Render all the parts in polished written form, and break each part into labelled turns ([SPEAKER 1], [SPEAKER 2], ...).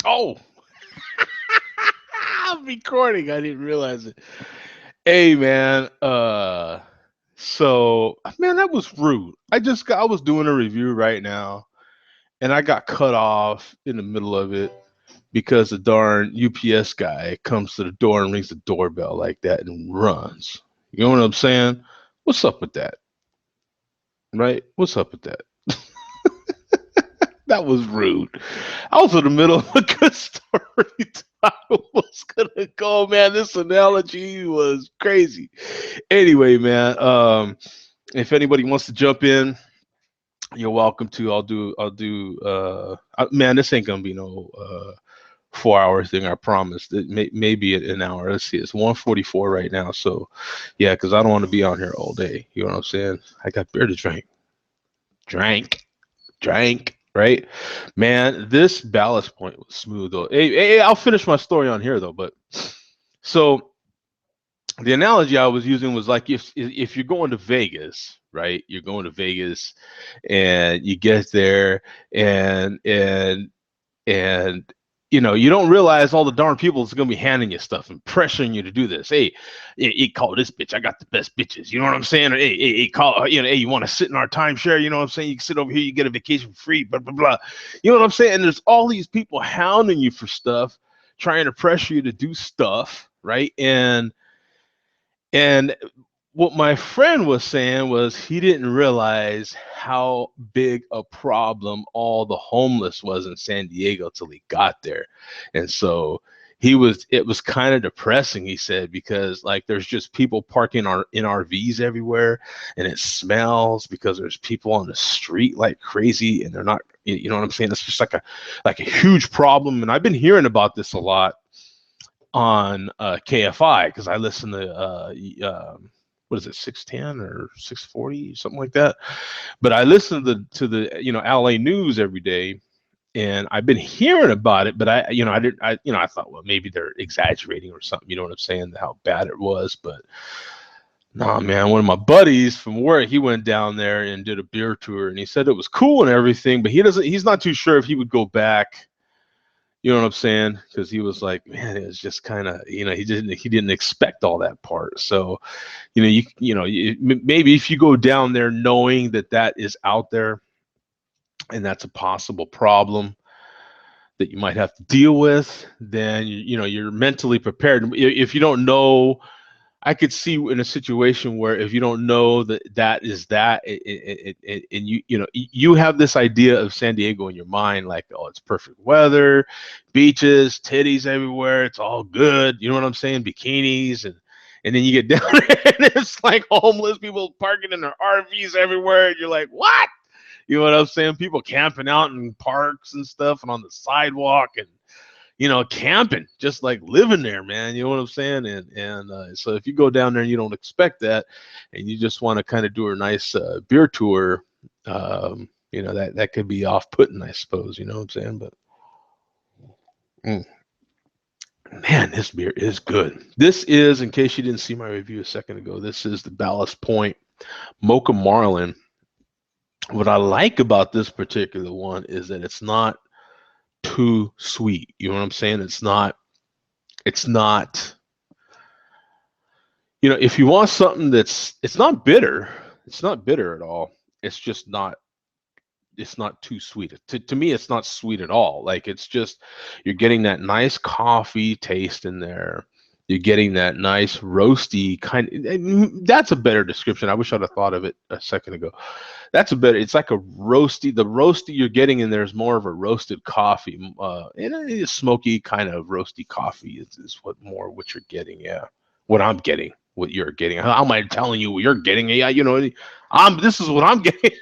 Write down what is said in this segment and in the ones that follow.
[SPEAKER 1] Oh, I'm recording. I didn't realize it. Hey, man. So man, that was rude. I was doing a review right now, and I got cut off in the middle of it because the darn UPS guy comes to the door and rings the doorbell like that and runs. You know what I'm saying? What's up with that? Right? What's up with that? That was rude. I was in the middle of a good story. I was gonna go, man. This analogy was crazy. Anyway, man. If anybody wants to jump in, you're welcome to. Man, this ain't gonna be no 4 hour thing. I promise. It maybe an hour. Let's see. It's 1:44 right now. So, yeah, because I don't want to be on here all day. You know what I'm saying? I got beer to drink. Drank. Drank, right? Man, this ballast point was smooth though. Hey, I'll finish my story on here though. But so the analogy I was using was like if you're going to Vegas, right? You're going to Vegas, and you get there, and and and you don't realize all the darn people is gonna be handing you stuff and pressuring you to do this. Hey, call this bitch. I got the best bitches. You know what I'm saying? Or, hey, call. Hey, you want to sit in our timeshare? You know what I'm saying? You can sit over here. You get a vacation free. Blah blah blah. You know what I'm saying? And there's all these people hounding you for stuff, trying to pressure you to do stuff, right? And what my friend was saying was he didn't realize how big a problem all the homeless was in San Diego till he got there. And so it was kind of depressing, he said, because like there's just people parking in RVs everywhere, and it smells because there's people on the street like crazy, and they're not, you know what I'm saying? It's just like a huge problem. And I've been hearing about this a lot on KFI because I listen to what is it, 610 or 640, something like that. But I listen to the LA news every day, and I've been hearing about it. But I didn't I thought, well, maybe they're exaggerating or something. You know what I'm saying? How bad it was. But nah, man, one of my buddies from work, he went down there and did a beer tour, and he said it was cool and everything, but he's not too sure if he would go back. You know what I'm saying? Because he was like, man, it was just kind of, he didn't expect all that part. So, maybe if you go down there knowing that that is out there and that's a possible problem that you might have to deal with, then you're mentally prepared. If you don't know, I could see in a situation where if you don't know that that is that, and you have this idea of San Diego in your mind, like, oh, it's perfect weather, beaches, titties everywhere, it's all good. You know what I'm saying? Bikinis, and then you get down there and it's like homeless people parking in their RVs everywhere, and you're like, what? You know what I'm saying? People camping out in parks and stuff and on the sidewalk, and camping, just like living there, man. You know what I'm saying? And so if you go down there and you don't expect that, and you just want to kind of do a nice beer tour, that could be off-putting, I suppose. You know what I'm saying? But mm, man, this beer is good. This is, in case you didn't see my review a second ago, this is the Ballast Point Mocha Marlin. What I like about this particular one is that it's not too sweet. You know what I'm saying? It's not if you want something it's not bitter, it's not bitter at all. It's not too sweet. To me, it's not sweet at all. Like, it's just, you're getting that nice coffee taste in there. You're getting that nice roasty kind. That's a better description. I wish I'd have thought of it a second ago. That's a better. It's like a roasty. The roasty you're getting in there is more of a roasted coffee, and a smoky kind of roasty coffee is what you're getting. Yeah, what I'm getting, what you're getting. How am I telling you what you're getting? Yeah, This is what I'm getting.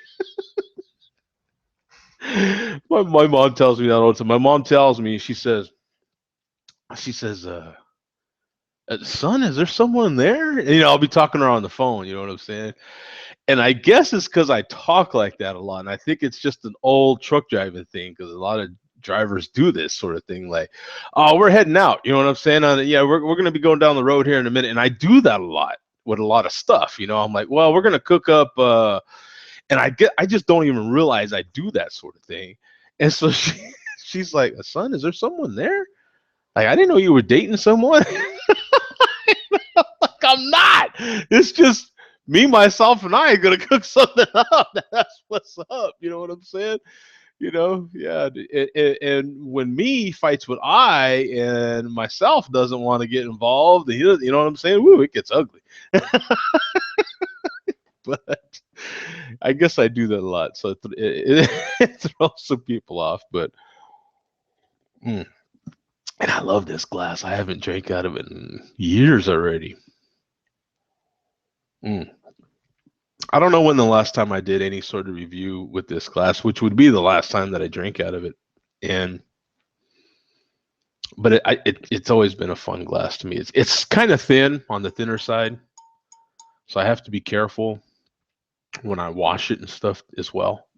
[SPEAKER 1] My mom tells me that all the time. My mom tells me, she says, son, is there someone there? And, I'll be talking to her on the phone. You know what I'm saying? And I guess it's because I talk like that a lot. And I think it's just an old truck driving thing, because a lot of drivers do this sort of thing. Like, oh, we're heading out. You know what I'm saying? Yeah, we're going to be going down the road here in a minute. And I do that a lot with a lot of stuff. I'm like, well, we're going to cook up. And I just don't even realize I do that sort of thing. And so she's like, son, is there someone there? Like, I didn't know you were dating someone. Like, I'm not. It's just me, myself, and I are gonna cook something up. That's what's up. You know what I'm saying? Yeah. And when me fights with I and myself doesn't want to get involved, you know what I'm saying? Woo, it gets ugly. But I guess I do that a lot, so it throws some people off. But mm, and I love this glass. I haven't drank out of it in years already. Mm. I don't know when the last time I did any sort of review with this glass, which would be the last time that I drank out of it. And but it's always been a fun glass to me. It's kind of thin on the thinner side, so I have to be careful when I wash it and stuff as well.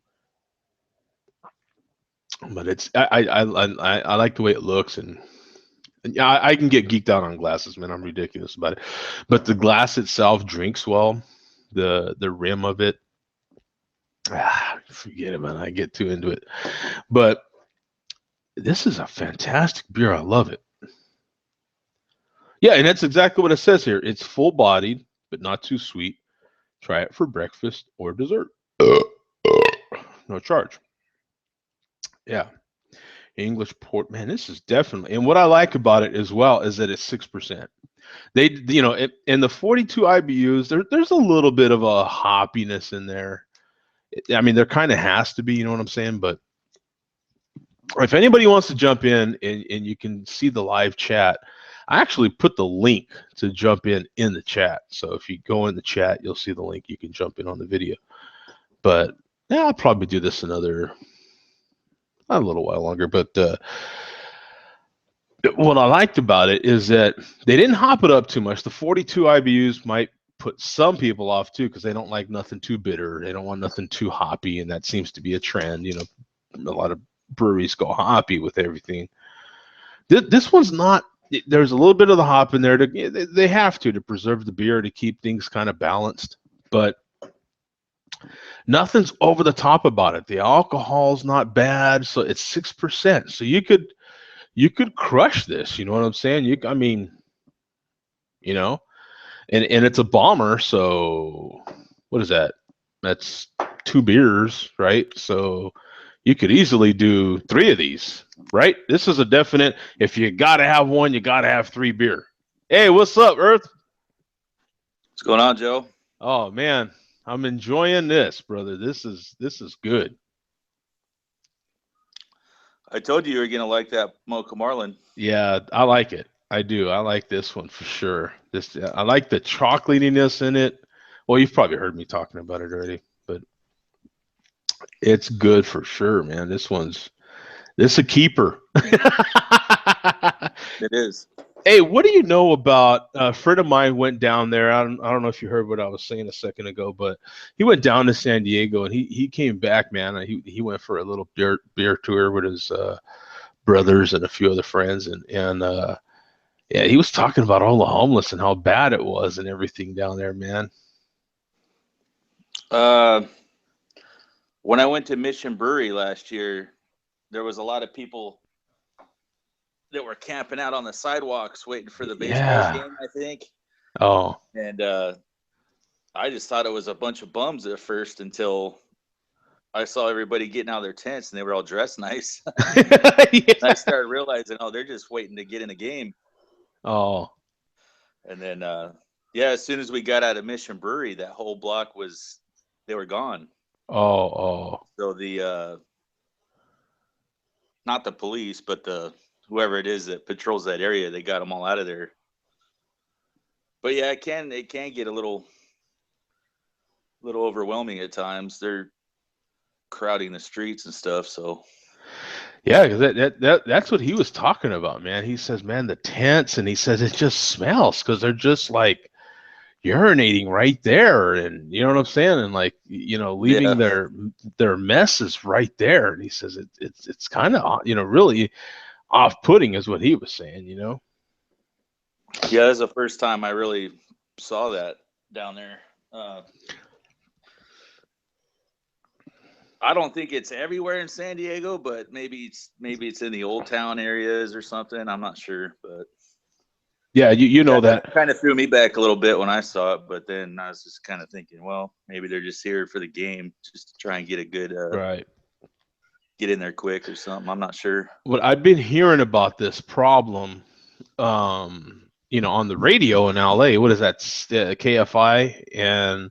[SPEAKER 1] But I like the way it looks, and yeah, I can get geeked out on glasses, man. I'm ridiculous about it. But the glass itself drinks well. The rim of it, forget it, man. I get too into it. But this is a fantastic beer. I love it. Yeah, and that's exactly what it says here. It's full bodied, but not too sweet. Try it for breakfast or dessert. No charge. Yeah. English port, man, this is definitely, and what I like about it as well is that it's 6%. In the 42 IBUs, there's a little bit of a hoppiness in there. I mean, there kind of has to be, you know what I'm saying? But if anybody wants to jump in and you can see the live chat, I actually put the link to jump in the chat. So if you go in the chat, you'll see the link. You can jump in on the video. But yeah, I'll probably do this not a little while longer. But what I liked about it is that they didn't hop it up too much. The 42 IBUs might put some people off too because they don't like nothing too bitter. They don't want nothing too hoppy, and that seems to be a trend. A lot of breweries go hoppy with everything. This one's not. There's a little bit of the hop in there. They have to preserve the beer to keep things kind of balanced, but nothing's over the top about it. The alcohol's not bad, so it's 6%. So you could crush this. You know what I'm saying? I mean, you know, and it's a bomber. So what is that? That's 2 beers, right? So you could easily do 3 of these, right? This is a definite. If you gotta have one, you gotta have 3 beer. Hey, what's up, Earth?
[SPEAKER 2] What's going on, Joe?
[SPEAKER 1] Oh man, I'm enjoying this, brother. This is good.
[SPEAKER 2] I told you were going to like that Mocha Marlin.
[SPEAKER 1] Yeah, I like it. I do. I like this one for sure. I like the chocolatiness in it. Well, you've probably heard me talking about it already, but it's good for sure, man. This a keeper.
[SPEAKER 2] It is.
[SPEAKER 1] Hey, what do you know about a friend of mine went down there? I don't know if you heard what I was saying a second ago, but he went down to San Diego and he came back, man. He went for a little beer tour with his brothers and a few other friends, and yeah, he was talking about all the homeless and how bad it was and everything down there, man.
[SPEAKER 2] Uh, when I went to Mission Brewery last year, there was a lot of people that were camping out on the sidewalks waiting for the baseball
[SPEAKER 1] Yeah.
[SPEAKER 2] game, I think.
[SPEAKER 1] Oh.
[SPEAKER 2] And I just thought it was a bunch of bums at first until I saw everybody getting out of their tents and they were all dressed nice.
[SPEAKER 1] Yeah.
[SPEAKER 2] And I started realizing, oh, they're just waiting to get in a game.
[SPEAKER 1] Oh.
[SPEAKER 2] And then, yeah, as soon as we got out of Mission Brewery, that whole block they were gone.
[SPEAKER 1] Oh. Oh.
[SPEAKER 2] So not the police, but whoever it is that patrols that area, they got them all out of there. But yeah, it can get a little overwhelming at times. They're crowding the streets and stuff. So
[SPEAKER 1] Yeah, because that's what he was talking about, man. He says, man, the tents, and he says it just smells because they're just like urinating right there, and you know what I'm saying, and like leaving
[SPEAKER 2] yeah,
[SPEAKER 1] their messes right there. And he says it's kind of really off-putting, is what he was saying.
[SPEAKER 2] yeah, that's the first time I really saw that down there. I don't think it's everywhere in San Diego, but maybe it's in the old town areas or something. I'm not sure, but
[SPEAKER 1] Yeah, you know that.
[SPEAKER 2] kind of threw me back a little bit when I saw it. But then I was just kind of thinking, well, maybe they're just here for the game, just to try and get a good
[SPEAKER 1] Right.
[SPEAKER 2] get in there quick or something. I'm not sure.
[SPEAKER 1] What I've been hearing about this problem, on the radio in LA, what is that, KFI, and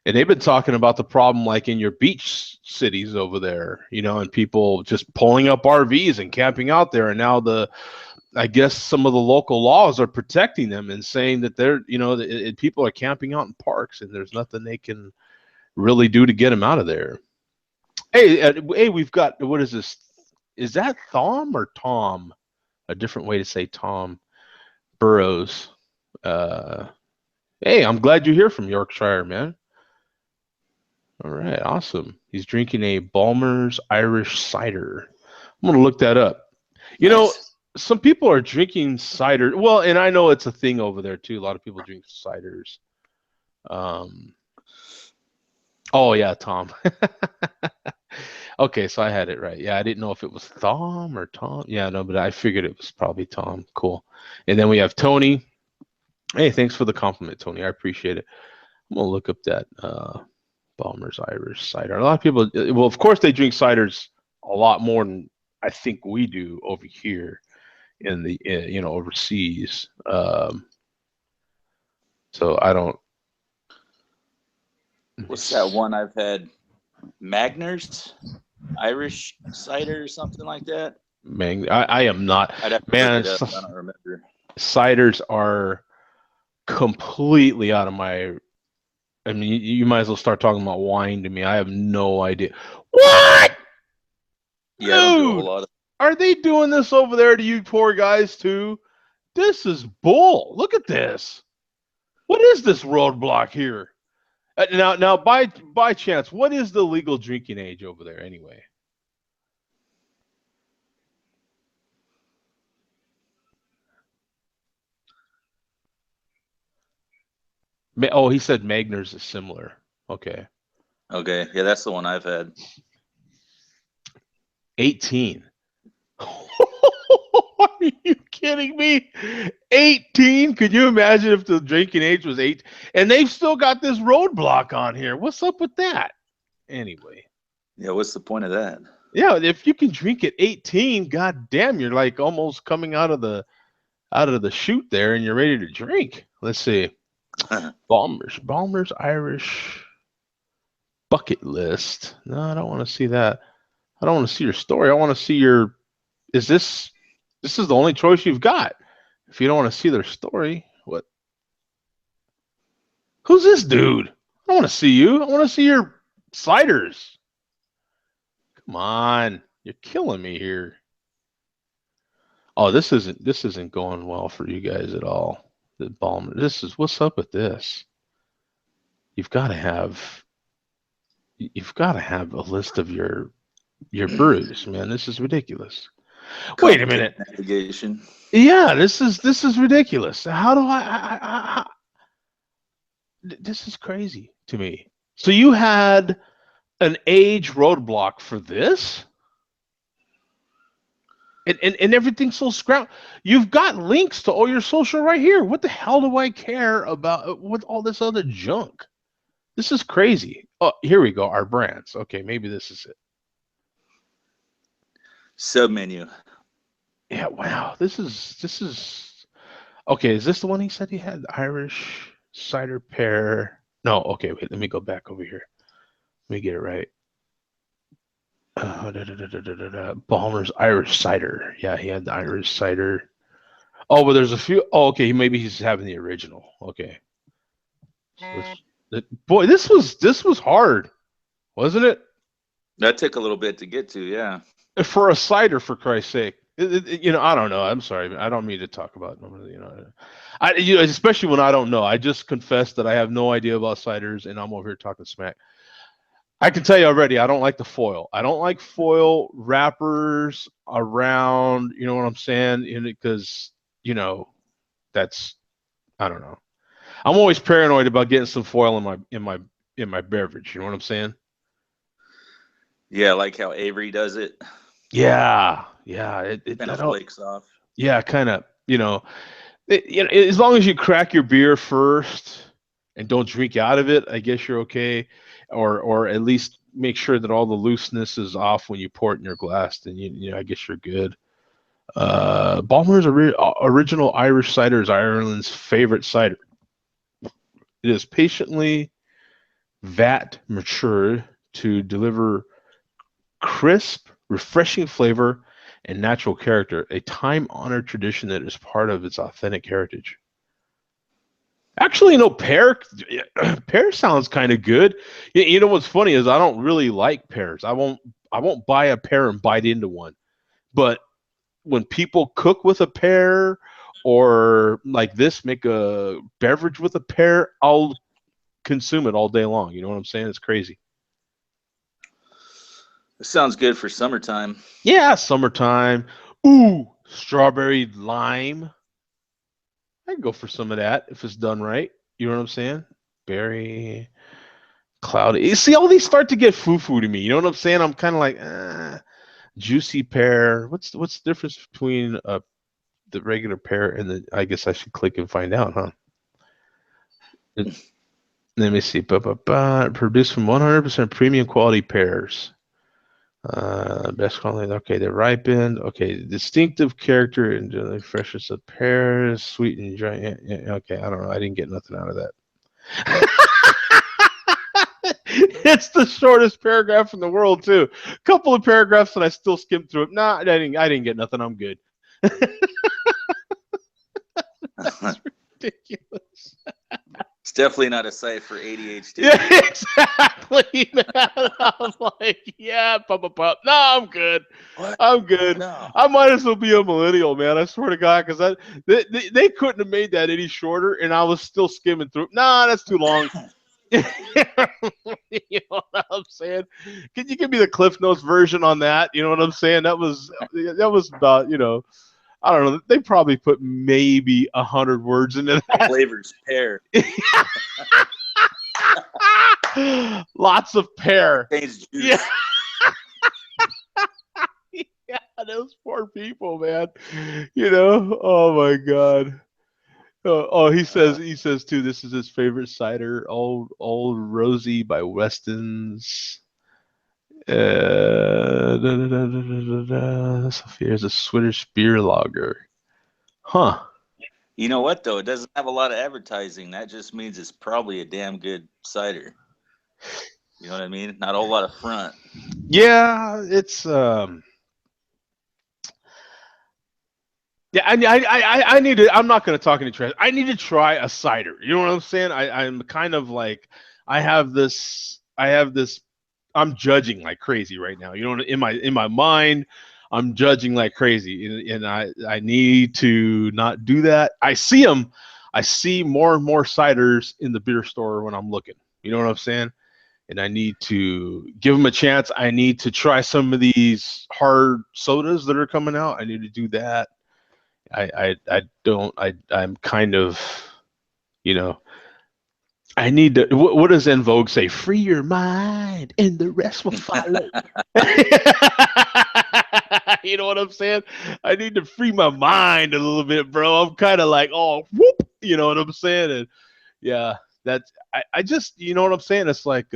[SPEAKER 1] they've been talking about the problem like in your beach cities over there, and people just pulling up RVs and camping out there, and now I guess some of the local laws are protecting them and saying that people are camping out in parks and there's nothing they can really do to get them out of there. Hey, we've got, what is this? Is that Thom or Tom? A different way to say Tom Burrows. Uh, hey, I'm glad you're here from Yorkshire, man. All right, awesome. He's drinking a Balmer's Irish cider. I'm gonna look that up.
[SPEAKER 2] Nice.
[SPEAKER 1] Some people are drinking cider. Well, and I know it's a thing over there too. A lot of people drink ciders. Oh yeah, Tom. Okay, so I had it right. Yeah, I didn't know if it was Thom or Tom. Yeah, no, but I figured it was probably Tom. Cool. And then we have Tony. Hey, thanks for the compliment, Tony. I appreciate it. I'm gonna look up that Balmer's Irish cider. A lot of people, well, of course, they drink ciders a lot more than I think we do over here in the overseas. So I don't.
[SPEAKER 2] What's that one I've had? Magner's Irish cider or something like that.
[SPEAKER 1] Man, I am not.
[SPEAKER 2] I'd have to look
[SPEAKER 1] Man,
[SPEAKER 2] it up. I don't remember.
[SPEAKER 1] ciders are completely out of my. I mean, you might as well start talking about wine to me. I have no idea. What?
[SPEAKER 2] Yeah, I don't do a whole
[SPEAKER 1] Dude,
[SPEAKER 2] lot of.
[SPEAKER 1] are they doing this over there to you poor guys too? This is bull. Look at this. What is this roadblock here? Now, by chance, what is the legal drinking age over there anyway? Oh, he said Magner's is similar. Okay.
[SPEAKER 2] Okay, yeah, that's the one I've had.
[SPEAKER 1] 18. Are you kidding me? 18? Could you imagine if the drinking age was 8? And they've still got this roadblock on here. What's up with that? Anyway.
[SPEAKER 2] Yeah, what's the point of that?
[SPEAKER 1] Yeah, if you can drink at 18, god damn, you're like almost coming out of the chute there and you're ready to drink. Let's see. Balmer's Irish bucket list. No, I don't want to see that. I don't want to see your story. I want to see your. Is this is the only choice you've got? If you don't want to see their story, what? Who's this dude? I don't want to see you. I want to see your ciders. Come on, you're killing me here. Oh, this isn't going well for you guys at all. The Balmer. What's up with this? You've got to have a list of your brews, man. This is ridiculous. Wait a minute.
[SPEAKER 2] Navigation.
[SPEAKER 1] Yeah, this is ridiculous. How do I this is crazy to me. So you had an age roadblock for this? And everything's so scrounged. You've got links to all your social right here. What the hell do I care about with all this other junk? This is crazy. Oh, here we go. Our brands. Okay, maybe this is it.
[SPEAKER 2] Submenu.
[SPEAKER 1] Yeah, wow. This is okay. Is this the one he said he had? Irish cider pear. No, okay, wait, let me go back over here. Let me get it right. Balmer's Irish cider. Yeah, he had the Irish cider. Oh, but there's a few. Oh, okay, maybe he's having the original. Okay. Boy, this was hard, wasn't it?
[SPEAKER 2] That took a little bit to get to, yeah.
[SPEAKER 1] For a cider, for Christ's sake. I don't know. I'm sorry. I don't mean to talk about especially when I don't know. I just confessed that I have no idea about ciders, and I'm over here talking smack. I can tell you already, I don't like the foil. I don't like foil wrappers around. You know what I'm saying? Because that's I don't know. I'm always paranoid about getting some foil in my beverage. You know what I'm saying?
[SPEAKER 2] Yeah, like how Avery does it.
[SPEAKER 1] Yeah, yeah. It
[SPEAKER 2] Kind
[SPEAKER 1] I
[SPEAKER 2] of
[SPEAKER 1] don't.
[SPEAKER 2] flakes off.
[SPEAKER 1] Yeah, kind of. As long as you crack your beer first and don't drink out of it, I guess you're okay. Or at least make sure that all the looseness is off when you pour it in your glass. Then I guess you're good. Ballmer's original Irish cider is Ireland's favorite cider. It is patiently vat matured to deliver crisp, refreshing flavor and natural character, a time honored tradition that is part of its authentic heritage. Actually, pear pear sounds kind of good. You know what's funny is I don't really like pears. I won't buy a pear and bite into one. But when people cook with a pear or like this, make a beverage with a pear, I'll consume it all day long. You know what I'm saying? It's crazy.
[SPEAKER 2] It sounds good for summertime.
[SPEAKER 1] Yeah, summertime. Ooh, strawberry lime. I can go for some of that if it's done right. You know what I'm saying? Berry, cloudy. You see, all these start to get foo-foo to me. You know what I'm saying? I'm kind of like, juicy pear. What's the difference between the regular pear and the? I guess I should click and find out, huh? It, let me see. Produced from 100% premium quality pears. Best quality. Okay, they're ripened. Okay, distinctive character and the freshness of pears, sweet and dry. Yeah, okay, I don't know. I didn't get nothing out of that. It's the shortest paragraph in the world too. A couple of paragraphs and I still skimmed through it. Nah, I didn't get nothing. I'm good. Ridiculous.
[SPEAKER 2] It's definitely not a site for ADHD.
[SPEAKER 1] Yeah, exactly, man. I was like, yeah, pup. No, I'm good.
[SPEAKER 2] What?
[SPEAKER 1] I'm good.
[SPEAKER 2] No.
[SPEAKER 1] I might as well be a millennial, man. I swear to God, because they couldn't have made that any shorter, and I was still skimming through. Nah, that's too long. You know what I'm saying? Can you give me the Cliff Notes version on that? You know what I'm saying? That was about I don't know. They probably put maybe 100 words into that.
[SPEAKER 2] Flavors pear.
[SPEAKER 1] Lots of pear.
[SPEAKER 2] Contains
[SPEAKER 1] Yeah,
[SPEAKER 2] juice.
[SPEAKER 1] yeah. Those poor people, man. Oh my God. He says too. This is his favorite cider, Old Rosie by Weston's. Sophia is a Swedish beer lager. Huh.
[SPEAKER 2] You know what though? It doesn't have a lot of advertising. That just means it's probably a damn good cider. You know what I mean? Not a whole lot of front.
[SPEAKER 1] Yeah, it's yeah. I need to. I'm not going to talk any trash. I need to try a cider. You know what I'm saying? I'm kind of like I have this. I'm judging like crazy right now. In my mind, I'm judging like crazy, and I need to not do that. I see them. I see more and more ciders in the beer store when I'm looking. You know what I'm saying? And I need to give them a chance. I need to try some of these hard sodas that are coming out. I need to do that. I don't. I'm kind of you know I need to. What does En Vogue say? Free your mind, and the rest will follow. You know what I'm saying? I need to free my mind a little bit, bro. I'm kind of like, oh, whoop. You know what I'm saying? And yeah, that's. I just, you know what I'm saying? It's like,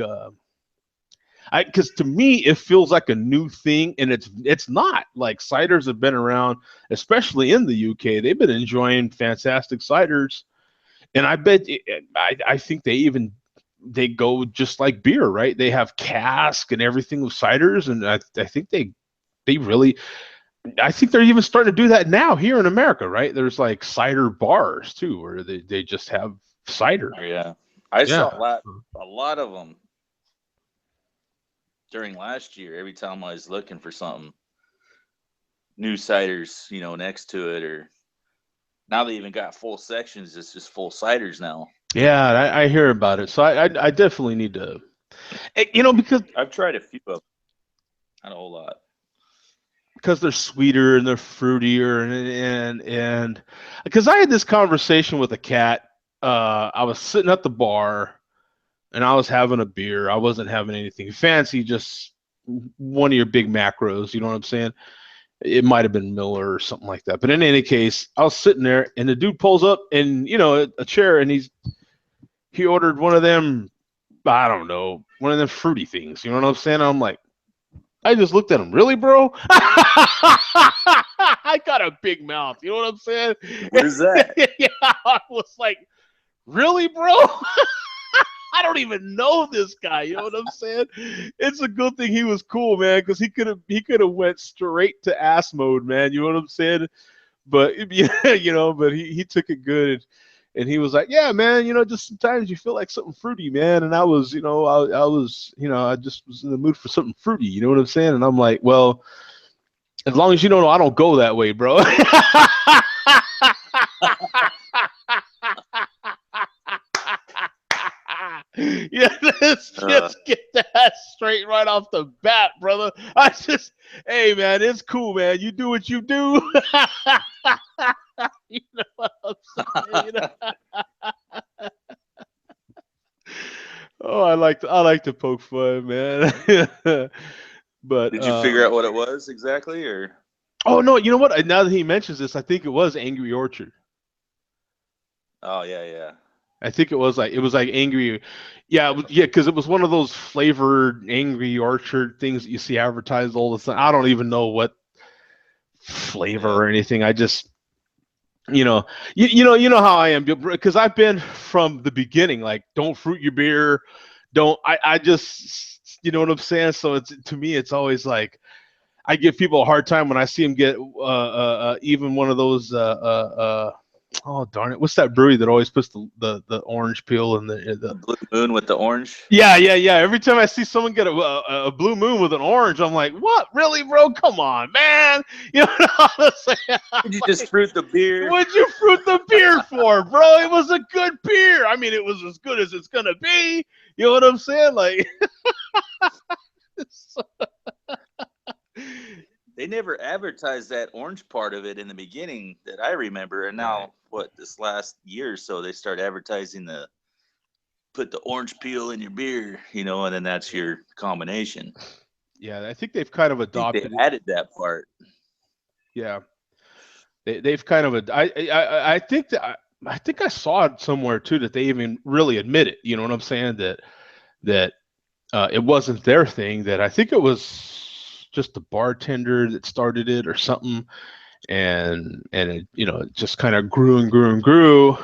[SPEAKER 1] because to me, it feels like a new thing, and it's not. Like ciders have been around, especially in the UK. They've been enjoying fantastic ciders, and I bet I think they go just like beer, right? They have cask and everything with ciders, and I think they really I think they're even starting to do that now here in America, right? There's like cider bars too, where they just have cider.
[SPEAKER 2] Yeah. I saw
[SPEAKER 1] Yeah.
[SPEAKER 2] a lot of them during last year. Every time I was looking for something, new ciders, next to it, or now they even got full sections. It's just full ciders now.
[SPEAKER 1] Yeah, I hear about it. So I definitely need to, because
[SPEAKER 2] I've tried a few of them, not a whole lot.
[SPEAKER 1] they're sweeter and they're fruitier and because I had this conversation with a cat. I was sitting at the bar and I was having a beer. I wasn't having anything fancy, just one of your big macros. You know what I'm saying? It might have been Miller or something like that. But in any case, I was sitting there, and the dude pulls up, and a chair, and he ordered one of them. I don't know, one of them fruity things. You know what I'm saying? I'm like, I just looked at him. Really, bro? I got a big mouth. You know what I'm saying?
[SPEAKER 2] What is that?
[SPEAKER 1] Yeah, I was like, really, bro? I don't even know this guy. You know what I'm saying? It's a good thing he was cool, man, because he could have went straight to ass mode, man. You know what I'm saying? But yeah, but he took it good. And he was like, "Yeah, man, just sometimes you feel like something fruity, man." And I was, I was, I just was in the mood for something fruity. You know what I'm saying? And I'm like, "Well, as long as you don't know, I don't go that way, bro." Yeah, let's just get that straight right off the bat, brother. Hey, man, it's cool, man. You do what you do. You know what I'm saying? Oh, I like to poke fun, man. But
[SPEAKER 2] Did you figure out what it was exactly, or?
[SPEAKER 1] oh no, you know what? Now that he mentions this, I think it was Angry Orchard.
[SPEAKER 2] Oh yeah, yeah.
[SPEAKER 1] I think it was like angry, yeah, yeah, because it was one of those flavored Angry Orchard things that you see advertised all the time. I don't even know what flavor
[SPEAKER 2] Yeah.
[SPEAKER 1] or anything. I just, you know how I am, because I've been from the beginning. Like, don't fruit your beer, don't. I just, you know what I'm saying. So it's to me, it's always like I give people a hard time when I see them get even one of those oh darn it, what's that brewery that always puts the orange peel in the
[SPEAKER 2] The blue moon with the orange.
[SPEAKER 1] yeah. Every time I see someone get a blue moon with an orange, I'm like, what, really, bro? Come on, man. You know what I'm saying?
[SPEAKER 2] Did you just fruit the beer?
[SPEAKER 1] What'd you fruit the beer for, bro? It was a good beer. I mean, it was as good as it's gonna be. You know what I'm saying? Like,
[SPEAKER 2] They never advertised that orange part of it in the beginning that I remember, and
[SPEAKER 1] right.
[SPEAKER 2] now this last year or so they start advertising the put the orange peel in your beer, and then that's your combination.
[SPEAKER 1] Yeah, I think they've kind of
[SPEAKER 2] I think they
[SPEAKER 1] adopted it.
[SPEAKER 2] added that part.
[SPEAKER 1] Yeah, they've kind of I think I saw it somewhere too that they even really admit it. You know what I'm saying? That it wasn't their thing. That I think it was just the bartender that started it or something, and it just kind of grew and grew and grew,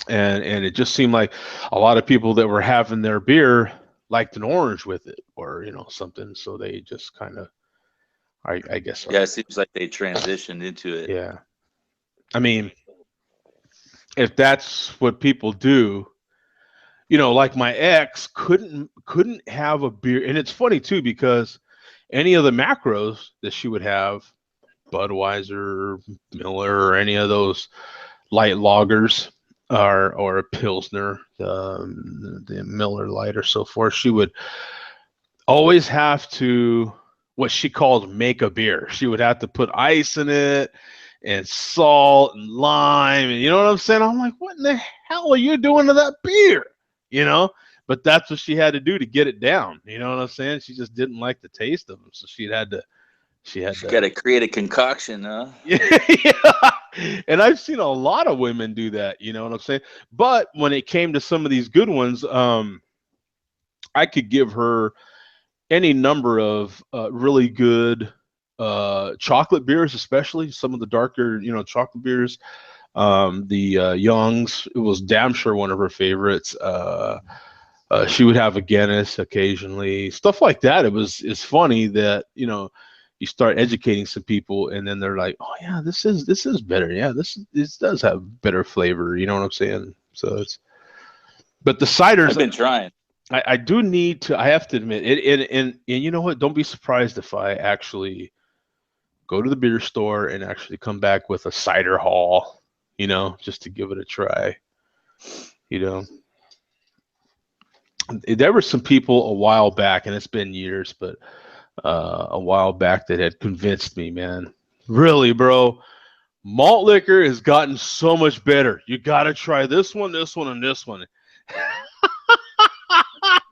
[SPEAKER 1] and it just seemed like a lot of people that were having their beer liked an orange with it, or something. So they just kind of, I guess,
[SPEAKER 2] Yeah, it seems like they transitioned into it.
[SPEAKER 1] yeah. I mean, if that's what people do, like my ex couldn't have a beer. And it's funny too, because any of the macros that she would have, Budweiser, Miller, or any of those light lagers, or a Pilsner, the Miller Light or so forth, she would always have to, what she called, make a beer. She would have to put ice in it and salt and lime, and you know what I'm saying? I'm like, what in the hell are you doing to that beer? You know? But that's what she had to do to get it down. You know what I'm saying? She just didn't like the taste of them, so she had to
[SPEAKER 2] Got to create a concoction, huh?
[SPEAKER 1] yeah. And I've seen a lot of women do that, you know what I'm saying? But when it came to some of these good ones, I could give her any number of really good chocolate beers, especially some of the darker, chocolate beers. The Young's, it was damn sure one of her favorites. She would have a Guinness occasionally, stuff like that. It's funny that you start educating some people, and then they're like, "Oh yeah, this is better. Yeah, this does have better flavor." You know what I'm saying? So but the
[SPEAKER 2] I've
[SPEAKER 1] ciders,
[SPEAKER 2] been trying.
[SPEAKER 1] I do need to. I have to admit it, and you know what? Don't be surprised if I actually go to the beer store and actually come back with a cider haul. Just to give it a try. You know, there were some people a while back, and it's been years, but a while back that had convinced me, man. Really, bro. Malt liquor has gotten so much better. You got to try this one, and this one.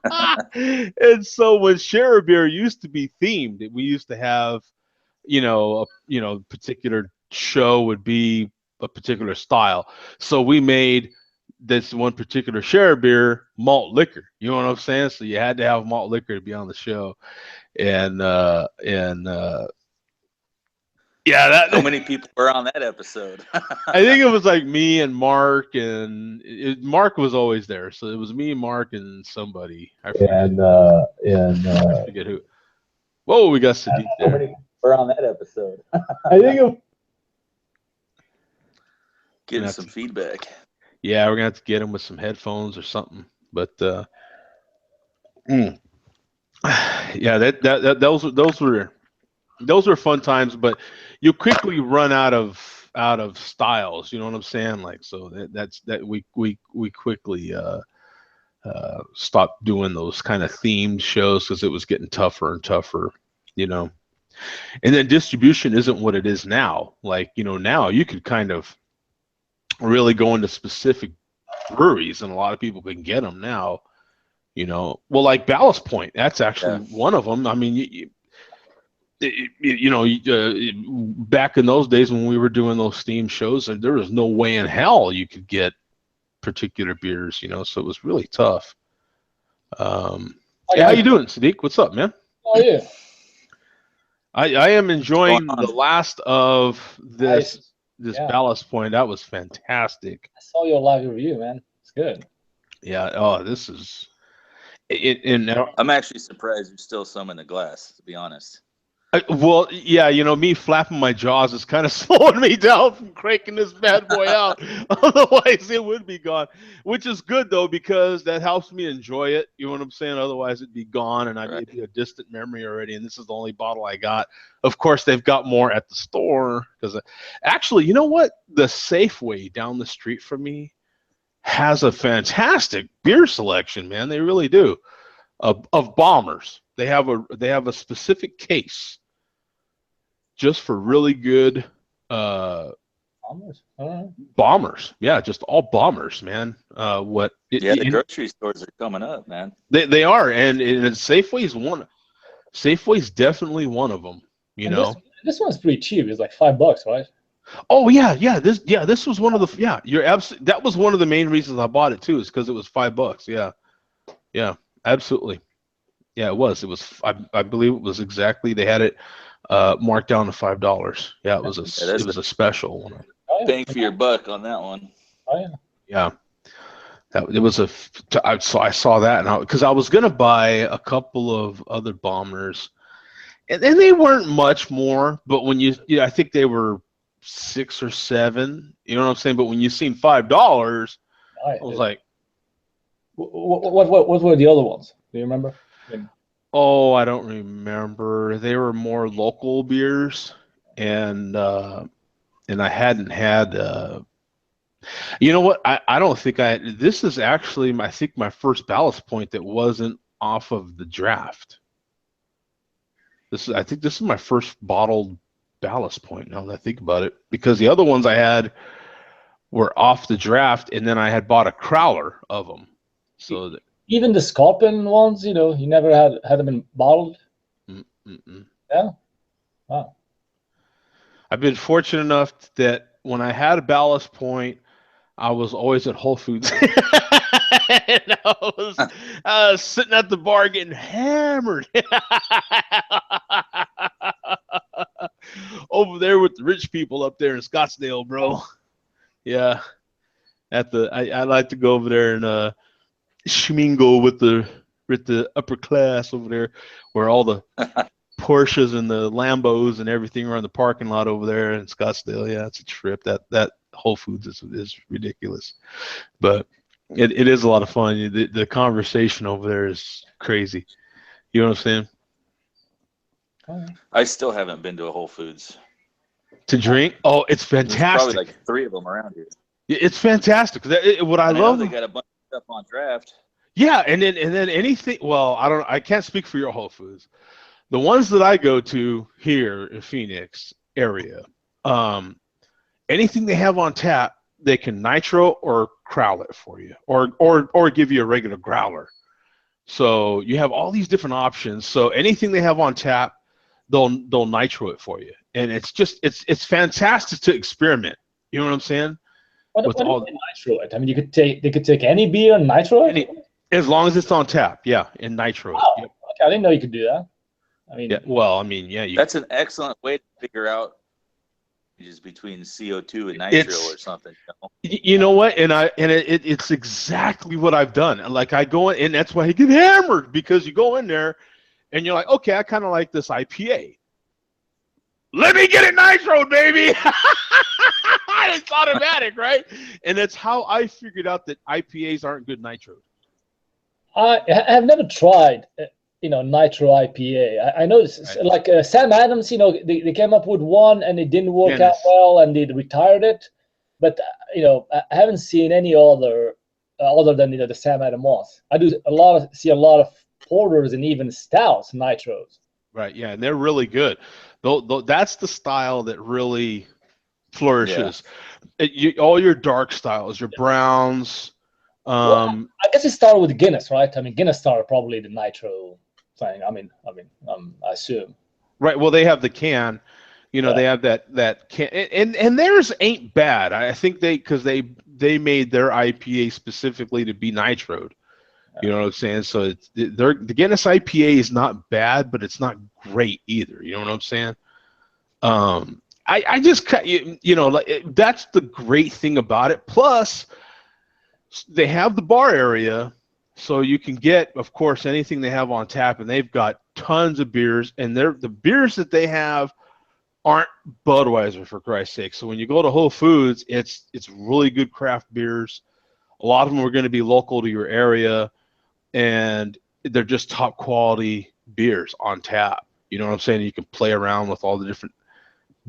[SPEAKER 1] And so when Share Beer used to be themed, we used to have, particular show would be a particular style. So we made this one particular Share Beer malt liquor. You know what I'm saying? So you had to have malt liquor to be on the show. And yeah,
[SPEAKER 2] How
[SPEAKER 1] that
[SPEAKER 2] many people were on that episode?
[SPEAKER 1] I think it was like me and Mark, and Mark was always there. So it was me, Mark, and somebody. I forget. I forget who. Whoa, we got Sadiq
[SPEAKER 2] How
[SPEAKER 1] there.
[SPEAKER 2] many people were on that episode?
[SPEAKER 3] I think
[SPEAKER 2] Getting
[SPEAKER 1] That's-
[SPEAKER 2] some feedback.
[SPEAKER 1] Yeah, we're gonna have to get him with some headphones or something. But mm. Yeah, those were fun times. But you quickly run out of styles. You know what I'm saying? Like, so that we quickly stopped doing those kind of themed shows because it was getting tougher and tougher. You know, and then distribution isn't what it is now. Like, now you could kind of really go into specific breweries, and a lot of people can get them now. Well, like Ballast Point, that's actually one of them. I mean, back in those days when we were doing those themed shows, there was no way in hell you could get particular beers. So it was really tough. Hey, how you doing, Sadiq? What's up, man?
[SPEAKER 3] Oh yeah.
[SPEAKER 1] I am enjoying the last of this
[SPEAKER 3] Yeah.
[SPEAKER 1] Ballast Point. That was fantastic.
[SPEAKER 3] I saw your live review, man. It's good.
[SPEAKER 1] Yeah. Oh, this is.
[SPEAKER 2] I'm actually surprised there's still some in the glass, to be honest.
[SPEAKER 1] Well, yeah, me flapping my jaws is kind of slowing me down from cranking this bad boy out. Otherwise, it would be gone, which is good, though, because that helps me enjoy it. You know what I'm saying? Otherwise, it'd be gone, and it'd be a distant memory already, and this is the only bottle I got. Of course, they've got more at the store, because actually, you know what? The Safeway down the street from me has a fantastic beer selection, man. They really do, of bombers. They have a specific case just for really good bombers. Yeah, just all bombers, man.
[SPEAKER 2] The grocery stores are coming up, man.
[SPEAKER 1] They are, and Safeway's one. Safeway's definitely one of them.
[SPEAKER 3] This one's pretty cheap. It's like $5, right?
[SPEAKER 1] Oh yeah. This was one of the You're absolutely. That was one of the main reasons I bought it too, is because it was $5. Yeah, absolutely. Yeah, it was. It was. I believe it was exactly. They had it marked down to $5. Yeah, it was a special one.
[SPEAKER 2] Bang for your buck on that one.
[SPEAKER 3] Oh yeah.
[SPEAKER 1] Yeah, it was I saw that, and because I was gonna buy a couple of other bombers, and they weren't much more. But when I think they were 6 or 7. You know what I'm saying? But when you seen $5, I was like,
[SPEAKER 3] what were the other ones? Do you remember?
[SPEAKER 1] Oh, I don't remember. They were more local beers, and I hadn't had. You know what? I don't think This is actually, I think, my first Ballast Point that wasn't off of the draft. I think this is my first bottled Ballast Point. Now that I think about it, because the other ones I had were off the draft, and then I had bought a crowler of them. So
[SPEAKER 3] even the Scorpion ones, you never had them in bottled. Yeah. Wow.
[SPEAKER 1] I've been fortunate enough that when I had a Ballast Point, I was always at Whole Foods. And I was sitting at the bar getting hammered over there with the rich people up there in Scottsdale, bro. Yeah, I like to go over there and schmingle with the upper class over there, where all the Porsches and the Lambos and everything are in the parking lot over there in Scottsdale. Yeah, it's a trip. That Whole Foods is ridiculous, but it is a lot of fun. The conversation over there is crazy. You know what I'm saying?
[SPEAKER 2] I still haven't been to a Whole Foods
[SPEAKER 1] to drink. Oh, it's fantastic.
[SPEAKER 2] There's probably like 3 of them around here.
[SPEAKER 1] It's fantastic. What I love,
[SPEAKER 2] they got a bunch of stuff on draft.
[SPEAKER 1] Yeah, and then anything. Well, I can't speak for your Whole Foods. The ones that I go to here in Phoenix area, anything they have on tap, they can nitro or crowd it for you, or give you a regular growler. So you have all these different options. So anything they have on tap, they'll nitro it for you, and it's fantastic to experiment. You know what I'm saying?
[SPEAKER 3] What
[SPEAKER 1] With
[SPEAKER 3] do you
[SPEAKER 1] all
[SPEAKER 3] mean nitro it? I mean, they could take any beer and nitro it.
[SPEAKER 1] as long as it's on tap, yeah, and nitro it.
[SPEAKER 3] Oh,
[SPEAKER 1] Yep.
[SPEAKER 3] okay. I didn't know you could do that. I mean,
[SPEAKER 1] Yeah. Well, I mean, yeah,
[SPEAKER 2] That's an excellent way to figure out changes between CO2 and nitro or something.
[SPEAKER 1] You know what? And it's exactly what I've done. And like I go in, and that's why I get hammered, because you go in there and you're like, okay, I kind of like this IPA. Let me get it nitro, baby. It's automatic, right? And that's how I figured out that IPAs aren't good nitro.
[SPEAKER 3] I have never tried, nitro IPA. I know it's
[SPEAKER 1] Right.
[SPEAKER 3] like Sam Adams. They came up with one and it didn't work out well, and they retired it. But I haven't seen any other than the Sam Adams ones. I do see a lot of porters and even stouts nitros.
[SPEAKER 1] Right. Yeah, and they're really good. Though that's the style that really flourishes. All your dark styles, your browns.
[SPEAKER 3] Well, I guess it started with Guinness, right? I mean, Guinness started probably the nitro thing. I assume.
[SPEAKER 1] Right. Well, they have the can. They have that can, and theirs ain't bad. I think because they made their IPA specifically to be nitroed. You know what I'm saying? So the Guinness IPA is not bad, but it's not great either. You know what I'm saying? I just like that's the great thing about it. Plus, they have the bar area, so you can get, of course, anything they have on tap, and they've got tons of beers, and the beers that they have aren't Budweiser, for Christ's sake. So when you go to Whole Foods, it's really good craft beers. A lot of them are going to be local to your area, and they're just top quality beers on tap. You know what I'm saying? You can play around with all the different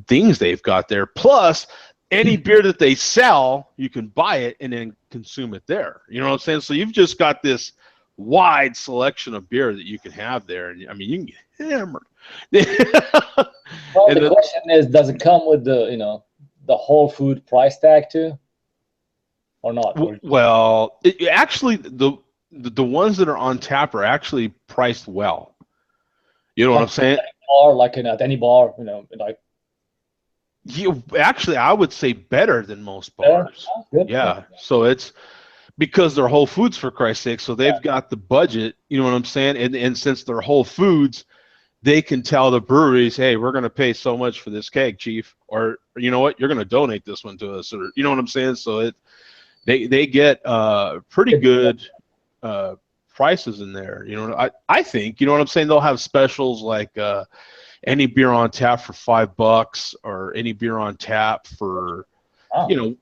[SPEAKER 1] things they've got there. Plus, any beer that they sell, you can buy it and then consume it there. You know what I'm saying? So you've just got this wide selection of beer that you can have there. And I mean, you can get hammered.
[SPEAKER 3] Well, the question is, does it come with the whole food price tag too, or not?
[SPEAKER 1] Well, actually, the ones that are on tap are actually priced well. You know what I'm saying?
[SPEAKER 3] Or like at any bar, like.
[SPEAKER 1] Actually, I would say better than most bars. Yeah. So it's because they're Whole Foods, for Christ's sake. So they've got the budget. You know what I'm saying? And since they're Whole Foods, they can tell the breweries, hey, we're going to pay so much for this keg, chief, or you know what, you're going to donate this one to us, or you know what I'm saying. So they get pretty good prices in there. I think, you know what I'm saying, they'll have specials like any beer on tap for $5, or any beer on tap for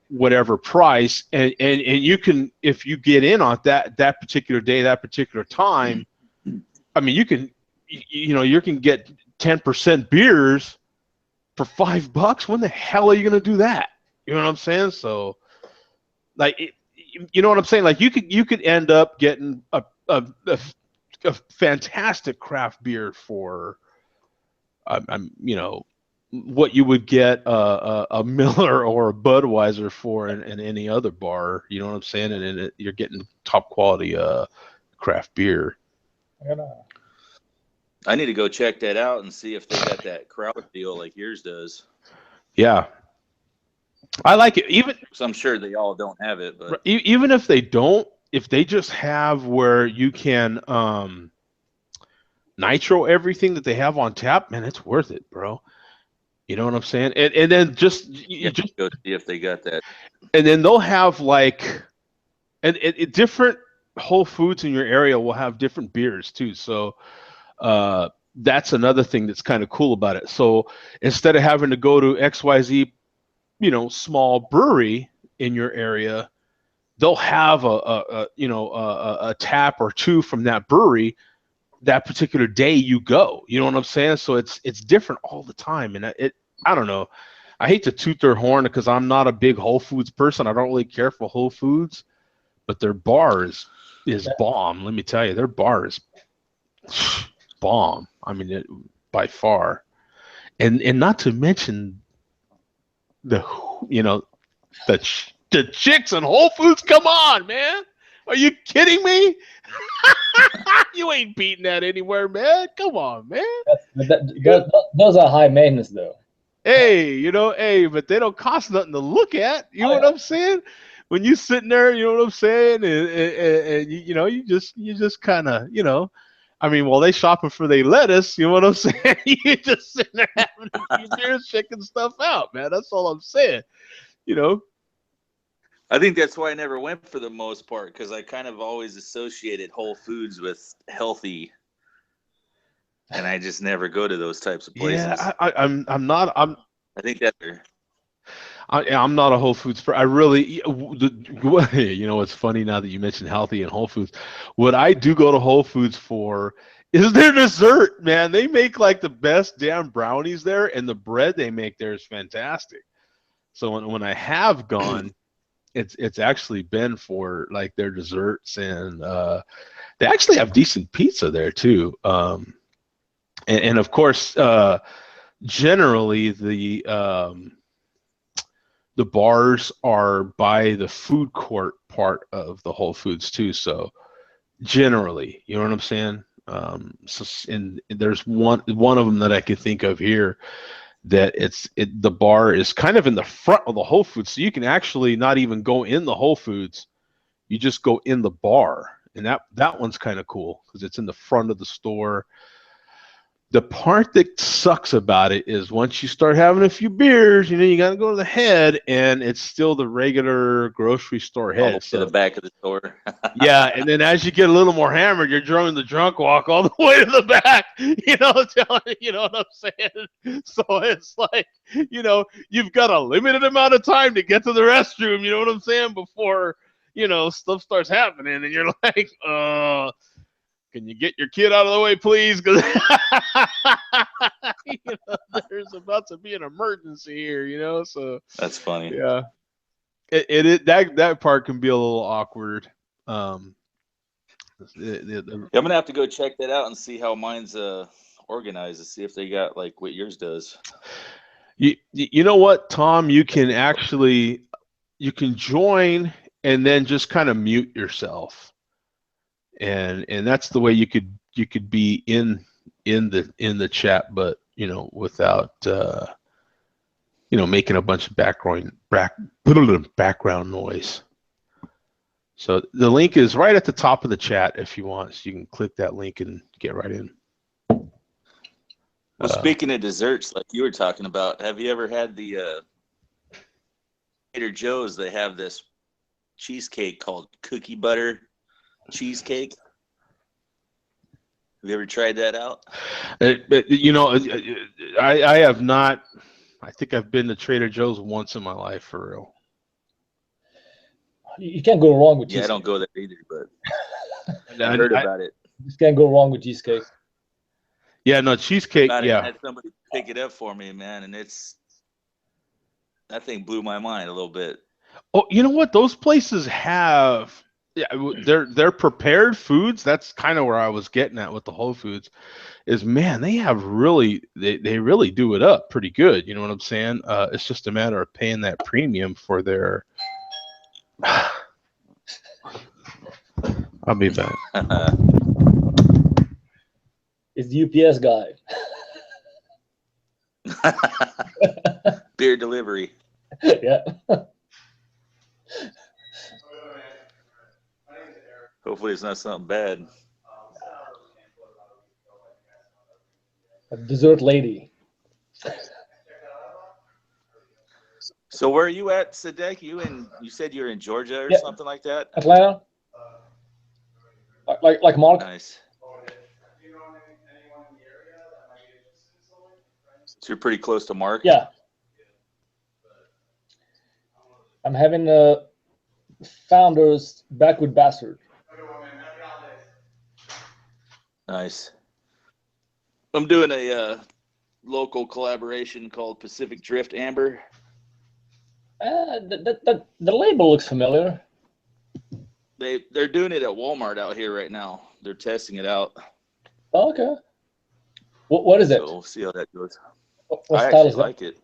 [SPEAKER 1] whatever price, and you can, if you get in on that particular day, that particular time, I mean, you can get 10% beers for $5. When the hell are you going to do that? You know what I'm saying? So like, you know what I'm saying? Like you could end up getting a fantastic craft beer for what you would get a Miller or a Budweiser for in any other bar. You know what I'm saying? And you're getting top quality craft beer.
[SPEAKER 2] I need to go check that out and see if they got that crowd deal like yours does.
[SPEAKER 1] Yeah, I like it. Even
[SPEAKER 2] so, I'm sure they all don't have it, but
[SPEAKER 1] even if they don't, if they just have where you can nitro everything that they have on tap, man, it's worth it, bro. You know what I'm saying? And then just
[SPEAKER 2] go see if they got that.
[SPEAKER 1] And then they'll have like, and different Whole Foods in your area will have different beers too. So that's another thing that's kind of cool about it. So instead of having to go to XYZ, small brewery in your area, they'll have a tap or two from that brewery that particular day you go. You know what I'm saying? So it's different all the time. And I don't know. I hate to toot their horn because I'm not a big Whole Foods person. I don't really care for Whole Foods, but their bar is bomb. Let me tell you, their bar is bomb. I mean, by far. And not to mention the chicks in Whole Foods. Come on, man. Are you kidding me? You ain't beating that anywhere, man. Come on, man.
[SPEAKER 3] Those are high maintenance, though.
[SPEAKER 1] Hey, hey, but they don't cost nothing to look at. You know what I'm saying? When you sitting there, you know what I'm saying, and you just kind of, I mean, while they shopping for their lettuce, you know what I'm saying? You just sitting there having a few beers, checking stuff out, man. That's all I'm saying.
[SPEAKER 2] I think that's why I never went for the most part, because I kind of always associated Whole Foods with healthy, and I just never go to those types of places.
[SPEAKER 1] Yeah, I'm not.
[SPEAKER 2] I think that
[SPEAKER 1] I'm not a Whole Foods. I really, it's funny now that you mentioned healthy and Whole Foods. What I do go to Whole Foods for is their dessert, man. They make like the best damn brownies there, and the bread they make there is fantastic. So when I have gone, it's actually been for like their desserts, and they actually have decent pizza there too. And of course, generally the bars are by the food court part of the Whole Foods too. So generally, you know what I'm saying? And there's one of them that I could think of here that the bar is kind of in the front of the Whole Foods, so you can actually not even go in the Whole Foods. You just go in the bar, and that one's kind of cool because it's in the front of the store. The part that sucks about it is once you start having a few beers, you got to go to the head, and it's still the regular grocery store head.
[SPEAKER 2] almost to the back of the store.
[SPEAKER 1] Yeah, and then as you get a little more hammered, you're doing the drunk walk all the way to the back. You know what I'm saying? So it's like, you've got a limited amount of time to get to the restroom. You know what I'm saying? Before stuff starts happening, and you're like, can you get your kid out of the way, please? Because there's about to be an emergency here, So
[SPEAKER 2] that's funny.
[SPEAKER 1] Yeah, that part can be a little awkward. I'm
[SPEAKER 2] gonna have to go check that out and see how mine's organized to see if they got like what yours does.
[SPEAKER 1] You know what, Tom? You can join and then just kind of mute yourself. And that's the way you could be in the chat, but without making a bunch of background noise. So the link is right at the top of the chat if you want. So you can click that link and get right in.
[SPEAKER 2] Well, speaking of desserts, like you were talking about, have you ever had the Trader Joe's? They have this cheesecake called cookie butter cheesecake. Have you ever tried that out?
[SPEAKER 1] I have not. I think I've been to Trader Joe's once in my life, for real.
[SPEAKER 3] You can't go wrong with cheesecake.
[SPEAKER 2] Yeah, I don't go there either, but I heard about it.
[SPEAKER 3] You just can't go wrong with cheesecake.
[SPEAKER 1] Yeah, no, cheesecake.
[SPEAKER 2] I
[SPEAKER 1] Yeah,
[SPEAKER 2] had somebody pick it up for me, man, and that thing blew my mind a little bit.
[SPEAKER 1] Oh, you know what? Those places have. Yeah, they're prepared foods. That's kind of where I was getting at with the Whole Foods. Is, man, they have they really do it up pretty good. You know what I'm saying? It's just a matter of paying that premium for their. I'll be back.
[SPEAKER 3] It's the UPS guy.
[SPEAKER 2] Beer delivery.
[SPEAKER 3] Yeah.
[SPEAKER 2] Hopefully it's not something bad.
[SPEAKER 3] A dessert lady.
[SPEAKER 2] So where are you at, Sadek? You said you're in Georgia or something like that?
[SPEAKER 3] Atlanta. Like Mark.
[SPEAKER 2] Nice. So you're pretty close to Mark?
[SPEAKER 3] Yeah. I'm having a Founders Backwood Bastard.
[SPEAKER 2] Nice. I'm doing a local collaboration called Pacific Drift Amber.
[SPEAKER 3] The label looks familiar.
[SPEAKER 2] They're doing it at Walmart out here right now. They're testing it out.
[SPEAKER 3] Oh, okay. What is it?
[SPEAKER 2] So we'll see how that goes.
[SPEAKER 3] What
[SPEAKER 2] I
[SPEAKER 3] style
[SPEAKER 2] actually
[SPEAKER 3] is that?
[SPEAKER 2] like it.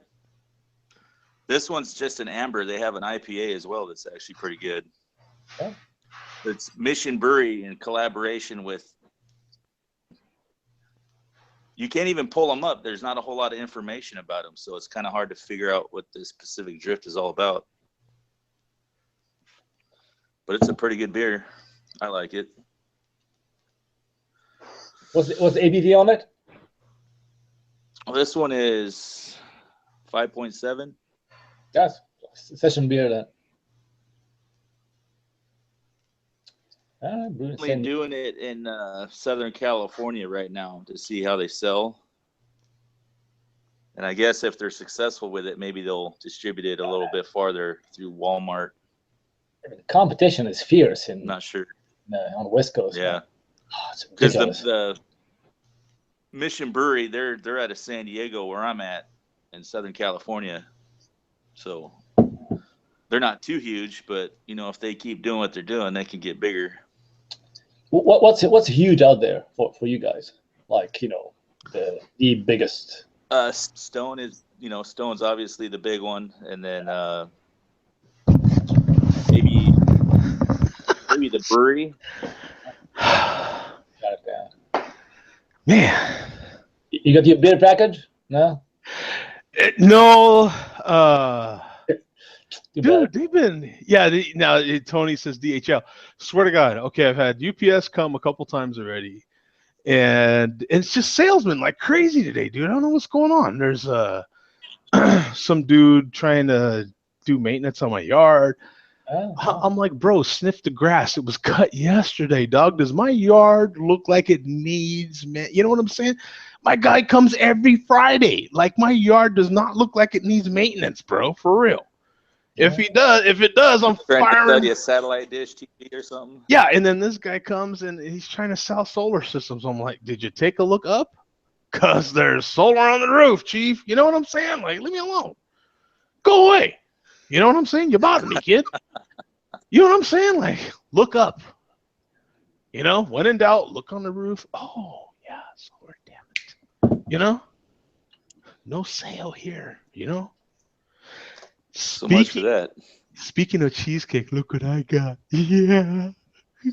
[SPEAKER 2] This one's just an amber. They have an IPA as well that's actually pretty good.
[SPEAKER 3] Yeah.
[SPEAKER 2] It's Mission Brewery in collaboration with. You can't even pull them up. There's not a whole lot of information about them, so it's kind of hard to figure out what this Pacific Drift is all about. But it's a pretty good beer. I like it.
[SPEAKER 3] What's the ABV on it?
[SPEAKER 2] Well, this one is 5.7.
[SPEAKER 3] That's session beer then.
[SPEAKER 2] Only doing it in Southern California right now to see how they sell. And I guess if they're successful with it, maybe they'll distribute it a little bit farther through Walmart.
[SPEAKER 3] The competition is fierce
[SPEAKER 2] I'm not sure.
[SPEAKER 3] On the West Coast.
[SPEAKER 2] Yeah.
[SPEAKER 3] Because
[SPEAKER 2] the Mission Brewery, they're out of San Diego where I'm at in Southern California. So they're not too huge, but you know, if they keep doing what they're doing, they can get bigger.
[SPEAKER 3] What's huge out there for you guys? Like, you know, the biggest.
[SPEAKER 2] Stone is, you know, Stone's obviously the big one, and then maybe the brewery.
[SPEAKER 3] Got it down.
[SPEAKER 1] Man,
[SPEAKER 3] you got your beer package? No.
[SPEAKER 1] No. Dude, they've been now Tony says DHL. Swear to God, okay, I've had UPS come a couple times already, and it's just salesmen like crazy today, dude. I don't know what's going on. There's some dude trying to do maintenance on my yard. I'm like, bro, sniff the grass. It was cut yesterday, dog. Does my yard look like it needs, man? You know what I'm saying? My guy comes every Friday. Like, my yard does not look like it needs maintenance, bro, for real. If it does, I'm firing.
[SPEAKER 2] A satellite dish TV or something.
[SPEAKER 1] Yeah, and then this guy comes and he's trying to sell solar systems. I'm like, did you take a look up? Cause there's solar on the roof, Chief. You know what I'm saying? Like, leave me alone. Go away. You know what I'm saying? You bothered me, kid. You know what I'm saying? Like, look up. You know, when in doubt, look on the roof. Oh yeah, solar. Damn it. You know, no sale here. You know.
[SPEAKER 2] So much for that.
[SPEAKER 1] Speaking of cheesecake, look what I got. Yeah,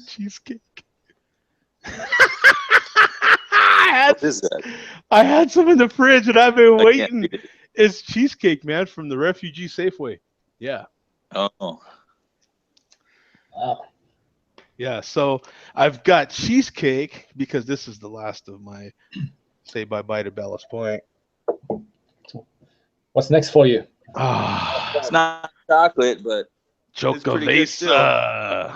[SPEAKER 1] cheesecake.
[SPEAKER 2] What is that?
[SPEAKER 1] I had some in the fridge and I've been waiting. It's cheesecake, man, from the Refugee Safeway. Yeah.
[SPEAKER 2] Oh.
[SPEAKER 3] Wow.
[SPEAKER 1] Yeah, so I've got cheesecake because this is the last of my say bye-bye to Ballast Point.
[SPEAKER 3] What's next for you?
[SPEAKER 2] It's not chocolate, but
[SPEAKER 1] Chocovesa.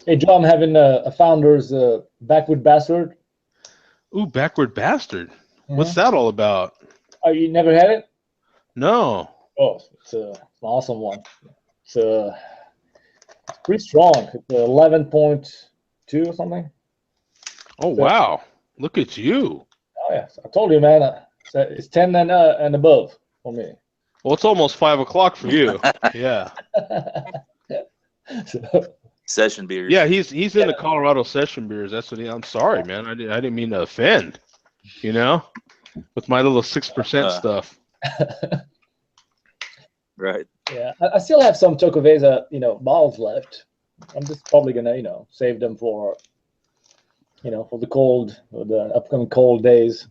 [SPEAKER 3] Hey, Joe, I'm having a Founder's Backward Bastard.
[SPEAKER 1] Ooh, Backward Bastard. What's that all about?
[SPEAKER 3] Oh, you never had it?
[SPEAKER 1] No.
[SPEAKER 3] Oh, it's an awesome one. It's pretty strong. It's 11.2 or something.
[SPEAKER 1] Oh, wow. Look at you.
[SPEAKER 3] Oh, yeah. I told you, man. It's 10 and above for me.
[SPEAKER 1] Well, it's almost 5 o'clock for you. Yeah.
[SPEAKER 2] Session beers.
[SPEAKER 1] Yeah, he's into Colorado session beers. That's what I'm sorry, man. I didn't mean to offend. You know, with my little 6% stuff.
[SPEAKER 2] Right.
[SPEAKER 3] Yeah, I still have some Chocovesa, bottles left. I'm just probably gonna, save them for, for the upcoming cold days.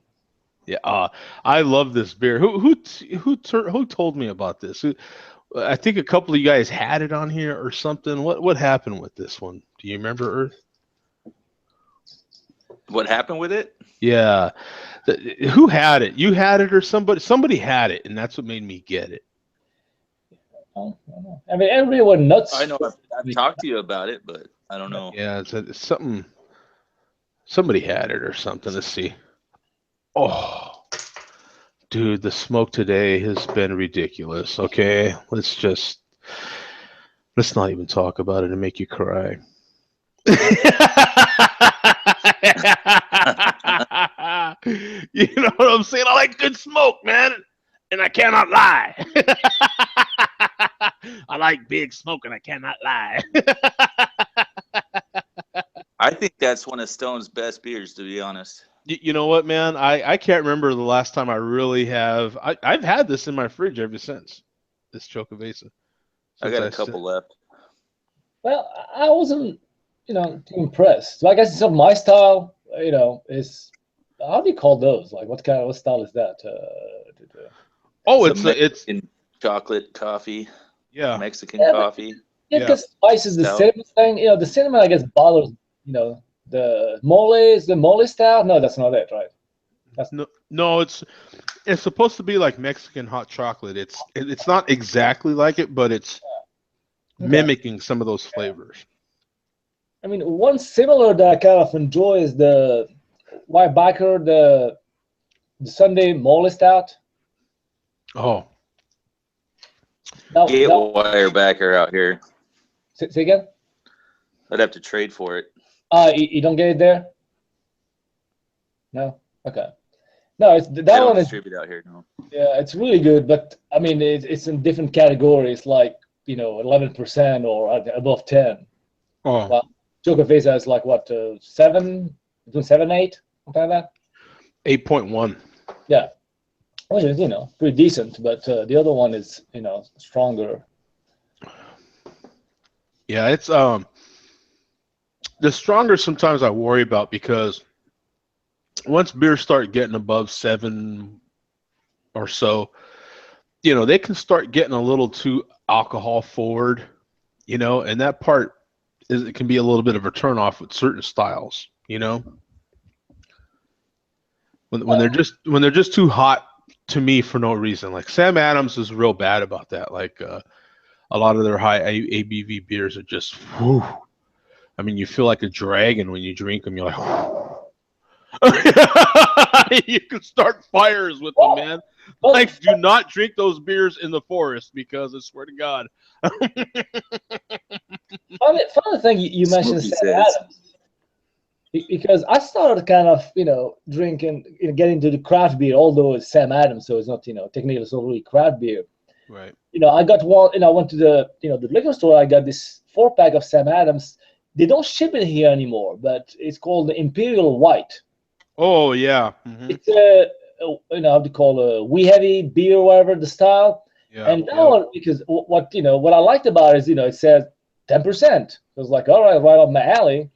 [SPEAKER 1] Yeah, I love this beer. Who told me about this? I think a couple of you guys had it on here or something. What happened with this one? Do you remember, Earth?
[SPEAKER 2] What happened with it?
[SPEAKER 1] Yeah, who had it? You had it, or somebody had it, and that's what made me get it.
[SPEAKER 3] I mean, everybody went nuts.
[SPEAKER 2] I know I've talked to you about it, but I don't know.
[SPEAKER 1] Yeah, it's something. Somebody had it or something. Let's see. Oh, dude, the smoke today has been ridiculous. Okay, let's not even talk about it and make you cry. You know what I'm saying? I like good smoke, man, and I cannot lie. I like big smoke, and I cannot lie.
[SPEAKER 2] I think that's one of Stone's best beers, to be honest.
[SPEAKER 1] You know what, man? I can't remember the last time I really have. I've had this in my fridge ever since. This Chocovesa.
[SPEAKER 2] I got a couple left.
[SPEAKER 3] Well, I wasn't, too impressed. So I guess it's not my style. Is how do you call those? Like, what style is that?
[SPEAKER 1] Oh,
[SPEAKER 2] Some
[SPEAKER 1] it's
[SPEAKER 2] Mexican chocolate coffee,
[SPEAKER 1] yeah,
[SPEAKER 2] Mexican
[SPEAKER 3] Yeah, but
[SPEAKER 2] coffee
[SPEAKER 3] yeah,
[SPEAKER 1] yeah.
[SPEAKER 3] because spice is the
[SPEAKER 2] stout.
[SPEAKER 3] cinnamon thing. The cinnamon I guess bothers. The mole is the mole style. No, that's not it, right? That's
[SPEAKER 1] No, no, it's supposed to be like Mexican hot chocolate. It's not exactly like it, but it's
[SPEAKER 3] okay.
[SPEAKER 1] mimicking some of those flavors.
[SPEAKER 3] I mean, one similar that I kind of enjoy is the white backer, the Sunday mole stout.
[SPEAKER 1] Oh,
[SPEAKER 2] Get
[SPEAKER 3] That
[SPEAKER 2] Wirebacker out here.
[SPEAKER 3] say again.
[SPEAKER 2] I'd have to trade for it.
[SPEAKER 3] You don't get it there? No. Okay. No, that
[SPEAKER 2] They don't
[SPEAKER 3] one is
[SPEAKER 2] distribute out here. No.
[SPEAKER 3] yeah, it's really good, but I mean, it's in different categories, like 11% or above 10.
[SPEAKER 1] oh,
[SPEAKER 3] Well, Joker Face has like what 7, between 7 8, something like that.
[SPEAKER 1] 8.1.
[SPEAKER 3] Yeah, which is pretty decent, but the other one is stronger.
[SPEAKER 1] Yeah, it's the stronger sometimes I worry about because once beers start getting above 7 or so, they can start getting a little too alcohol forward, and that part it can be a little bit of a turnoff with certain styles, when they're just too hot to me for no reason. Like Sam Adams is real bad about that. Like a lot of their high ABV beers are just, whew. I mean, you feel like a dragon when you drink them. You're like, you can start fires with them, man.
[SPEAKER 3] Well,
[SPEAKER 1] Like, do not drink those beers in the forest because I swear to God.
[SPEAKER 3] funny thing you mentioned
[SPEAKER 2] Smokey
[SPEAKER 3] Sam
[SPEAKER 2] says.
[SPEAKER 3] Adams because I started kind of drinking, getting to the craft beer, although it's Sam Adams, so it's not technically it's not really craft beer.
[SPEAKER 1] Right.
[SPEAKER 3] I got one. I went to the liquor store. I got this 4-pack of Sam Adams. They don't ship it here anymore, but it's called the Imperial White.
[SPEAKER 1] Oh yeah.
[SPEAKER 3] It's how to call wee heavy beer, whatever the style.
[SPEAKER 1] Yeah.
[SPEAKER 3] And that
[SPEAKER 1] Yep.
[SPEAKER 3] one, because what I liked about it is it says 10%. I was like, all right up my alley.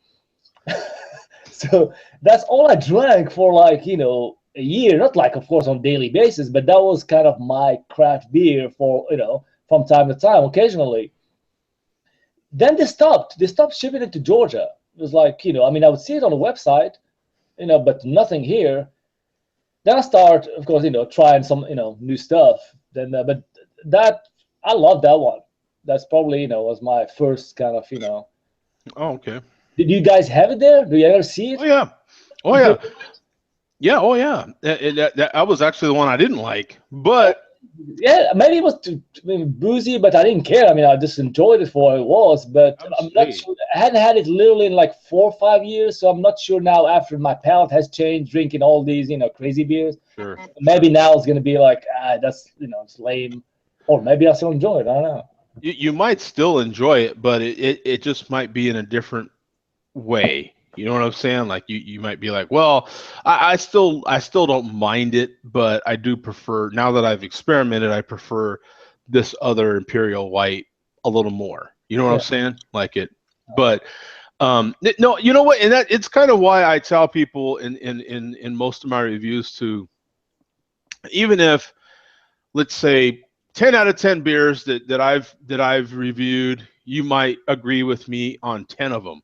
[SPEAKER 3] So that's all I drank for like a year. Not like of course on daily basis, but that was kind of my craft beer for from time to time, occasionally. Then they stopped. They stopped shipping it to Georgia. It was like I mean, I would see it on the website, but nothing here. Then I start, of course, trying some, new stuff. Then, but that I love that one. That's probably, was my first kind of,
[SPEAKER 1] Oh okay.
[SPEAKER 3] Did you guys have it there? Do you ever see
[SPEAKER 1] Oh
[SPEAKER 3] it?
[SPEAKER 1] yeah. Oh
[SPEAKER 3] Imperial-
[SPEAKER 1] yeah. Yeah. Oh yeah. That was actually the one I didn't like, but
[SPEAKER 3] Yeah, maybe it was maybe boozy, but I didn't care. I mean, I just enjoyed it for what it was. But I'm not
[SPEAKER 1] absolutely.
[SPEAKER 3] sure. I hadn't had it literally in like 4 or 5 years, so I'm not sure now. After my palate has changed, drinking all these, crazy beers,
[SPEAKER 1] Sure.
[SPEAKER 3] maybe now it's gonna be like, that's it's lame, or maybe I still enjoy it. I don't know.
[SPEAKER 1] You might still enjoy it, but it just might be in a different way. You know what I'm saying? Like you might be like, well, I still don't mind it, but I do prefer now that I've experimented, I prefer this other Imperial White a little more. You know what I'm
[SPEAKER 3] Yeah.
[SPEAKER 1] saying? Like it, but no, you know what? And that it's kind of why I tell people in most of my reviews to even if let's say 10 out of 10 beers that I've reviewed, you might agree with me on 10 of them,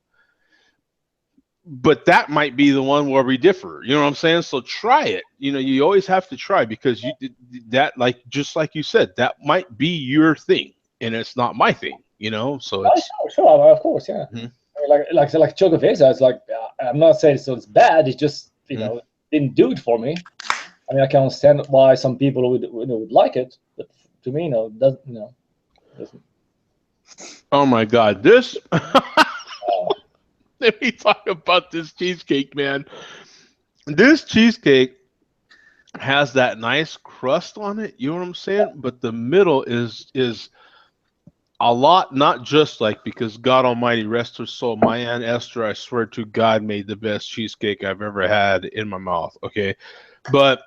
[SPEAKER 1] but that might be the one where we differ. You know what I'm saying? So try it. You always have to try because you that like just like you said, that might be your thing and it's not my thing. So
[SPEAKER 3] Oh,
[SPEAKER 1] it's
[SPEAKER 3] sure, of course, yeah.
[SPEAKER 1] mhm,
[SPEAKER 3] I mean, like Choco Vesa, it's like I'm not saying it's bad. It's just
[SPEAKER 1] mhm.
[SPEAKER 3] didn't do it for me. I mean, I can understand why some people would like it, but to me, doesn't doesn't.
[SPEAKER 1] Oh my God, this.
[SPEAKER 3] Uh,
[SPEAKER 1] Let me talk about this cheesecake, man. This cheesecake has that nice crust on it. You know what I'm saying? But the middle is a lot, not just like because God Almighty rest her soul. My Aunt Esther, I swear to God, made the best cheesecake I've ever had in my mouth. Okay, but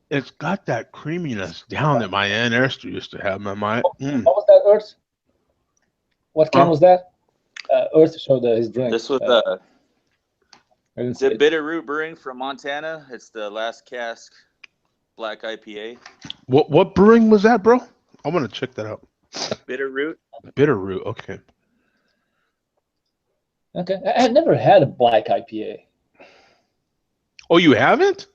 [SPEAKER 1] it's got that creaminess down that my Aunt Esther used to have. My
[SPEAKER 3] what was that, Earth? What can was that? Earth showed his drink.
[SPEAKER 2] This was
[SPEAKER 3] I didn't see
[SPEAKER 2] the
[SPEAKER 3] it.
[SPEAKER 2] Bitterroot Brewing from Montana. It's the Last Cask Black IPA.
[SPEAKER 1] What brewing was that, bro? I'm gonna check that out.
[SPEAKER 2] Bitterroot.
[SPEAKER 1] Bitterroot. Okay.
[SPEAKER 3] Okay, I had never had a black IPA.
[SPEAKER 1] Oh, you haven't?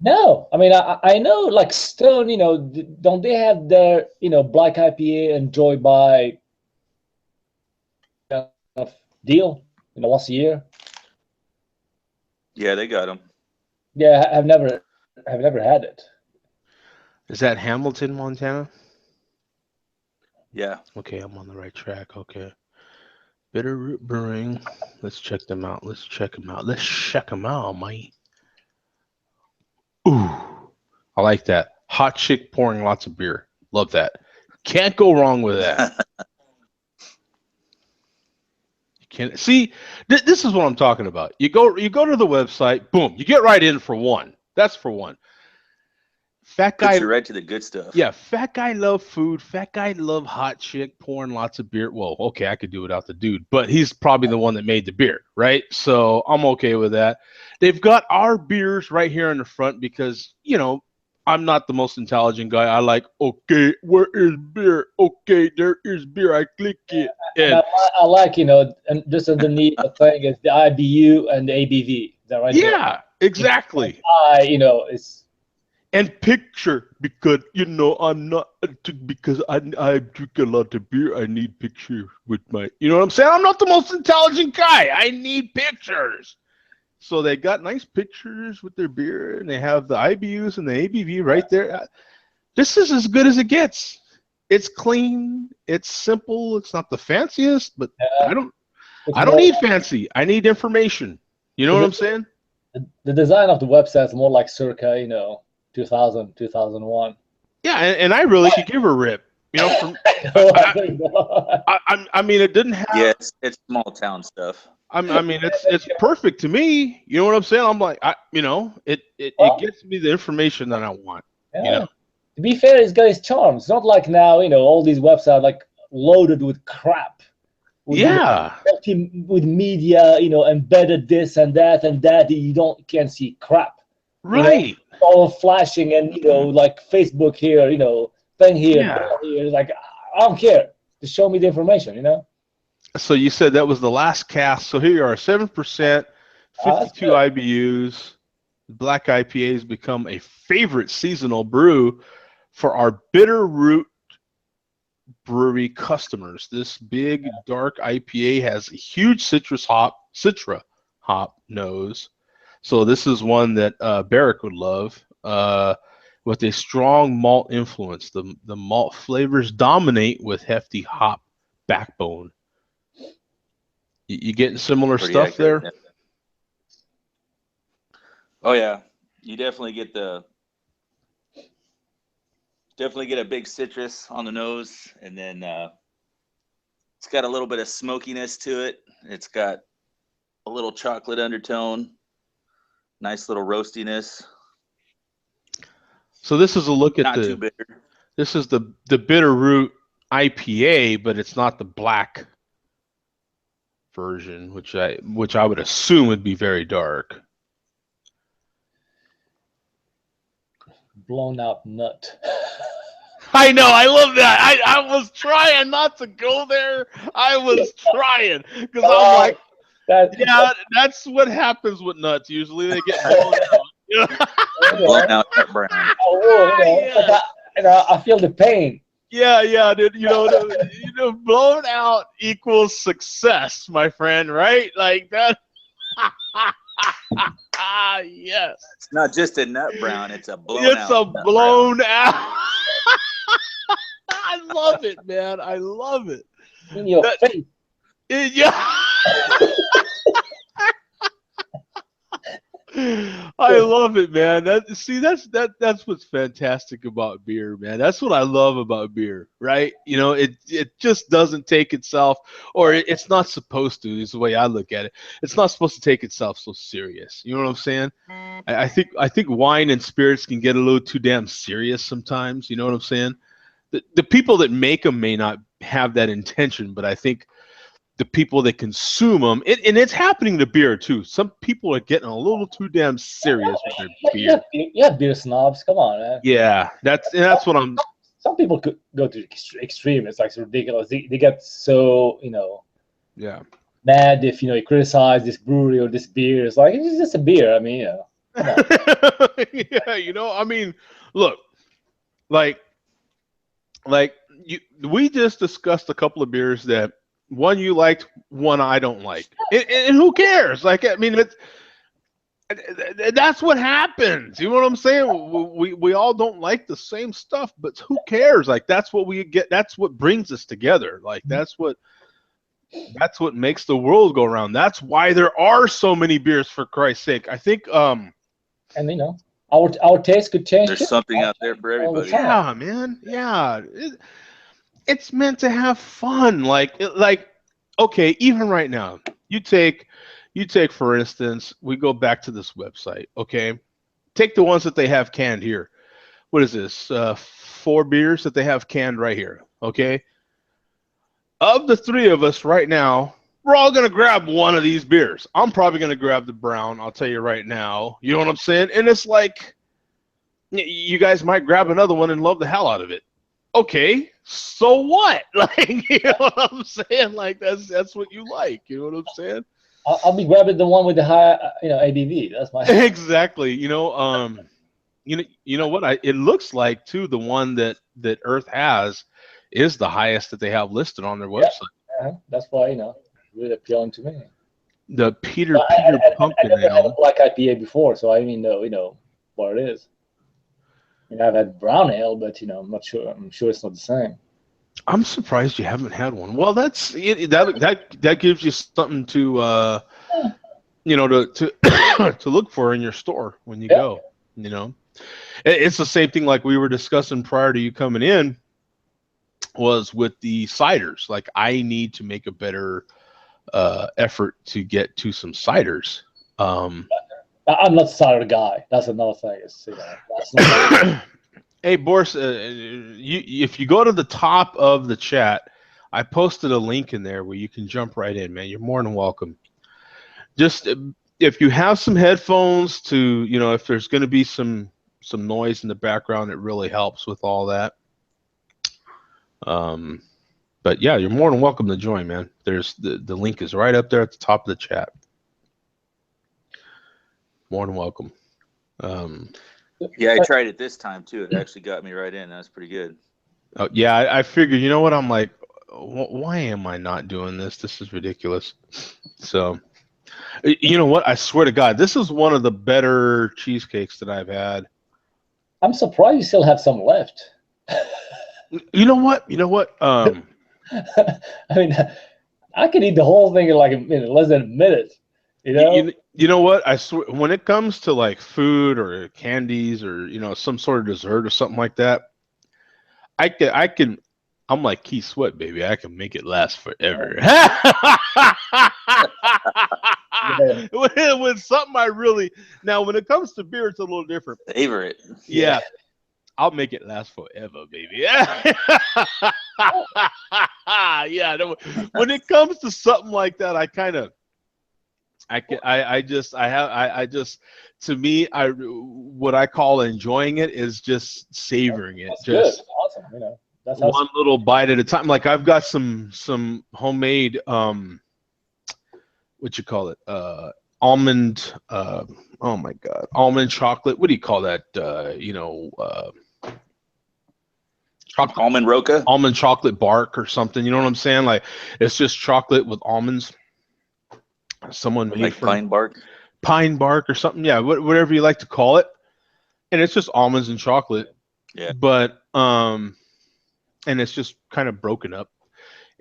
[SPEAKER 3] No, I mean I know like Stone. Don't they have their black IPA enjoyed by kind of deal once a year?
[SPEAKER 2] Yeah, they got them.
[SPEAKER 3] Yeah, I've never had it.
[SPEAKER 1] Is that Hamilton, Montana?
[SPEAKER 2] Yeah.
[SPEAKER 1] Okay, I'm on the right track. Okay. Bitterroot Brewing. Let's check them out. Let's check them out, mate. Ooh, I like that. Hot chick pouring lots of beer. Love that. Can't go wrong with that. You can't see. This is what I'm talking about. You go to the website. Boom. You get right in for one. That's for one. Fat guy.
[SPEAKER 2] Puts you right to the good stuff.
[SPEAKER 1] Yeah, fat guy love food. Fat guy love hot chick pouring lots of beer. Well, okay, I could do without the dude, but he's probably the one that made the beer, right? So I'm okay with that. They've got our beers right here in the front because, I'm not the most intelligent guy. I like, okay, where is beer? Okay, there is beer. I click it.
[SPEAKER 3] And I like, and just underneath the thing is the IBU and the ABV. Is that right?
[SPEAKER 1] Yeah, exactly.
[SPEAKER 3] It's
[SPEAKER 1] and picture because I'm not because I drink a lot of beer. I need pictures with my what I'm saying. I'm not the most intelligent guy. I need pictures. So they got nice pictures with their beer, and they have the IBUs and the ABV right there. This is as good as it gets. It's clean. It's simple. It's not the fanciest, but I don't need fancy. I need information. You know what I'm saying?
[SPEAKER 3] The design of the website is more like circa 2000, 2001.
[SPEAKER 1] Yeah, and I really could give a rip. I mean, it didn't have.
[SPEAKER 2] Yeah, it's small town stuff.
[SPEAKER 1] I mean, it's perfect to me. You know what I'm saying? I'm like, it gets me the information that I want.
[SPEAKER 3] Yeah. To be fair, it's got its charm. It's not like now, all these websites like loaded with crap. With media, embedded this and that, you can't see crap.
[SPEAKER 1] Right.
[SPEAKER 3] All flashing and like Facebook here, thing here, here. Like I don't care. Just show me the information,
[SPEAKER 1] So you said that was the Last Cask. So here you are, 7%, 52 IBUs. Black IPAs become a favorite seasonal brew for our Bitterroot Brewery customers. This big dark IPA has a huge citra hop nose. So this is one that Barrick would love. With a strong malt influence, the malt flavors dominate with hefty hop backbone. You getting similar
[SPEAKER 2] Pretty
[SPEAKER 1] stuff
[SPEAKER 2] accurate,
[SPEAKER 1] there?
[SPEAKER 2] yeah. Oh yeah, you definitely get a big citrus on the nose, and then it's got a little bit of smokiness to it. It's got a little chocolate undertone, nice little roastiness.
[SPEAKER 1] So this is a look at
[SPEAKER 2] Not too bitter.
[SPEAKER 1] This is the Bitterroot IPA, but it's not the black version, which I would assume would be very dark.
[SPEAKER 3] Blown out nut.
[SPEAKER 1] I know, I love that. I was trying not to go there. I was trying because I'm like, that's what happens with nuts. Usually they get blown out.
[SPEAKER 2] Blown out nut brown.
[SPEAKER 3] I feel the pain.
[SPEAKER 1] Yeah, dude. Blown out equals success, my friend. Right? Like that. Yes.
[SPEAKER 2] It's not just a nut brown; it's a blown out.
[SPEAKER 1] It's a blown out. I love it, man. I love it.
[SPEAKER 3] In your face.
[SPEAKER 1] Yeah. I love it, man. That's what's fantastic about beer, man. That's what I love about beer, right? It just doesn't take itself, or it's not supposed to. Is the way I look at it. It's not supposed to take itself so serious. You know what I'm saying? I think wine and spirits can get a little too damn serious sometimes. You know what I'm saying? The people that make them may not have that intention, but I think the people that consume them, and it's happening to beer too. Some people are getting a little too damn serious with their beer.
[SPEAKER 3] Yeah, beer snobs. Come on, man.
[SPEAKER 1] Yeah, that's what I'm.
[SPEAKER 3] Some people could go to extreme. It's like it's ridiculous. They get so
[SPEAKER 1] Yeah.
[SPEAKER 3] mad if you criticize this brewery or this beer. It's like it's just a beer. I mean, come on.
[SPEAKER 1] Yeah, I mean, look, like we just discussed a couple of beers that one you liked, one I don't like, and who cares? Like, I mean, that's what happens. You know what I'm saying? We all don't like the same stuff, but who cares? Like, that's what we get. That's what brings us together. Like, that's what makes the world go around. That's why there are so many beers, for Christ's sake. I think
[SPEAKER 3] and our taste could change.
[SPEAKER 2] There's something out there for everybody.
[SPEAKER 1] Yeah, man. Yeah. It's meant to have fun. Like okay, even right now, you take for instance, we go back to this website, okay? Take the ones that they have canned here. What is this? 4 beers that they have canned right here, okay? Of the 3 of us right now, we're all going to grab one of these beers. I'm probably going to grab the brown, I'll tell you right now. You know what I'm saying? And it's like, you guys might grab another one and love the hell out of it. Okay, so what? Like, you know what I'm saying? Like, that's what you like. You know what I'm saying?
[SPEAKER 3] I'll be grabbing the one with the high, ABV. That's my
[SPEAKER 1] exactly. You know what? It looks like too the one that Earth has is the highest that they have listed on their website.
[SPEAKER 3] Yeah, that's why really appealing to me.
[SPEAKER 1] The Peter Pumpkin
[SPEAKER 3] Ale. I had a black IPA before, so I even know what it is. I've had brown ale, but I'm not sure. I'm sure it's not the same.
[SPEAKER 1] I'm surprised you haven't had one. Well, that gives you something to to look for in your store when you go. It's the same thing like we were discussing prior to you coming in. Was with the ciders. Like, I need to make a better effort to get to some ciders.
[SPEAKER 3] I'm not a cider guy. That's another thing. That's not
[SPEAKER 1] hey, Boris, if you go to the top of the chat, I posted a link in there where you can jump right in, man. You're more than welcome. Just if you have some headphones to, if there's going to be some noise in the background, it really helps with all that. But yeah, you're more than welcome to join, man. There's the link is right up there at the top of the chat. More than welcome.
[SPEAKER 2] Yeah, I tried it this time too. It actually got me right in. That's pretty good.
[SPEAKER 1] Oh, yeah, I figured. You know what? I'm like, why am I not doing this? This is ridiculous. So, you know what? I swear to God, this is one of the better cheesecakes that I've had.
[SPEAKER 3] I'm surprised you still have some left.
[SPEAKER 1] You know what?
[SPEAKER 3] I mean, I could eat the whole thing in like less than a minute.
[SPEAKER 1] You know what? I swear, when it comes to like food or candies or some sort of dessert or something like that, I can. I'm like Keith Sweat, baby. I can make it last forever. When something I really now, when it comes to beer, it's a little different.
[SPEAKER 2] Savor it.
[SPEAKER 1] Yeah. I'll make it last forever, baby. Yeah. When it comes to something like that, to me, what I call enjoying it is just savoring it.
[SPEAKER 3] That's
[SPEAKER 1] just
[SPEAKER 3] good. Awesome. That's
[SPEAKER 1] one little bite at a time. Like, I've got some homemade what you call it? Almond oh my God, almond chocolate. What do you call that?
[SPEAKER 2] Almond roca?
[SPEAKER 1] Almond chocolate bark or something. You know what I'm saying? Like, it's just chocolate with almonds. Someone made
[SPEAKER 2] like pine
[SPEAKER 1] bark or something. Yeah, whatever you like to call it. And it's just almonds and chocolate.
[SPEAKER 2] Yeah.
[SPEAKER 1] But and it's just kind of broken up.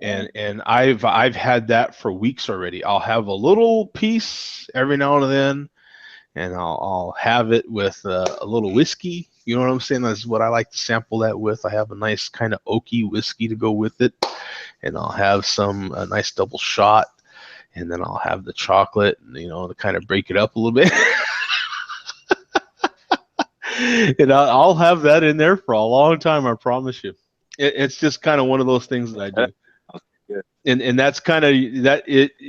[SPEAKER 1] And I've had that for weeks already. I'll have a little piece every now and then, and I'll have it with a little whiskey. You know what I'm saying? That's what I like to sample that with. I have a nice kind of oaky whiskey to go with it, and I'll have a nice double shot, and then I'll have the chocolate, to kind of break it up a little bit. And I'll have that in there for a long time, I promise you. It's just kind of one of those things that I do.
[SPEAKER 2] Good.
[SPEAKER 1] And that's kind of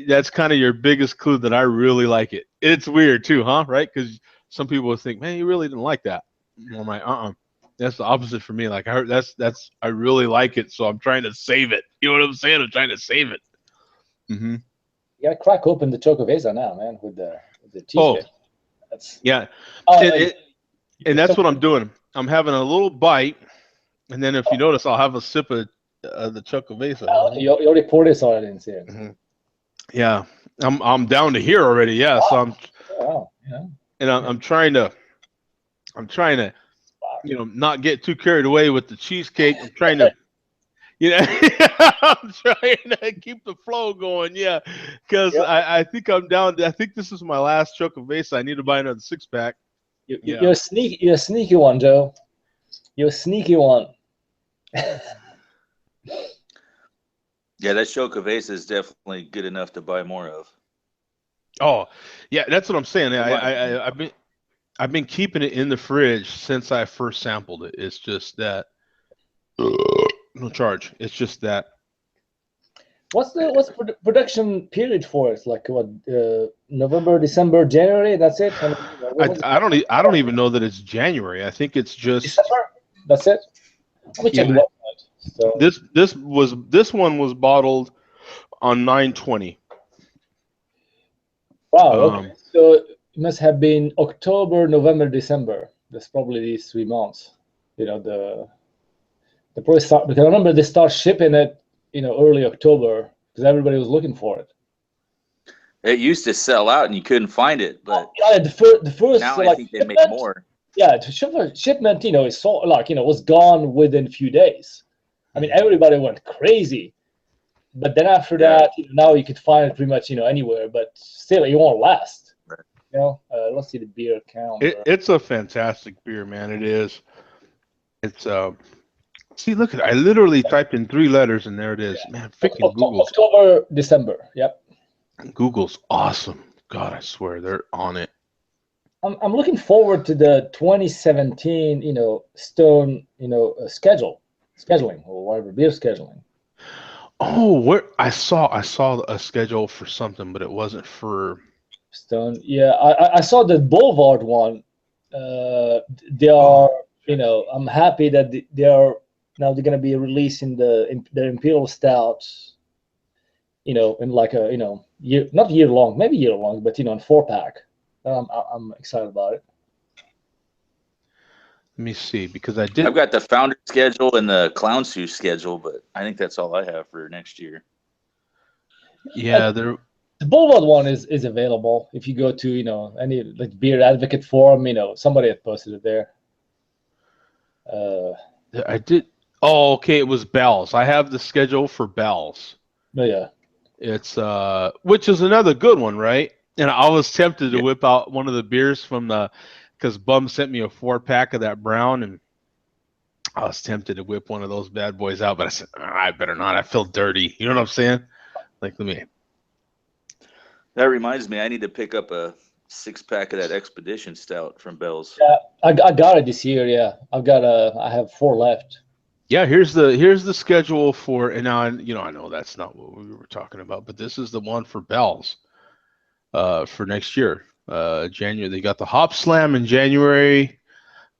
[SPEAKER 1] that's kind of your biggest clue that I really like it. It's weird too, huh? Right? Because some people would think, man, you really didn't like that. I'm like, that's the opposite for me. Like I heard that's I really like it, so I'm trying to save it. You know what I'm saying? I'm trying to save it. Mm-hmm.
[SPEAKER 3] You gotta crack open the Chocovesa now, man, with the cheesecake.
[SPEAKER 1] Yeah.
[SPEAKER 3] Oh,
[SPEAKER 1] And that's what I'm doing. I'm having a little bite, and then if you notice, I'll have a sip of the Chocovesa.
[SPEAKER 3] You already poured this already in here.
[SPEAKER 1] Mm-hmm. Yeah, I'm down to here already. Yeah, wow. So I'm trying to not get too carried away with the cheesecake. I'm trying to I'm trying to keep the flow going. Yeah, because I think I'm down. I think this is my last Chocovesa. I need to buy another 6-pack.
[SPEAKER 3] You're a sneaky one, Joe. You're a sneaky one.
[SPEAKER 2] Yeah, that Chocovesa is definitely good enough to buy more of.
[SPEAKER 1] Oh, yeah, that's what I'm saying. I've been keeping it in the fridge since I first sampled it. It's just that no charge. It's just that.
[SPEAKER 3] What's the production period for it? Like what? November, December, January. That's it.
[SPEAKER 1] I don't even know that it's January. I think it's just
[SPEAKER 3] December. That's it. Let me check the website. So.
[SPEAKER 1] This one was bottled on 9/20.
[SPEAKER 3] Wow. Okay. So it must have been October, November, December. That's probably these 3 months. The probably start, because I remember they start shipping it early October because everybody was looking for it.
[SPEAKER 2] It used to sell out and you couldn't find it, but
[SPEAKER 3] the first
[SPEAKER 2] now I think they make more.
[SPEAKER 3] Yeah, the shipment, is so was gone within a few days. I mean, everybody went crazy, but then after that, now you could find it pretty much anywhere, but still, it won't last. Right. Let's see the beer count.
[SPEAKER 1] It's a fantastic beer, man. It is. It's See, look at it. I literally typed in 3 letters and there it is. Man, freaking Google.
[SPEAKER 3] October, December. Yep.
[SPEAKER 1] Google's awesome. God, I swear they're on it.
[SPEAKER 3] I'm looking forward to the 2017, Stone, scheduling or whatever, beer scheduling.
[SPEAKER 1] Oh, I saw a schedule for something, but it wasn't for
[SPEAKER 3] Stone. Yeah, I saw the Boulevard one. They are, I'm happy that they are. Now they're going to be releasing their Imperial Stouts, in like a, not year long, maybe year long, but, in 4-pack. I'm excited about it.
[SPEAKER 1] Let me see, because I've
[SPEAKER 2] got the Founder schedule and the Clown Shoe schedule, but I think that's all I have for next year.
[SPEAKER 1] Yeah,
[SPEAKER 3] the Boulevard one is available if you go to, any like beer advocate forum, somebody had posted it there.
[SPEAKER 1] I did. Oh, okay. It was Bell's. I have the schedule for Bell's.
[SPEAKER 3] Oh, yeah.
[SPEAKER 1] It's which is another good one, right? And I was tempted to whip out one of the beers from because Bum sent me a 4-pack of that brown, and I was tempted to whip one of those bad boys out, but I said, I better not. I feel dirty. You know what I'm saying? Like, let me.
[SPEAKER 2] That reminds me, I need to pick up a 6-pack of that Expedition Stout from Bell's.
[SPEAKER 3] Yeah, I got it this year. Yeah, I have 4 left.
[SPEAKER 1] Yeah, here's the schedule for, and now I know that's not what we were talking about, but this is the one for Bell's for next year. January, they got the Hop Slam in January,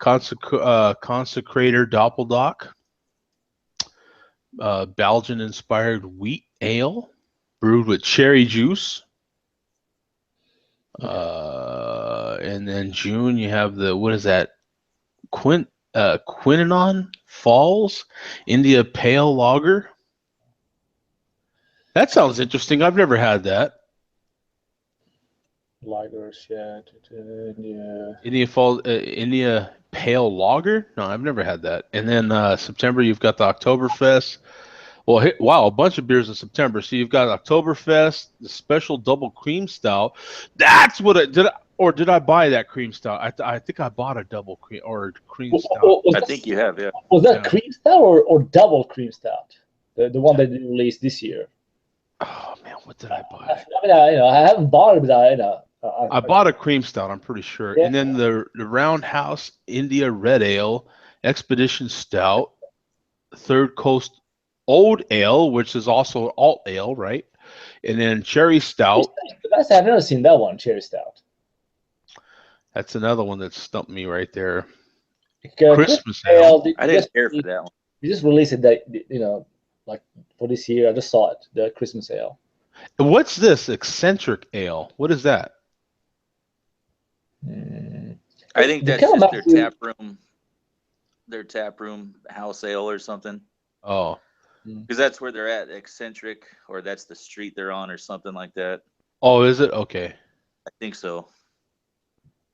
[SPEAKER 1] Consecrator Doppeldock, Belgian inspired wheat ale brewed with cherry juice. And then June you have what is that? Quinanon Falls India Pale Lager. That sounds interesting. I've never had that.
[SPEAKER 3] Lagers, yeah.
[SPEAKER 1] India Pale Lager? No, I've never had that. And then September, you've got the Oktoberfest. Well, wow, a bunch of beers in September. So you've got Oktoberfest, the special double cream stout. That's what did I buy that cream stout? I think I bought a double cream or cream stout.
[SPEAKER 2] I think you have, yeah.
[SPEAKER 3] Was that cream stout or double cream stout? The one that they released this year.
[SPEAKER 1] Oh man, what did I buy?
[SPEAKER 3] I mean, I haven't bought it, but
[SPEAKER 1] I bought a cream stout, I'm pretty sure. Yeah. And then the Roundhouse India Red Ale Expedition Stout. Third Coast Old Ale, which is also alt ale, right? And then Cherry Stout.
[SPEAKER 3] I've never seen that one, Cherry Stout.
[SPEAKER 1] That's another one that stumped me right there.
[SPEAKER 3] Christmas
[SPEAKER 1] Christmas Ale.
[SPEAKER 2] I didn't care for that one.
[SPEAKER 3] You just released it that like for this year. I just saw it, the Christmas Ale.
[SPEAKER 1] What's this eccentric ale? What is that?
[SPEAKER 2] I think
[SPEAKER 3] The
[SPEAKER 2] that's just
[SPEAKER 3] Kalamazoo-
[SPEAKER 2] their tap room house ale or something.
[SPEAKER 1] Oh,
[SPEAKER 2] Because that's where they're at, eccentric, or that's the street they're on, or something like that.
[SPEAKER 1] oh, is it? Okay,
[SPEAKER 2] I think so.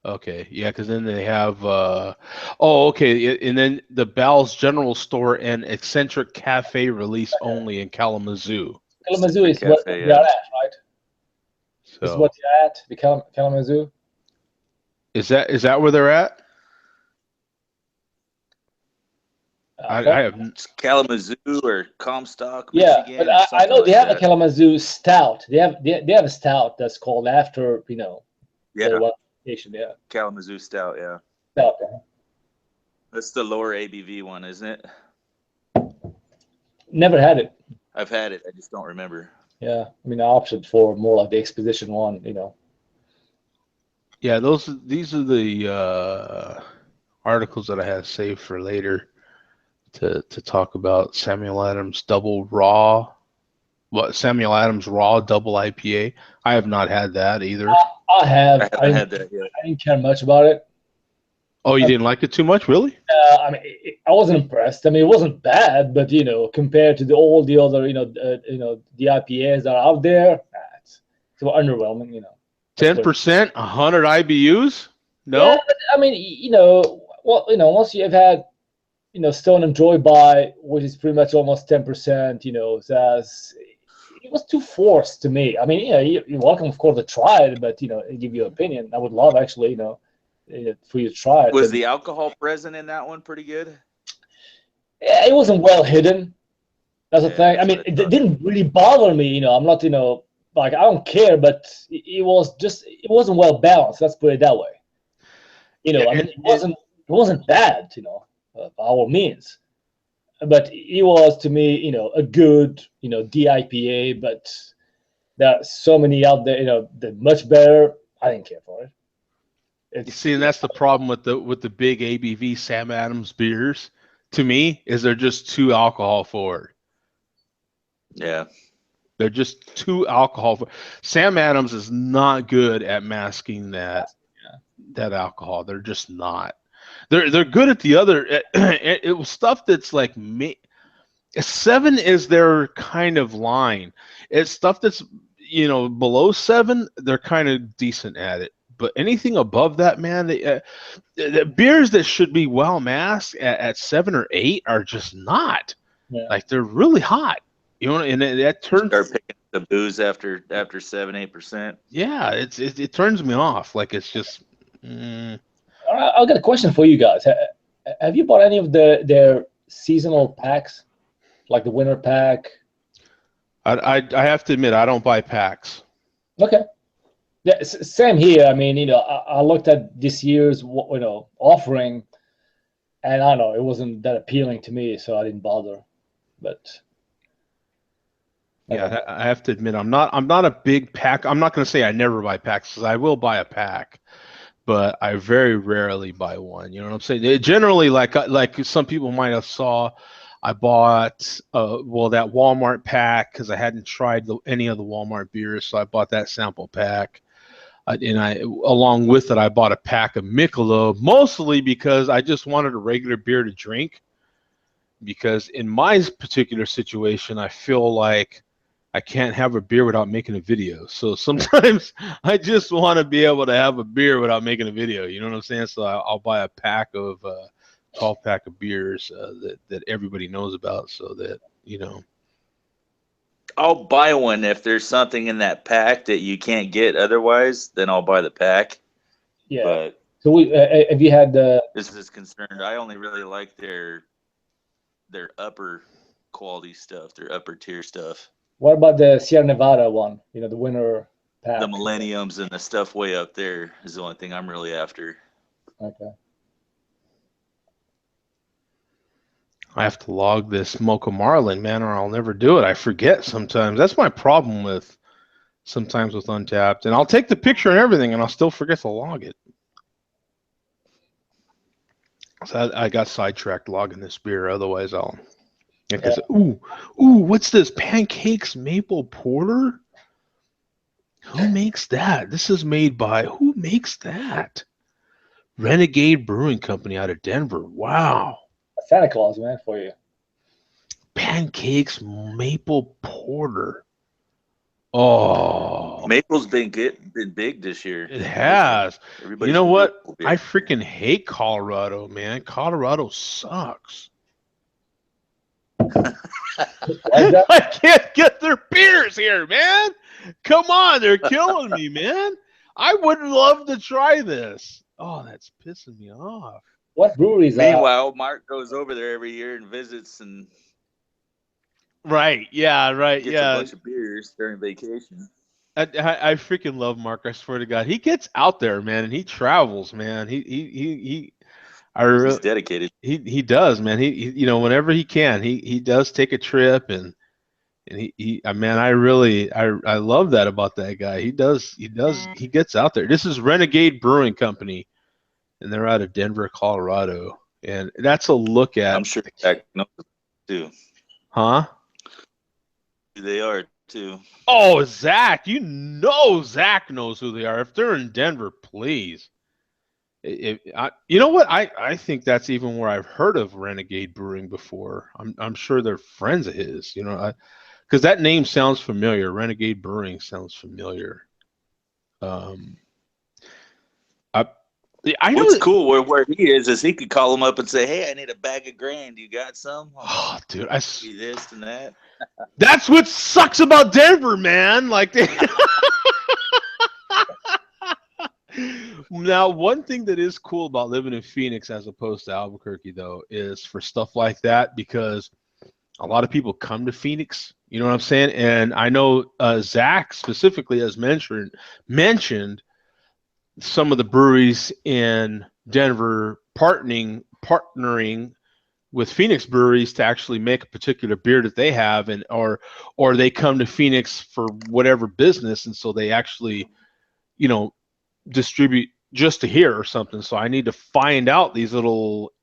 [SPEAKER 1] okay, yeah. Because then they have. Oh, okay, and then the Bell's General Store and Eccentric Cafe release only in Kalamazoo.
[SPEAKER 3] Kalamazoo is
[SPEAKER 2] Cafe,
[SPEAKER 3] what
[SPEAKER 2] yeah.
[SPEAKER 3] they are at, right? This is
[SPEAKER 1] So
[SPEAKER 3] what you're at, the Kalamazoo.
[SPEAKER 1] is that where they're at? I have.
[SPEAKER 2] It's Kalamazoo or Comstock,
[SPEAKER 3] Yeah,
[SPEAKER 2] Michigan,
[SPEAKER 3] but
[SPEAKER 2] or
[SPEAKER 3] I
[SPEAKER 2] something
[SPEAKER 3] know they
[SPEAKER 2] like
[SPEAKER 3] have a
[SPEAKER 2] that.
[SPEAKER 3] Kalamazoo Stout. They have a stout that's called after
[SPEAKER 2] Yeah,
[SPEAKER 3] their one location. Yeah,
[SPEAKER 2] Kalamazoo Stout. Yeah,
[SPEAKER 3] stout.
[SPEAKER 2] that's the lower ABV one, isn't it?
[SPEAKER 3] Never had it.
[SPEAKER 2] I've had it. I just don't remember.
[SPEAKER 3] Yeah, I mean, I opted for more like the Expedition one.
[SPEAKER 1] Yeah, these are the articles that I have saved for later to talk about Samuel Adams Double Raw. What Samuel Adams Raw Double IPA? I have not had that either.
[SPEAKER 3] I have.
[SPEAKER 2] I haven't had that yet.
[SPEAKER 3] I didn't care much about it.
[SPEAKER 1] Oh, you didn't like it too much, really?
[SPEAKER 3] I mean, I wasn't impressed. I mean, it wasn't bad, but compared to all the other, the IPAs that are out there, it's underwhelming.
[SPEAKER 1] 10%, 100 IBUs? No.
[SPEAKER 3] Yeah, but, I mean, once you have had, Stone and Joy by, which is pretty much almost 10%, it was too forced to me. I mean, you're welcome, of course, to try it, but give your opinion. I would love actually, for you to try it.
[SPEAKER 2] Was the alcohol present in that one pretty good?
[SPEAKER 3] Yeah, it wasn't well hidden. That's the thing. I
[SPEAKER 2] that's
[SPEAKER 3] mean,
[SPEAKER 2] what I
[SPEAKER 3] it
[SPEAKER 2] thought.
[SPEAKER 3] didn't really bother me. I'm not, like I don't care, but it wasn't well balanced. Let's put it that way.
[SPEAKER 1] Yeah,
[SPEAKER 3] I mean, it wasn't bad, by all means, but it was to me, a good, DIPA. But there are so many out there, that much better. I didn't care for it.
[SPEAKER 1] You see, and that's the problem with the big ABV Sam Adams beers. To me, is they're just too alcohol forward.
[SPEAKER 2] Yeah.
[SPEAKER 1] They're just too alcohol. Sam Adams is not good at masking that alcohol. They're just not. They're good at the other. It was stuff that's like me. 7 is their kind of line. It's stuff that's below 7. They're kind of decent at it. But anything above that, man, the beers that should be well masked at 7 or 8 are just not.
[SPEAKER 3] Yeah.
[SPEAKER 1] Like they're really hot. And that turns.
[SPEAKER 2] Start picking the booze after 7-8%.
[SPEAKER 1] Yeah, it turns me off. Like it's just.
[SPEAKER 3] I'll get a question for you guys. Have you bought any of their seasonal packs, like the winter pack?
[SPEAKER 1] I have to admit I don't buy packs.
[SPEAKER 3] Okay. Yeah, same here. I mean, I looked at this year's offering, and I don't know, it wasn't that appealing to me, so I didn't bother. But
[SPEAKER 1] yeah, I have to admit I'm not a big pack. I'm not going to say I never buy packs, because I will buy a pack, but I very rarely buy one. You know what I'm saying? Generally, like some people might have saw, I bought that Walmart pack because I hadn't tried any of the Walmart beers, so I bought that sample pack. And along with it, I bought a pack of Michelob, mostly because I just wanted a regular beer to drink. Because in my particular situation, I feel like I can't have a beer without making a video. So sometimes I just want to be able to have a beer without making a video. You know what I'm saying? So I'll buy a pack of 12-pack of beers that everybody knows about, so that
[SPEAKER 2] I'll buy one if there's something in that pack that you can't get otherwise. Then I'll buy the pack.
[SPEAKER 3] yeah.
[SPEAKER 2] But
[SPEAKER 3] so have you had the?
[SPEAKER 2] This is concerned. I only really like their upper quality stuff, their upper tier stuff.
[SPEAKER 3] What about the Sierra Nevada one? The winter pack.
[SPEAKER 2] The Millenniums and the stuff way up there is the only thing I'm really after.
[SPEAKER 3] Okay.
[SPEAKER 1] I have to log this Mocha Marlin, man, or I'll never do it. I forget sometimes. That's my problem with sometimes with Untapped. And I'll take the picture and everything, and I'll still forget to log it. So I got sidetracked logging this beer. Otherwise, I'll. Like I said, ooh, what's this? Pancakes Maple Porter? Who makes that? This is made by, who makes that? Renegade Brewing Company out of Denver. Wow.
[SPEAKER 3] Santa Claus, man, for you.
[SPEAKER 1] Pancakes Maple Porter. Oh,
[SPEAKER 2] Maple's been big this year.
[SPEAKER 1] it has.
[SPEAKER 2] Everybody's
[SPEAKER 1] You know what?
[SPEAKER 2] beer.
[SPEAKER 1] I freaking hate Colorado, man. Colorado sucks. I can't get their beers here, man. Come on, they're killing me, man. I would love to try this. Oh, that's pissing me off.
[SPEAKER 3] What breweries?
[SPEAKER 2] Meanwhile, Mark goes over there every year and visits and
[SPEAKER 1] Right, yeah, right,
[SPEAKER 2] gets
[SPEAKER 1] yeah.
[SPEAKER 2] a bunch of beers during vacation.
[SPEAKER 1] I freaking love Mark. I swear to God, he gets out there, man, and he travels, man. He's
[SPEAKER 2] dedicated.
[SPEAKER 1] He does, man. He you know, whenever he can, he does take a trip, and man, I love that about that guy. He gets out there. This is Renegade Brewing Company, and they're out of Denver, Colorado, and that's a look at.
[SPEAKER 2] I'm sure Zach knows too.
[SPEAKER 1] Huh?
[SPEAKER 2] They are too.
[SPEAKER 1] Oh, Zach, you know Zach knows who they are. If they're in Denver, please. You know what? I think that's even where I've heard of Renegade Brewing before. I'm sure they're friends of his. You know, because that name sounds familiar. Renegade Brewing sounds familiar. I know.
[SPEAKER 2] What's cool where he is he could call him up and say, "Hey, I need a bag of Grand. You got some?"
[SPEAKER 1] Oh, dude, I
[SPEAKER 2] see this and that.
[SPEAKER 1] That's what sucks about Denver, man. Like they. Now, one thing that is cool about living in Phoenix as opposed to Albuquerque, though, is for stuff like that, because a lot of people come to Phoenix. You know what I'm saying? And I know Zach specifically has mentioned some of the breweries in Denver partnering with Phoenix breweries to actually make a particular beer that they have, and or they come to Phoenix for whatever business, and so they actually, you know, distribute just to here or something. So I need to find out these little,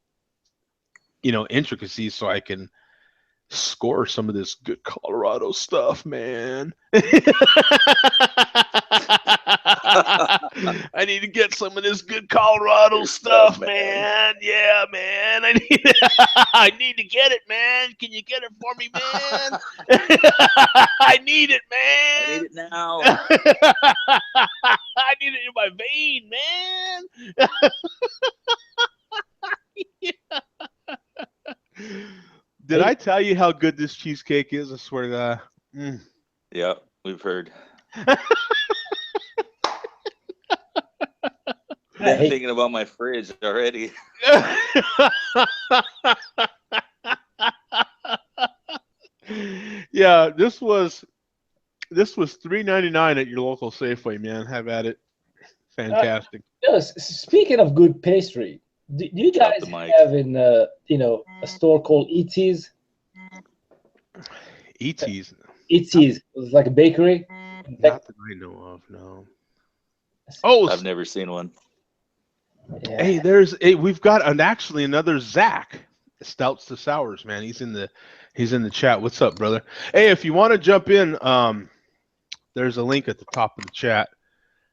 [SPEAKER 1] you know, intricacies so I can score some of this good Colorado stuff, man. I need to get some of this good Colorado stuff, man. Yeah, man. I need to get it, man. Can you get it for me, man? I need it, man.
[SPEAKER 2] I need it now.
[SPEAKER 1] I need it in my vein, man. Yeah. Did I tell you how good this cheesecake is? I swear to God.
[SPEAKER 2] Yeah, we've heard. I'm thinking about my fridge already.
[SPEAKER 1] Yeah, this was $3.99 at your local Safeway, man. Have at it. Fantastic.
[SPEAKER 3] Speaking of good pastry, do you guys have in a store called E.T.'s?
[SPEAKER 1] E.T.'s.
[SPEAKER 3] E.T.'s. It's like a bakery.
[SPEAKER 1] Not that I know of, no. Oh,
[SPEAKER 2] I've never seen one.
[SPEAKER 1] Yeah. Hey, we've got actually another Zach, Stouts to Sours, man. He's in the chat. What's up, brother? Hey, if you want to jump in, there's a link at the top of the chat.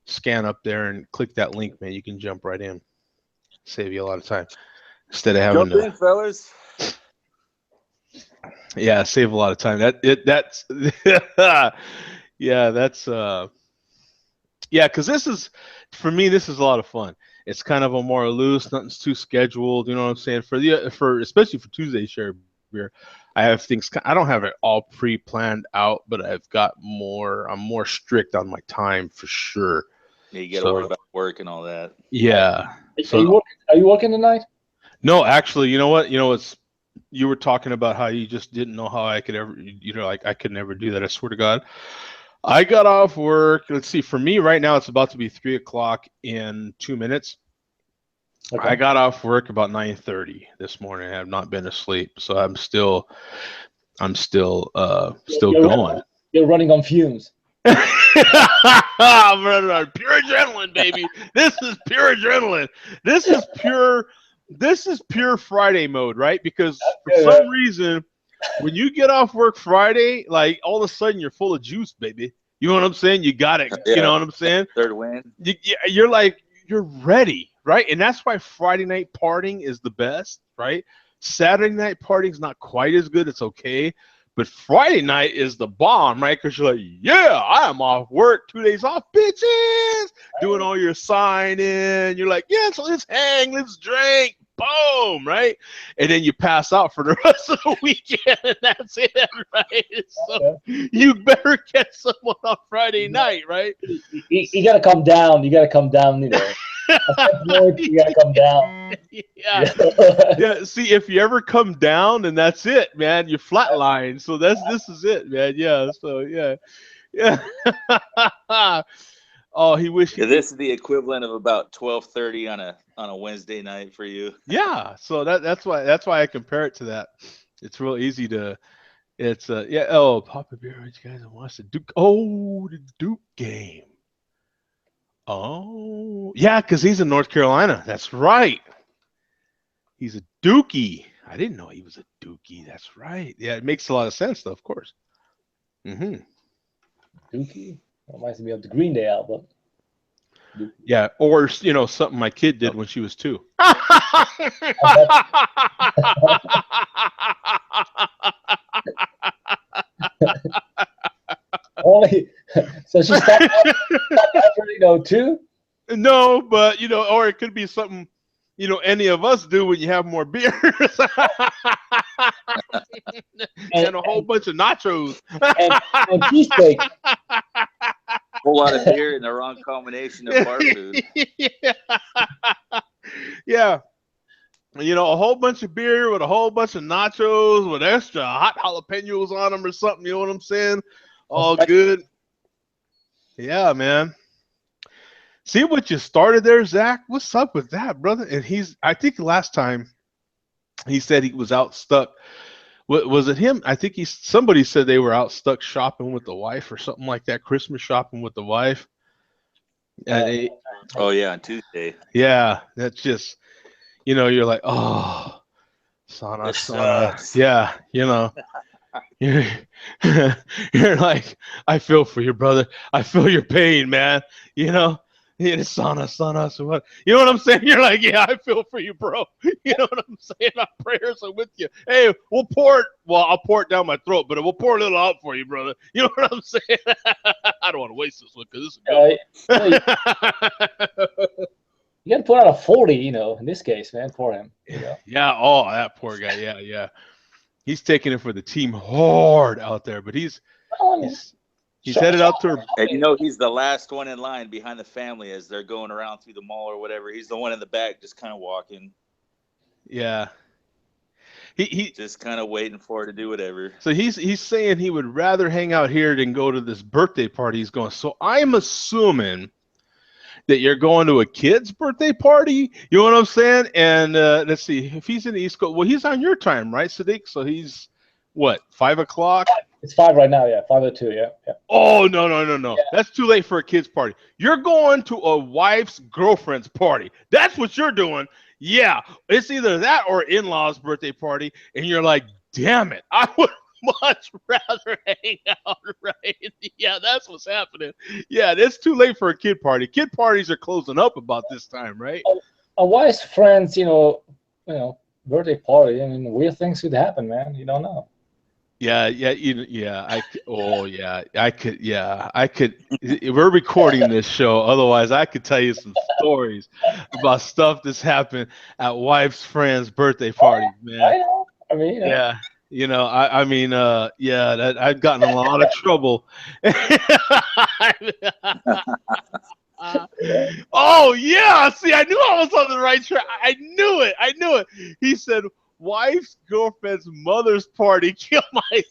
[SPEAKER 1] Scan up there and click that link, man. You can jump right in. Save you a lot of time instead of having
[SPEAKER 2] jump in, fellas.
[SPEAKER 1] Yeah, save a lot of time. That's yeah, that's yeah, because this is, for me, this is a lot of fun. It's kind of a more loose, nothing's too scheduled. You know what I'm saying? For especially for Tuesday share beer, I have things. I don't have it all pre-planned out, but I'm more strict on my time for sure.
[SPEAKER 2] Yeah, you got to worry about work and all that.
[SPEAKER 1] Yeah.
[SPEAKER 3] Are you working tonight?
[SPEAKER 1] No, actually, you know what? You were talking about how you just didn't know how I could ever, like I could never do that. I swear to God. I got off work. Let's see. For me right now, it's about to be 3:00 in 2 minutes.
[SPEAKER 3] Okay.
[SPEAKER 1] I got off work about 9:30 this morning. I have not been asleep, so I'm still going.
[SPEAKER 3] You're running on fumes.
[SPEAKER 1] I'm running on pure adrenaline, baby. This is pure adrenaline. This is pure Friday mode, right? Because for some reason, when you get off work Friday, like all of a sudden you're full of juice, baby. You know what I'm saying? You got it.
[SPEAKER 2] Yeah.
[SPEAKER 1] You know what I'm saying?
[SPEAKER 2] Third win.
[SPEAKER 1] You're like, you're ready, right? And that's why Friday night partying is the best, right? Saturday night partying is not quite as good. It's okay. But Friday night is the bomb, right? Because you're like, yeah, I am off work, 2 days off, bitches. Doing all your signing. You're like, yeah, so let's hang, let's drink. Boom, right? And then you pass out for the rest of the weekend, and that's it, right? So you better catch someone on Friday night, right?
[SPEAKER 3] You got to come down. You got to come down, you know. You got to come down.
[SPEAKER 1] Yeah. Yeah. See, if you ever come down, then that's it, man. You're flatline. So this is it, man. Yeah. So yeah. Yeah. Oh, he wished.
[SPEAKER 2] Yeah, this is the equivalent of about 12:30 on a Wednesday night for you.
[SPEAKER 1] Yeah. So that's why I compare it to that. It's real easy to. It's yeah. Oh, Papa Bear, you guys watch the Duke. Oh, the Duke game. Oh, yeah, because he's in North Carolina. That's right. He's a Dookie. I didn't know he was a Dookie. That's right. Yeah, it makes a lot of sense, though, of course. Mm-hmm.
[SPEAKER 3] Dookie? Reminds me of the Green Day album. Dookie.
[SPEAKER 1] Yeah, or, something my kid did when she was 2.
[SPEAKER 3] Only, so she stopped after, 2?
[SPEAKER 1] No, but, or it could be something, any of us do when you have more beers. And a whole bunch of nachos.
[SPEAKER 3] And cheesesteak.
[SPEAKER 2] A whole lot of beer and the wrong combination of bar food.
[SPEAKER 1] Yeah. A whole bunch of beer with a whole bunch of nachos with extra hot jalapenos on them or something. You know what I'm saying? All good. Yeah, man. See what you started there, Zach? What's up with that, brother? And I think last time he said he was out stuck. Was it him? I think somebody said they were out stuck shopping with the wife or something like that, Christmas shopping with the wife.
[SPEAKER 2] Oh, yeah, on Tuesday.
[SPEAKER 1] Yeah, that's just, you're like, oh, Sana. Yeah, you're like, I feel for you, brother. I feel your pain, man. It's Sana. So what? You know what I'm saying? You're like, yeah, I feel for you, bro. You know what I'm saying? Our prayers are with you. Hey, we'll pour it. Well, I'll pour it down my throat, but we'll pour a little out for you, brother. You know what I'm saying? I don't want to waste this one because this is good.
[SPEAKER 3] You got to put out a 40, in this case, man, for him.
[SPEAKER 1] Yeah. Oh, that poor guy. Yeah. He's taking it for the team hard out there, but he's headed out to her.
[SPEAKER 2] And he's the last one in line behind the family as they're going around through the mall or whatever. He's the one in the back just kind of walking.
[SPEAKER 1] Yeah. He
[SPEAKER 2] just kind of waiting for her to do whatever.
[SPEAKER 1] So he's saying he would rather hang out here than go to this birthday party he's going. So I'm assuming that you're going to a kid's birthday party. You know what I'm saying? And let's see, if he's in the East Coast, well, he's on your time, right, Sadiq? So he's what, 5 o'clock?
[SPEAKER 3] It's 5 right now, yeah. 5:02, yeah.
[SPEAKER 1] Oh, no.
[SPEAKER 3] Yeah.
[SPEAKER 1] That's too late for a kid's party. You're going to a wife's girlfriend's party. That's what you're doing. Yeah, it's either that or in-laws' birthday party, and you're like, damn it, I would much rather hang out, right? Yeah, that's what's happening. Yeah, it's too late for a kid party. Kid parties are closing up about this time, right?
[SPEAKER 3] A wife's friend's, birthday party. I mean, weird things could happen, man. You don't know.
[SPEAKER 1] Yeah. I could. We're recording this show. Otherwise, I could tell you some stories about stuff that's happened at wife's friends' birthday parties, man.
[SPEAKER 3] I know. I mean,
[SPEAKER 1] yeah. I've gotten in a lot of trouble. Oh yeah, see, I knew I was on the right track. I knew it. He said, wife's girlfriend's mother's party killed my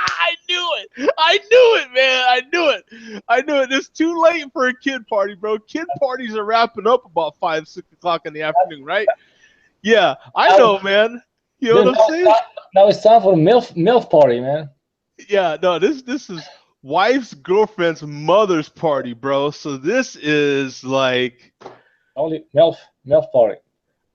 [SPEAKER 1] I knew it. I knew it, man. I knew it. I knew it. It's too late for a kid party, bro. Kid parties are wrapping up about 5, 6 o'clock in the afternoon, right? Yeah, I know, man. You know what I'm saying?
[SPEAKER 3] Now it's time for a MILF party, man.
[SPEAKER 1] Yeah, no, this is wife's girlfriend's mother's party, bro. So this is like
[SPEAKER 3] Only MILF party.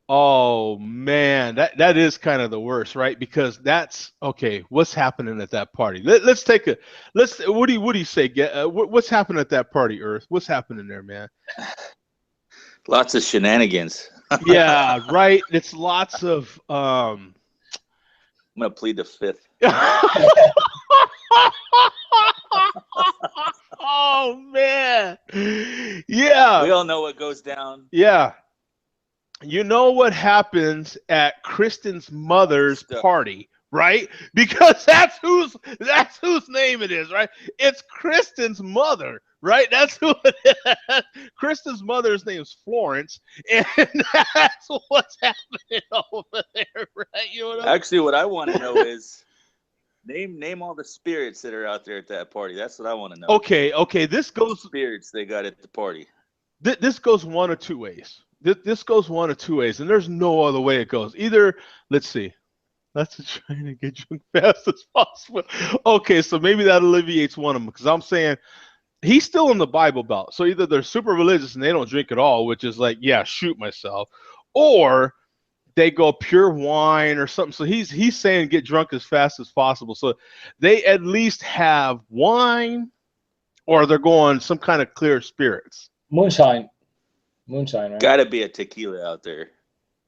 [SPEAKER 1] oh man, that is kind of the worst, right? Because that's okay. What's happening at that party? Let's take a let's. What do you say? What's happening at that party, Earth? What's happening there, man?
[SPEAKER 2] Lots of shenanigans.
[SPEAKER 1] Yeah, right. It's lots of
[SPEAKER 2] I'm gonna plead the fifth.
[SPEAKER 1] Oh man, yeah.
[SPEAKER 2] We all know what goes down.
[SPEAKER 1] Yeah. You know what happens at Kristen's mother's party, right? Because that's whose name it is, right? It's Kristen's mother, right? That's who it is. Kristen's mother's name is Florence, and that's what's happening over there, right? You know what
[SPEAKER 2] Actually, what I want to know is name all the spirits that are out there at that party. That's what I want to know.
[SPEAKER 1] Okay. This goes
[SPEAKER 2] spirits they got at the party.
[SPEAKER 1] This goes one of two ways. This goes one of two ways, and there's no other way it goes. Either, let's see, let's try to get drunk fast as possible. Okay, so maybe that alleviates one of them, because I'm saying he's still in the Bible Belt. So either they're super religious and they don't drink at all, which is like, yeah, shoot myself, or they go pure wine or something. So he's saying get drunk as fast as possible. So they at least have wine, or they're going some kind of clear spirits.
[SPEAKER 3] Moonshine, right?
[SPEAKER 2] Gotta be a tequila out there.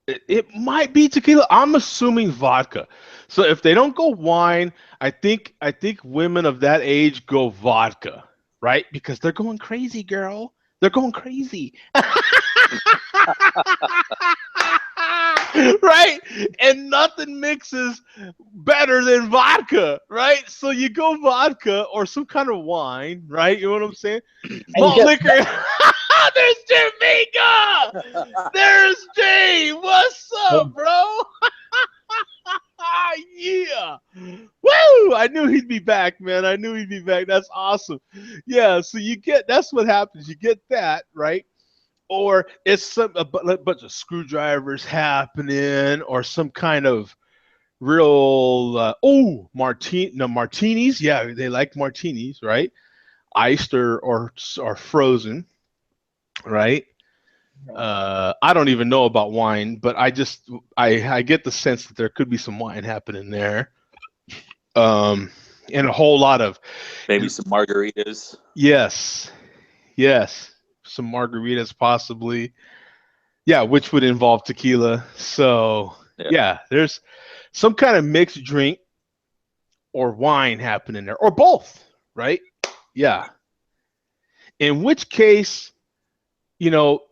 [SPEAKER 1] It might be tequila. I'm assuming vodka. So if they don't go wine, I think women of that age go vodka, right? Because they're going crazy, girl. They're going crazy. Right? And nothing mixes better than vodka, right? So you go vodka or some kind of wine, right? You know what I'm saying? Malt liquor. There's Jamaica. There's Jay. What's up, bro? Yeah. Woo! I knew he'd be back, man. I knew he'd be back. That's awesome. Yeah, so that's what happens. You get that, right? Or it's a bunch of screwdrivers happening, or some kind of real martinis. Yeah, they like martinis, right? Iced or frozen, right? I don't even know about wine, but I get the sense that there could be some wine happening there, and a whole lot of
[SPEAKER 2] maybe some margaritas.
[SPEAKER 1] Yes, some margaritas possibly. Yeah, which would involve tequila. So yeah, there's some kind of mixed drink or wine happening there, or both, right? Yeah. In which case, you know,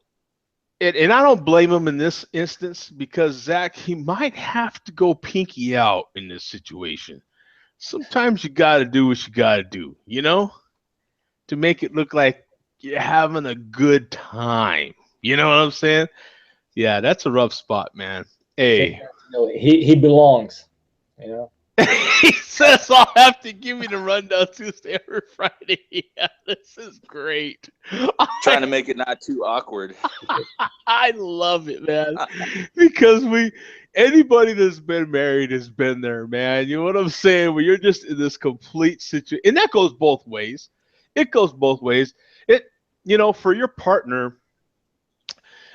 [SPEAKER 1] and I don't blame him in this instance, because Zach, he might have to go pinky out in this situation. Sometimes you got to do what you got to do, you know, to make it look like you're having a good time. You know what I'm saying? Yeah, that's a rough spot, man. Hey.
[SPEAKER 3] He belongs, you know.
[SPEAKER 1] He says I'll have to give me the rundown Tuesday or Friday. Yeah, this is great.
[SPEAKER 2] Trying to make it not too awkward.
[SPEAKER 1] I love it, man. Because anybody that's been married has been there, man. You know what I'm saying? Where you're just in this complete situation. And that goes both ways. It goes both ways. For your partner,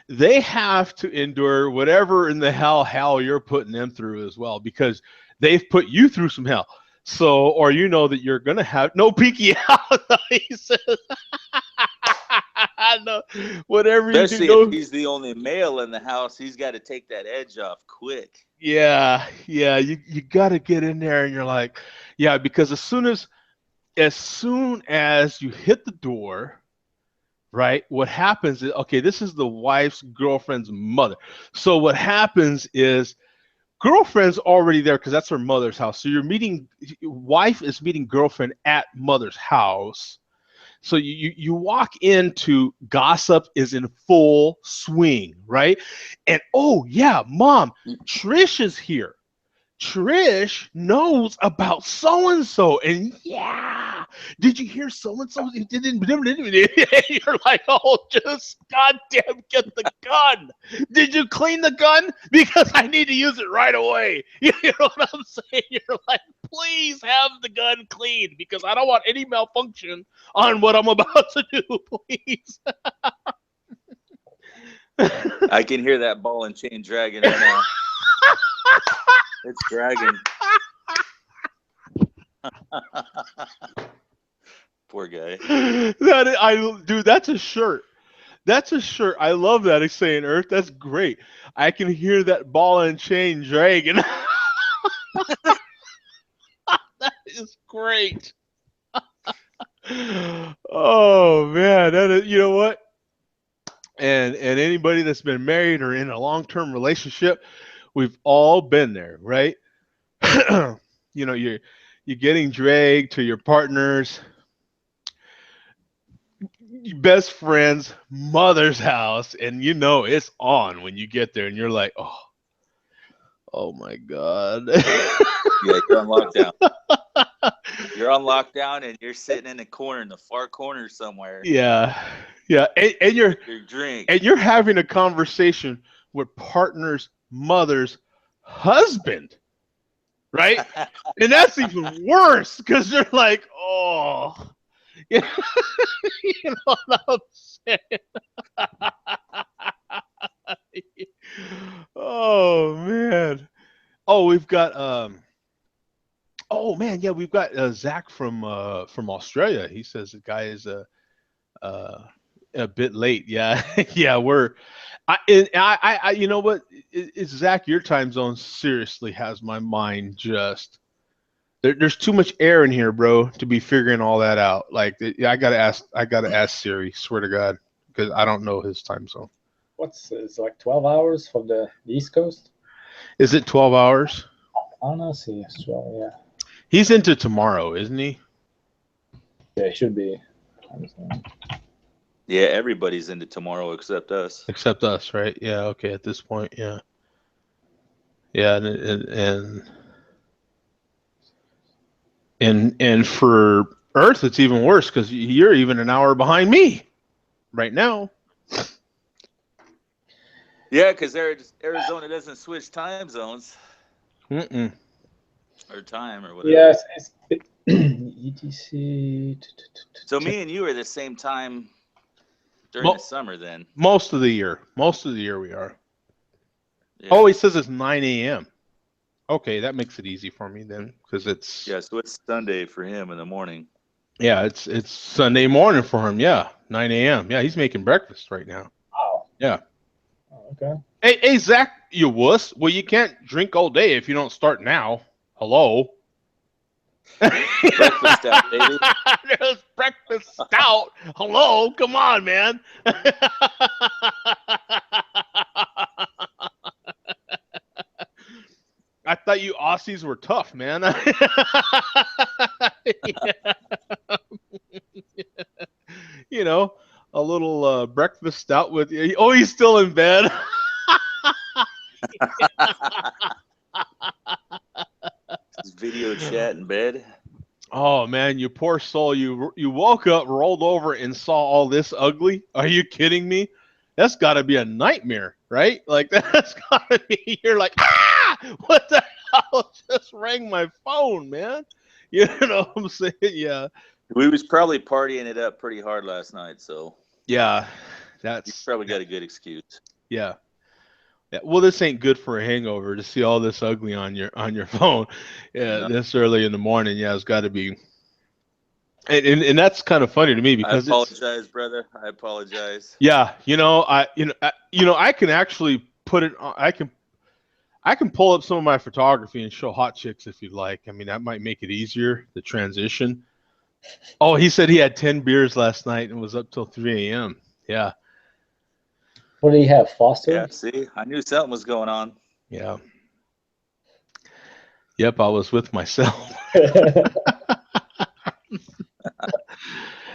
[SPEAKER 1] they have to endure whatever in the hell you're putting them through as well, because they've put you through some hell. So, or you know that you're going to have no pinky out. He says, no, whatever
[SPEAKER 2] especially
[SPEAKER 1] you do.
[SPEAKER 2] If he's the only male in the house, he's got to take that edge off quick.
[SPEAKER 1] Yeah. You got to get in there, and you're like, yeah, because as soon as you hit the door, right, what happens is, okay, this is the wife's girlfriend's mother. So what happens is, girlfriend's already there because that's her mother's house. So wife is meeting girlfriend at mother's house. So you walk into, gossip is in full swing, right? And oh yeah, mom, Trish is here. Trish knows about so and so, and yeah, did you hear so and so? You're like, oh, just goddamn, get the gun. Did you clean the gun? Because I need to use it right away. You know what I'm saying? You're like, please have the gun cleaned because I don't want any malfunction on what I'm about to do. Please.
[SPEAKER 2] I can hear that ball and chain dragging right now. It's dragging. Poor guy.
[SPEAKER 1] Dude, that's a shirt. That's a shirt. I love that. It's saying Earth. That's great. I can hear that ball and chain dragging. That is great. Oh man, that is, you know what? And anybody that's been married or in a long-term relationship, we've all been there, right? You know, you're getting dragged to your partner's best friend's mother's house, and you know it's on when you get there, and you're like, oh my god.
[SPEAKER 2] Yeah, you're on lockdown. You're on lockdown, and you're sitting in the corner, in the far corner somewhere.
[SPEAKER 1] Yeah, and
[SPEAKER 2] your drink,
[SPEAKER 1] and you're having a conversation with partner's mother's husband, right? And that's even worse because they're like, oh, you know what I'm saying? Oh man. Oh, we've got oh man, yeah, we've got Zach from Australia. He says the guy is a bit late. Yeah, yeah, I you know what? It's Zach. Your time zone seriously has my mind just. There's too much air in here, bro, to be figuring all that out. Like, I gotta ask Siri. Swear to God, because I don't know his time zone.
[SPEAKER 3] It's like 12 hours from the East Coast?
[SPEAKER 1] Is it 12 hours?
[SPEAKER 3] I don't know. See, it's 12, yeah.
[SPEAKER 1] He's into tomorrow, isn't he?
[SPEAKER 3] Yeah, it should be.
[SPEAKER 2] Yeah, everybody's into tomorrow except us.
[SPEAKER 1] Except us, right? Yeah. Okay. At this point, yeah. Yeah, and for Earth, it's even worse because you're even an hour behind me right now.
[SPEAKER 2] Yeah, because Arizona doesn't switch time zones.
[SPEAKER 1] Mm-mm.
[SPEAKER 2] Or time or whatever.
[SPEAKER 3] Yes, it's ETC.
[SPEAKER 2] So me and you are the same time during the summer then.
[SPEAKER 1] Most of the year. Most of the year we are. Yeah. Oh, he says it's 9 a.m. Okay, that makes it easy for me then because it's...
[SPEAKER 2] Yeah, so it's Sunday for him in the morning.
[SPEAKER 1] Yeah, it's Sunday morning for him. Yeah, 9 a.m. Yeah, he's making breakfast right now.
[SPEAKER 3] Wow.
[SPEAKER 1] Yeah.
[SPEAKER 3] Oh, okay.
[SPEAKER 1] Hey, Zach, you wuss. Well, you can't drink all day if you don't start now. Hello.
[SPEAKER 2] Breakfast stout, baby.
[SPEAKER 1] There's breakfast stout. Hello, come on, man. I thought you Aussies were tough, man. You know, a little breakfast stout with you. Oh, he's still in bed.
[SPEAKER 2] Video chat in bed.
[SPEAKER 1] Oh man, you poor soul! You woke up, rolled over, and saw all this ugly. Are you kidding me? That's got to be a nightmare, right? Like that's got to be. You're like, what the hell just rang my phone, man? You know what I'm saying? Yeah.
[SPEAKER 2] We was probably partying it up pretty hard last night, so.
[SPEAKER 1] Yeah,
[SPEAKER 2] you probably got a good excuse.
[SPEAKER 1] Yeah. Yeah, well, this ain't good for a hangover to see all this ugly on your phone. Yeah, this early in the morning. Yeah, it's got to be. And that's kind of funny to me because
[SPEAKER 2] I apologize, brother. I apologize.
[SPEAKER 1] Yeah, I can actually put it. I can pull up some of my photography and show hot chicks if you'd like. I mean, that might make it easier the transition. Oh, he said he had 10 beers last night and was up till 3 a.m. Yeah.
[SPEAKER 3] What do you have, Foster?
[SPEAKER 2] Yeah, see, I knew something was going on.
[SPEAKER 1] Yeah. Yep, I was with myself.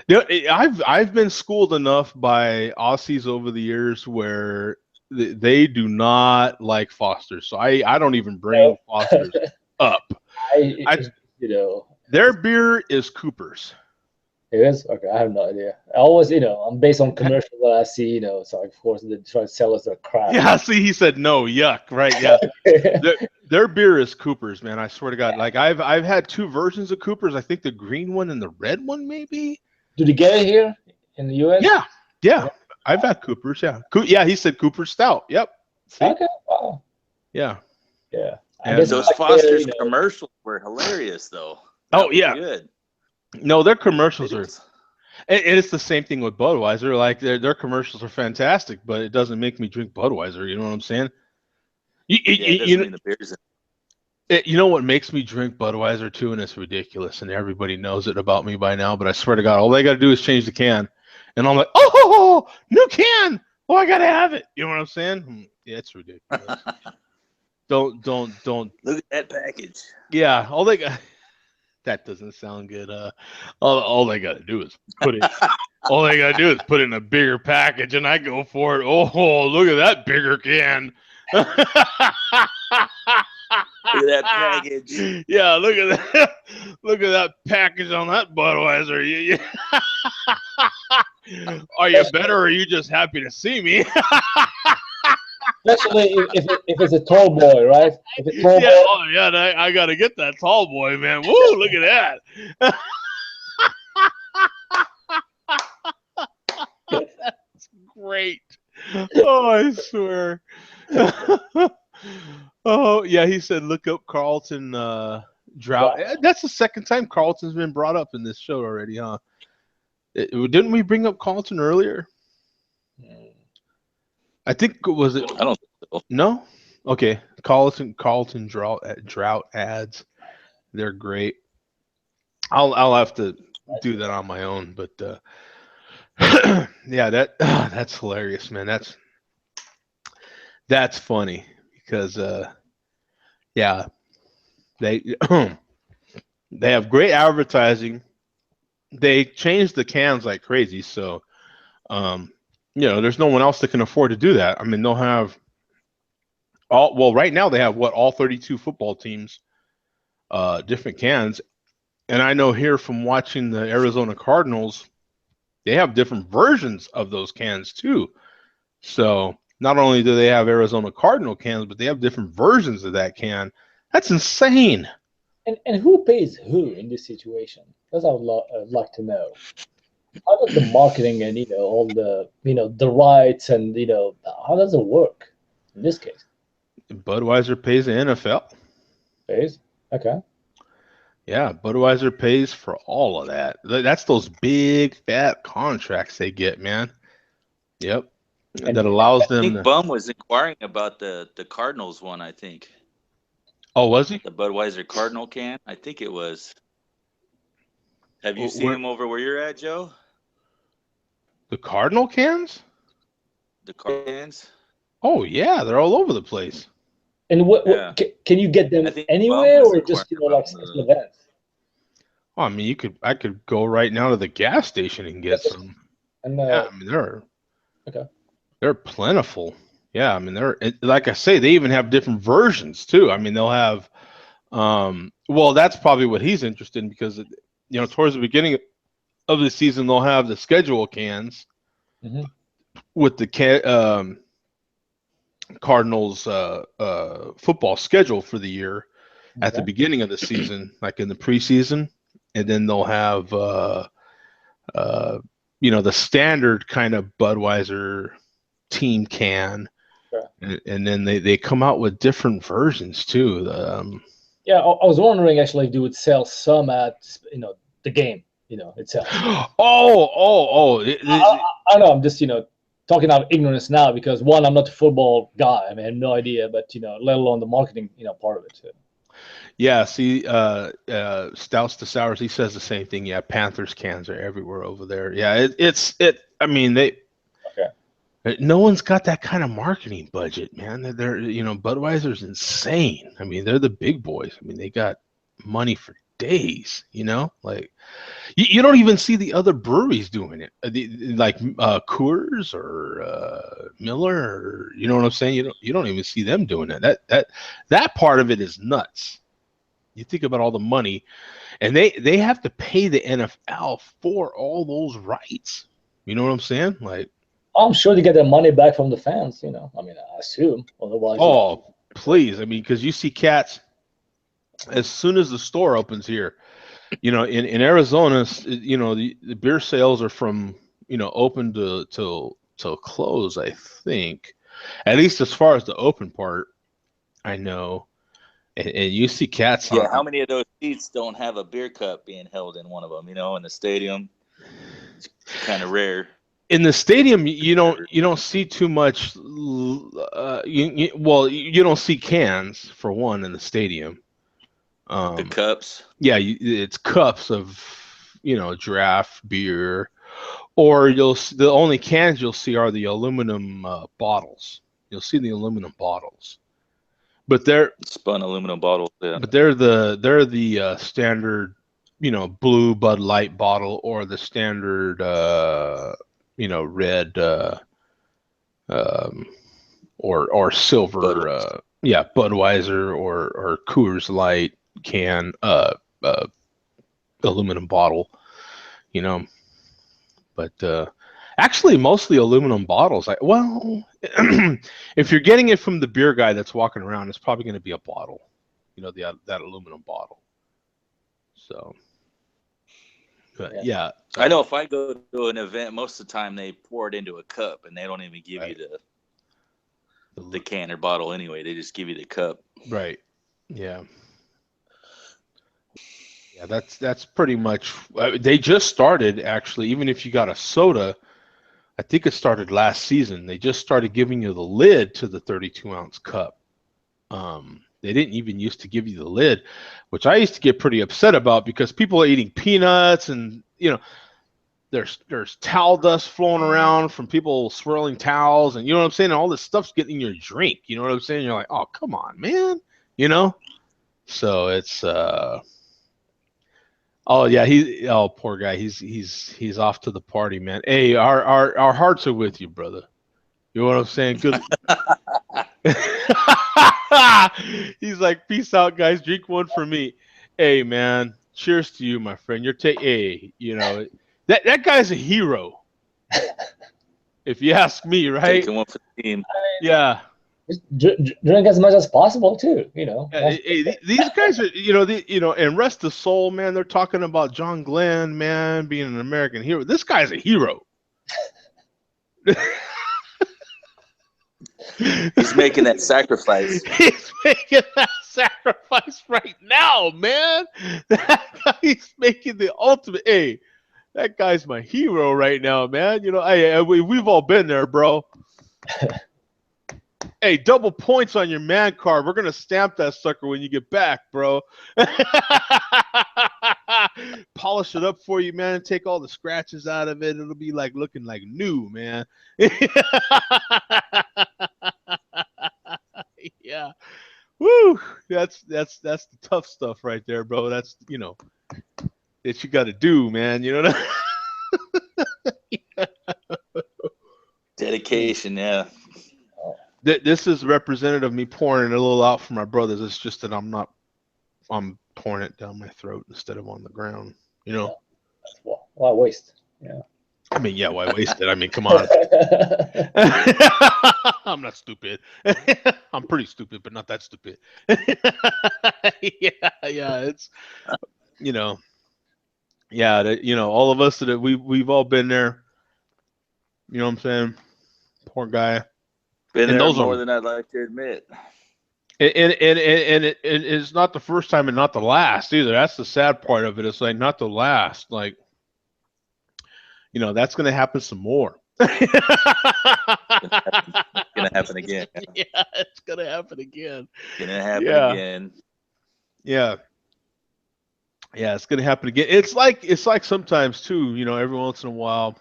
[SPEAKER 1] I've been schooled enough by Aussies over the years where they do not like Foster's. So I don't even bring Foster's up. Their beer is Cooper's.
[SPEAKER 3] It is? Okay, I have no idea. I always, I'm based on commercials that I see, so of course they try to sell us their crap.
[SPEAKER 1] Yeah, see, he said no, yuck, right? Yeah. their beer is Cooper's, man. I swear to God. Like I've had 2 versions of Cooper's. I think the green one and the red one, maybe.
[SPEAKER 3] Do they get it here in the US?
[SPEAKER 1] Yeah. I've had Cooper's, yeah. Yeah, he said Cooper's Stout. Yep. See?
[SPEAKER 3] Okay, wow.
[SPEAKER 1] Yeah.
[SPEAKER 3] Yeah.
[SPEAKER 2] And those Foster's commercials were hilarious, though.
[SPEAKER 1] Oh, yeah.
[SPEAKER 2] Good.
[SPEAKER 1] No, their commercials are, and it's the same thing with Budweiser. Like their commercials are fantastic, but it doesn't make me drink Budweiser. You know what I'm saying? You know what makes me drink Budweiser too, and it's ridiculous, and everybody knows it about me by now. But I swear to God, all they got to do is change the can, and I'm like, oh, new can! Oh, I gotta have it. You know what I'm saying? Yeah, it's ridiculous. Don't
[SPEAKER 2] look at that package.
[SPEAKER 1] Yeah, all they got. That doesn't sound good. All they got to do is put it. All they got to do is put it in a bigger package, and I go for it. Oh, look at that bigger can.
[SPEAKER 2] Look at that package.
[SPEAKER 1] Yeah, look at that. Look at that package on that Budweiser. Are you better, or are you just happy to see me?
[SPEAKER 3] Especially if it's a tall boy, right? If it's tall boy.
[SPEAKER 1] Oh yeah, I got to get that tall boy, man. Woo, look at that. That's great. Oh, I swear. Oh, yeah, he said look up Carlton drought. Wow. That's the second time Carlton's been brought up in this show already, huh? Didn't we bring up Carlton earlier? I think was it.
[SPEAKER 2] I don't think so.
[SPEAKER 1] No. Okay. Carlton drought ads. They're great. I'll have to do that on my own, but yeah, that's hilarious, man. That's funny because yeah, they they have great advertising. They change the cans like crazy, so there's no one else that can afford to do that. I mean, they'll have right now they have all 32 football teams, different cans. And I know here from watching the Arizona Cardinals, they have different versions of those cans too. So not only do they have Arizona Cardinal cans, but they have different versions of that can. That's insane.
[SPEAKER 3] And who pays who in this situation? That's what I'd like to know. How does the marketing and all the the rights and how does it work in this case?
[SPEAKER 1] Budweiser pays the NFL.
[SPEAKER 3] Pays? Okay.
[SPEAKER 1] Yeah, Budweiser pays for all of that. That's those big fat contracts they get, man. Yep. And that allows them.
[SPEAKER 2] I think Bum was inquiring about the Cardinals one, I think.
[SPEAKER 1] Oh, was he?
[SPEAKER 2] The Budweiser Cardinal can? I think it was. Have you seen him over where you're at, Joe?
[SPEAKER 1] The Cardinal cans?
[SPEAKER 2] The cans?
[SPEAKER 1] Oh, yeah. They're all over the place.
[SPEAKER 3] And can you get them anywhere or just like special events?
[SPEAKER 1] Well, I mean, I could go right now to the gas station and get some.
[SPEAKER 3] And
[SPEAKER 1] yeah, I mean, they're plentiful. Yeah, I mean, they're like I say, they even have different versions too. I mean, they'll have well, that's probably what he's interested in because towards the beginning of the season they'll have the schedule cans with the Cardinals football schedule for the year at the beginning of the season, like in the preseason, and then they'll have the standard kind of Budweiser team can, and then they come out with different versions too.
[SPEAKER 3] Yeah, I was wondering actually if they would sell some at the game itself.
[SPEAKER 1] I
[SPEAKER 3] know. I'm just talking out of ignorance now because one, I'm not a football guy. I mean, I have no idea, but let alone the marketing part of it too.
[SPEAKER 1] Yeah, see, Stouts to Sours, he says the same thing. Yeah, Panthers cans are everywhere over there. Yeah, I mean, no one's got that kind of marketing budget, man. They're Budweiser's insane. I mean, they're the big boys. I mean, they got money for days, like you don't even see the other breweries doing it, like Coors or Miller, or, you know what I'm saying? You don't even see them doing it. That part of it is nuts. You think about all the money, and they have to pay the NFL for all those rights. You know what I'm saying? Like,
[SPEAKER 3] I'm sure they get their money back from the fans. I mean, I assume. Otherwise,
[SPEAKER 1] oh, please. I mean, because you see cats as soon as the store opens here. In Arizona, the beer sales are from open till close. I think, at least as far as the open part, I know. And you see cats.
[SPEAKER 2] Yeah, how many of those seats don't have a beer cup being held in one of them? In the stadium, it's kind of rare.
[SPEAKER 1] In the stadium, you don't see too much. You don't see cans for one in the stadium.
[SPEAKER 2] The cups.
[SPEAKER 1] Yeah, it's cups of draft beer, or the only cans you'll see are the aluminum bottles. You'll see the aluminum bottles, but they're
[SPEAKER 2] spun aluminum bottles. Yeah.
[SPEAKER 1] But they're the standard, blue Bud Light bottle, or the standard red or silver Budweiser or Coors Light can aluminum bottle, but actually mostly aluminum bottles. If you're getting it from the beer guy that's walking around, it's probably going to be a bottle, that aluminum bottle. So but yeah,
[SPEAKER 2] I know if I go to an event, most of the time they pour it into a cup, and they don't even give you the can or bottle anyway. They just give you the cup.
[SPEAKER 1] Right. Yeah. Yeah, that's pretty much. They just started, actually. Even if you got a soda, I think it started last season. They just started giving you the lid to the 32-ounce cup. They didn't even used to give you the lid, which I used to get pretty upset about, because people are eating peanuts, and there's towel dust flowing around from people swirling towels, and you know what I'm saying? And all this stuff's getting in your drink. You know what I'm saying? You're like, oh, come on, man. So it's oh yeah, poor guy. He's off to the party, man. Hey, our hearts are with you, brother. You know what I'm saying? Good. He's like, peace out, guys. Drink one for me. Hey, man. Cheers to you, my friend. Hey, that guy's a hero. If you ask me, right?
[SPEAKER 2] Taking one for the team.
[SPEAKER 1] Yeah.
[SPEAKER 3] Drink as much as possible too.
[SPEAKER 1] Hey, these guys are, and rest the soul, man. They're talking about John Glenn, man, being an American hero. This guy's a hero.
[SPEAKER 2] He's making that sacrifice.
[SPEAKER 1] He's making that sacrifice right now, man. That guy's making the ultimate. Hey, that guy's my hero right now, man. We've all been there, bro. Hey, double points on your man card. We're gonna stamp that sucker when you get back, bro. Polish it up for you, man. Take all the scratches out of it. It'll be like looking like new, man. Yeah. Woo. That's the tough stuff right there, bro. That's that you got to do, man. You know what
[SPEAKER 2] Dedication, yeah.
[SPEAKER 1] This is representative of me pouring it a little out for my brothers. It's just that I'm pouring it down my throat instead of on the ground.
[SPEAKER 3] Why waste? Yeah.
[SPEAKER 1] I mean, yeah, why waste it? I mean, come on. I'm not stupid. I'm pretty stupid, but not that stupid. Yeah, it's all of us that we've all been there. You know what I'm saying? Poor guy.
[SPEAKER 2] Been there more than I'd like to admit.
[SPEAKER 1] And it's not the first time and not the last either. That's the sad part of it. It's like not the last. Like, that's going to happen some more.
[SPEAKER 2] It's going to happen again.
[SPEAKER 1] Yeah, it's going to happen again.
[SPEAKER 2] It's going to happen again.
[SPEAKER 1] Yeah. Yeah, it's going to happen again. It's like sometimes too, every once in a while,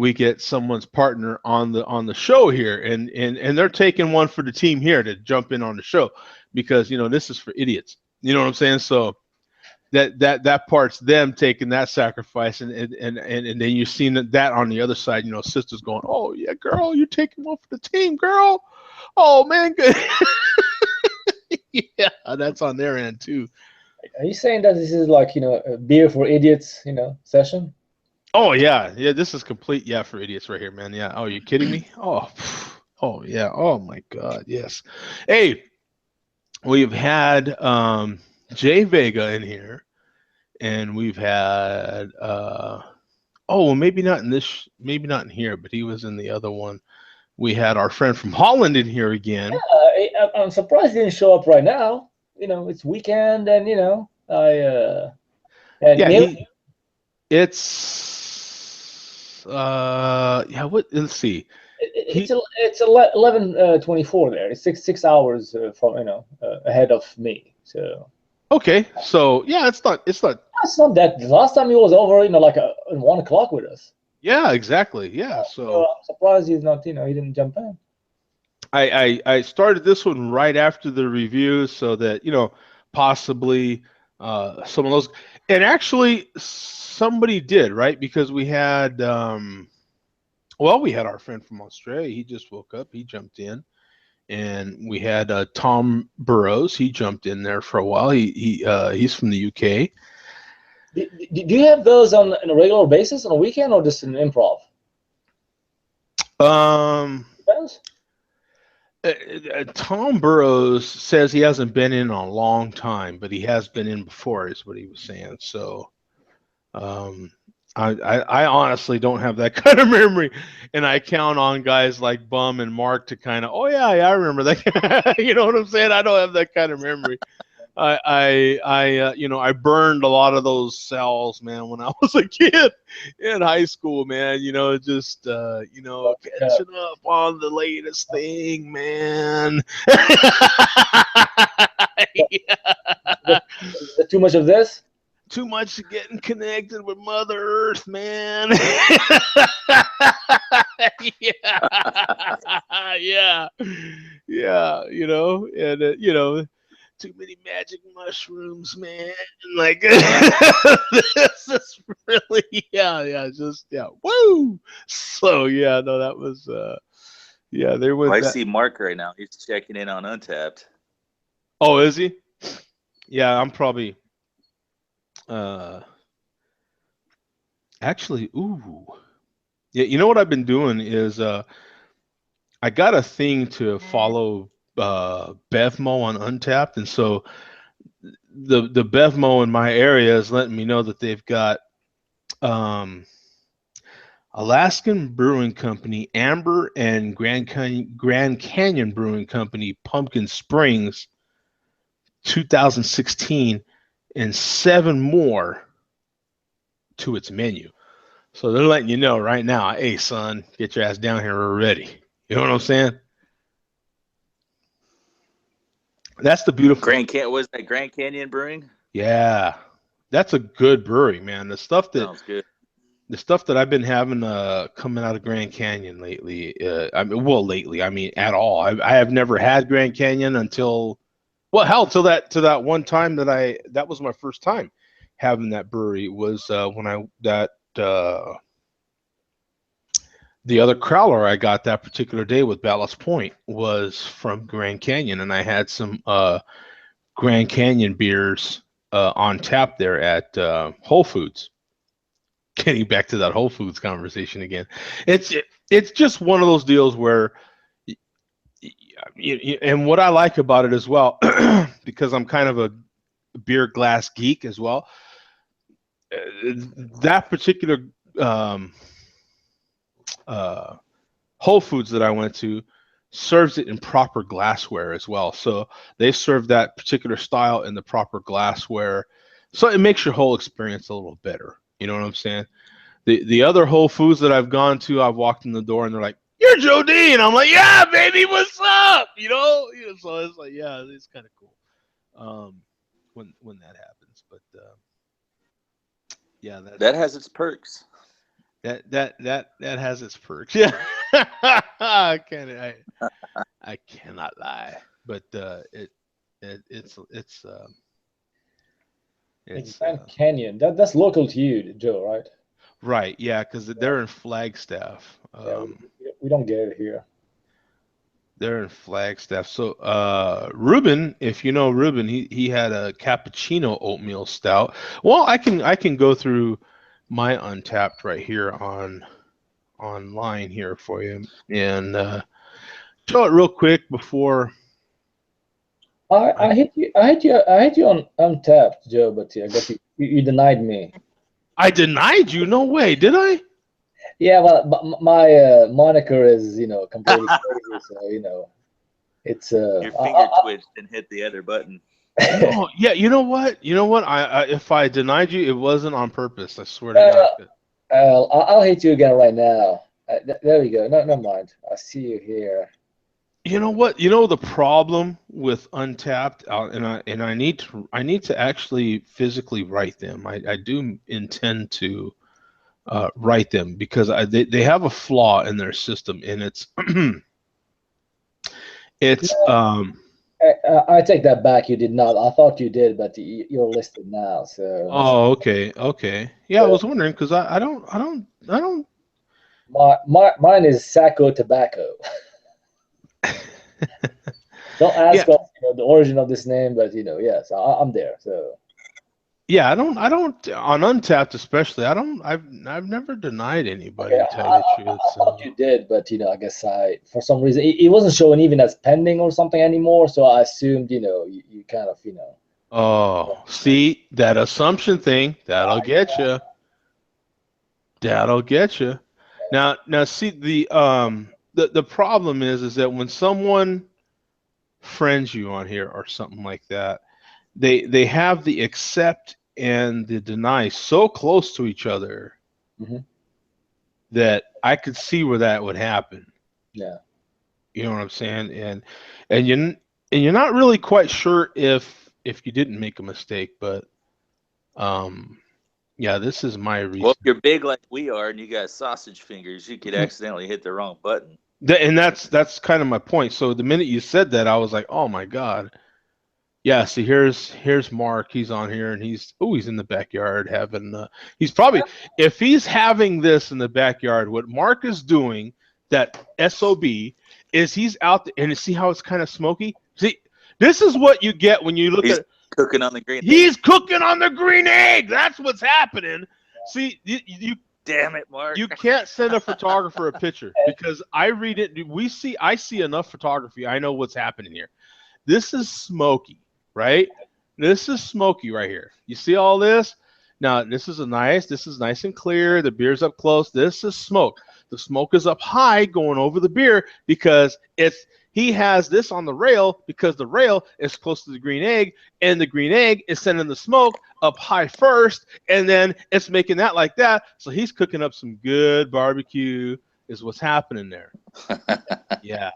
[SPEAKER 1] we get someone's partner on the show here, and they're taking one for the team here to jump in on the show, because this is for idiots. You know what I'm saying? So that part's them taking that sacrifice, and then you've seen that on the other side, sisters going, oh yeah, girl, you're taking one for the team, girl. Oh man, good. Yeah, that's on their end too.
[SPEAKER 3] Are you saying that this is like, a beer for idiots, session?
[SPEAKER 1] Oh yeah, yeah. This is complete yeah for idiots right here, man. Yeah. Oh, you kidding me? Oh, oh yeah. Oh my God. Yes. Hey, we've had Jay Vega in here, and we've had oh well, maybe not in here, but he was in the other one. We had our friend from Holland in here again.
[SPEAKER 3] I'm surprised he didn't show up right now. It's weekend, and and
[SPEAKER 1] Yeah,
[SPEAKER 3] maybe
[SPEAKER 1] it's yeah. What? Let's see.
[SPEAKER 3] it's
[SPEAKER 1] He
[SPEAKER 3] 11:24 there. It's six hours from ahead of me. So
[SPEAKER 1] okay. So yeah, it's not.
[SPEAKER 3] that's not that. The last time he was over, like at 1 o'clock with us.
[SPEAKER 1] Yeah, exactly. Yeah.
[SPEAKER 3] So
[SPEAKER 1] So
[SPEAKER 3] I'm surprised he's not. He didn't jump in.
[SPEAKER 1] I started this one right after the review so that possibly some of those, and actually somebody did, right, because we had well, we had our friend from Australia. He just woke up, he jumped in, and we had Tom Burrows. He jumped in there for a while. He's from the UK.
[SPEAKER 3] Do you have those on a regular basis on a weekend, or just an improv? Depends.
[SPEAKER 1] Tom Burrows says he hasn't been in a long time, but he has been in before, is what he was saying. So um, I honestly don't have that kind of memory, and I count on guys like Bum and Mark to kind of, oh yeah, yeah, I remember that. You know what I'm saying? I don't have that kind of memory. I burned a lot of those cells, man, when I was a kid in high school, man. Just catching up on the latest thing, man.
[SPEAKER 3] Too much of this?
[SPEAKER 1] Too much getting connected with Mother Earth, man. Yeah, yeah, yeah. And too many magic mushrooms, man. Like this is really, yeah, just yeah, woo. So yeah, no, that was yeah, there was
[SPEAKER 2] I
[SPEAKER 1] that.
[SPEAKER 2] see Mark right now. He's checking in on Untapped.
[SPEAKER 1] Oh, is he? Yeah, I'm probably uh actually, ooh. Yeah, you know what I've been doing is I got a thing to follow Bevmo on Untapped, and so the Bevmo in my area is letting me know that they've got um, Alaskan Brewing Company, Amber, and Grand Canyon Brewing Company, Pumpkin Springs, 2016, and 7 more to its menu. So they're letting you know right now, hey son, get your ass down here. We're ready. You know what I'm saying? That's the beautiful.
[SPEAKER 2] Was that Grand Canyon Brewing?
[SPEAKER 1] Yeah, that's a good brewery, man.
[SPEAKER 2] Sounds good.
[SPEAKER 1] The stuff that I've been having coming out of Grand Canyon lately. Lately, I mean, at all. I have never had Grand Canyon until, well, hell, till that one time that was my first time having that brewery was when the other crowler I got that particular day with Ballast Point was from Grand Canyon, and I had some Grand Canyon beers on tap there at Whole Foods. Getting back to that Whole Foods conversation again, it's just one of those deals where, and what I like about it as well, because I'm kind of a beer glass geek as well. That particular Whole Foods that I went to serves it in proper glassware as well. So they serve that particular style in the proper glassware. So it makes your whole experience a little better. You know what I'm saying? The other Whole Foods that I've gone to, I've walked in the door and they're like, "You're Joe D," and I'm like, "Yeah, baby, what's up?" So it's like, yeah, it's kind of cool when that happens. But yeah,
[SPEAKER 2] That has its perks.
[SPEAKER 1] that has its perks. Yeah, I cannot lie, but it's It's
[SPEAKER 3] Grand Canyon. That's local to you, Joe, right?
[SPEAKER 1] right, yeah, because they're in Flagstaff.
[SPEAKER 3] Yeah, we don't get it here.
[SPEAKER 1] They're in Flagstaff. So Ruben, if you know Ruben, he had a cappuccino oatmeal stout. Well, I can go through my Untapped right here online here for you and show it real quick before
[SPEAKER 3] I hit you. I hit you on Untapped, Joe, but I guess you denied me.
[SPEAKER 1] I denied you. No way, did I?
[SPEAKER 3] Yeah, well, my moniker is completely crazy, so it's
[SPEAKER 2] Your finger twitched and hit the other button.
[SPEAKER 1] No, yeah, you know what? You know what? I if I denied you, it wasn't on purpose. I swear to God.
[SPEAKER 3] I'll hit you again right now. There we go. No, never mind. I see you here.
[SPEAKER 1] You know what? You know the problem with Untapped, and I need to actually physically write them. I do intend to write them because they have a flaw in their system, and it's
[SPEAKER 3] I take that back. You did not. I thought you did, but you're listed now. So
[SPEAKER 1] oh, okay, yeah. I was wondering because I don't.
[SPEAKER 3] mine is Sacco Tobacco. Don't
[SPEAKER 1] Yeah,
[SPEAKER 3] ask us, the origin of this name, but yes, I'm there. So
[SPEAKER 1] yeah. I don't on Untapped especially. I've never denied anybody
[SPEAKER 3] okay,
[SPEAKER 1] to tell you the truth.
[SPEAKER 3] I thought
[SPEAKER 1] So.
[SPEAKER 3] you did, but I guess for some reason it wasn't showing even as pending or something anymore. So I assumed you kind of
[SPEAKER 1] Oh, see that assumption thing? That'll get you. That'll get you. Now, see the problem is that when someone friends you on here or something like that, they have the accept and the deny so close to each other
[SPEAKER 3] Mhm.
[SPEAKER 1] that I could see where that would happen.
[SPEAKER 3] Yeah.
[SPEAKER 1] You know what I'm saying? And you and you're not really quite sure if you didn't make a mistake, but um yeah, this is my
[SPEAKER 2] Well, if
[SPEAKER 1] recent.
[SPEAKER 2] you're big like we are and you got sausage fingers, you could accidentally hit the wrong button.
[SPEAKER 1] And that's kind of my point. So the minute you said that, I was like, "Oh my God." Yeah, see here's Mark. He's on here and he's in the backyard having he's probably if he's having this in the backyard, what Mark is doing, that SOB, is he's out there and see how it's kind of smoky? See, this is what you get when you look
[SPEAKER 2] He's
[SPEAKER 1] at
[SPEAKER 2] cooking on the green.
[SPEAKER 1] he's cooking on the green egg. That's what's happening. See, you
[SPEAKER 2] Damn it, Mark.
[SPEAKER 1] you can't send a photographer a picture because I read it. I see enough photography. I know what's happening here. This is smoky, right? This is smoky right here. You see all this? Now this is nice and clear. The beer's up close. This is smoke. The smoke is up high going over the beer because he has this on the rail because the rail is close to the green egg, and the green egg is sending the smoke up high first, and then it's making that like that. So he's cooking up some good barbecue is what's happening there. Yeah.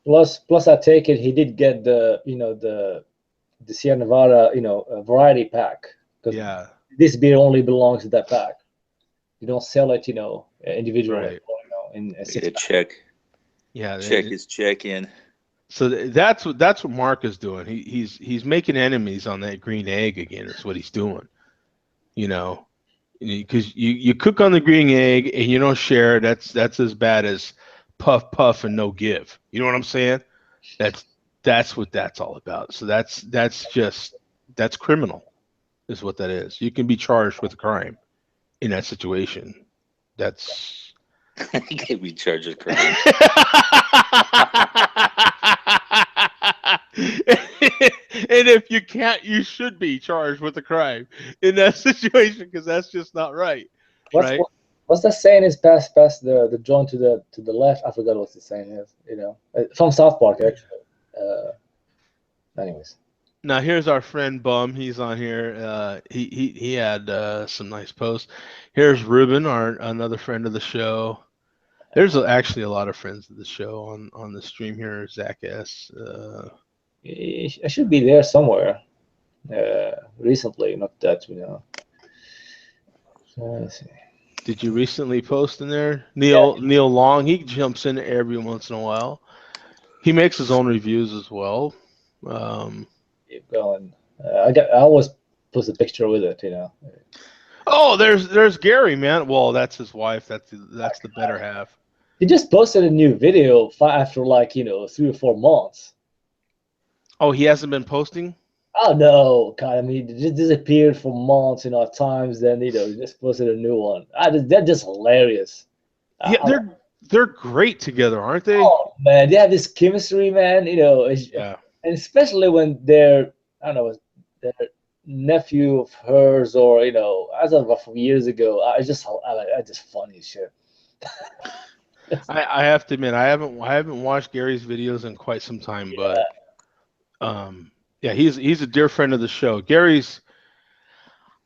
[SPEAKER 3] Plus, I take it he did get the Sierra Nevada variety pack because
[SPEAKER 1] Yeah.
[SPEAKER 3] this beer only belongs to that pack. You don't sell it individually.
[SPEAKER 1] Right.
[SPEAKER 3] In a
[SPEAKER 2] Get a
[SPEAKER 3] six-pack.
[SPEAKER 2] check.
[SPEAKER 1] Yeah.
[SPEAKER 2] Check his check in.
[SPEAKER 1] So that's what Mark is doing. He's making enemies on that green egg again. Is what he's doing. You know, because you cook on the green egg and you don't share. That's as bad as puff puff and no give. You know what I'm saying? That's what that's all about. So that's criminal, is what that is. You can be charged with a crime in that situation. That's
[SPEAKER 2] He gave me charge of crime.
[SPEAKER 1] And if you can't, you should be charged with a crime in that situation because that's just not right.
[SPEAKER 3] What's
[SPEAKER 1] Right?
[SPEAKER 3] what's that saying is pass the joint to the left? I forgot what the saying is. From South Park actually. Anyways,
[SPEAKER 1] Now here's our friend Bum. He's on here. He had some nice posts. Here's Ruben, our another friend of the show. There's actually a lot of friends of the show on the stream here. Zach S.
[SPEAKER 3] I should be there somewhere. Recently, not that Let's see.
[SPEAKER 1] Did you recently post in there? Neil Long. He jumps in every once in a while. He makes his own reviews as well.
[SPEAKER 3] Keep going. I always post a picture with it, you know.
[SPEAKER 1] Oh, there's Gary, man. Well, that's his wife. That's the better half.
[SPEAKER 3] He just posted a new video after like, you know, 3 or 4 months.
[SPEAKER 1] Oh, he hasn't been posting?
[SPEAKER 3] Oh no, God! I mean, he just disappeared for months, you know, at times. Then you know, he just posted a new one. They're just hilarious.
[SPEAKER 1] Yeah, they're great together, aren't they?
[SPEAKER 3] Oh man, they have this chemistry, man. You know,
[SPEAKER 1] Yeah.
[SPEAKER 3] and especially when they're, I don't know, their nephew of hers, or you know, as of from years ago. I just funny as shit.
[SPEAKER 1] I have to admit, I haven't watched Gary's videos in quite some time, but yeah, he's a dear friend of the show. Gary's,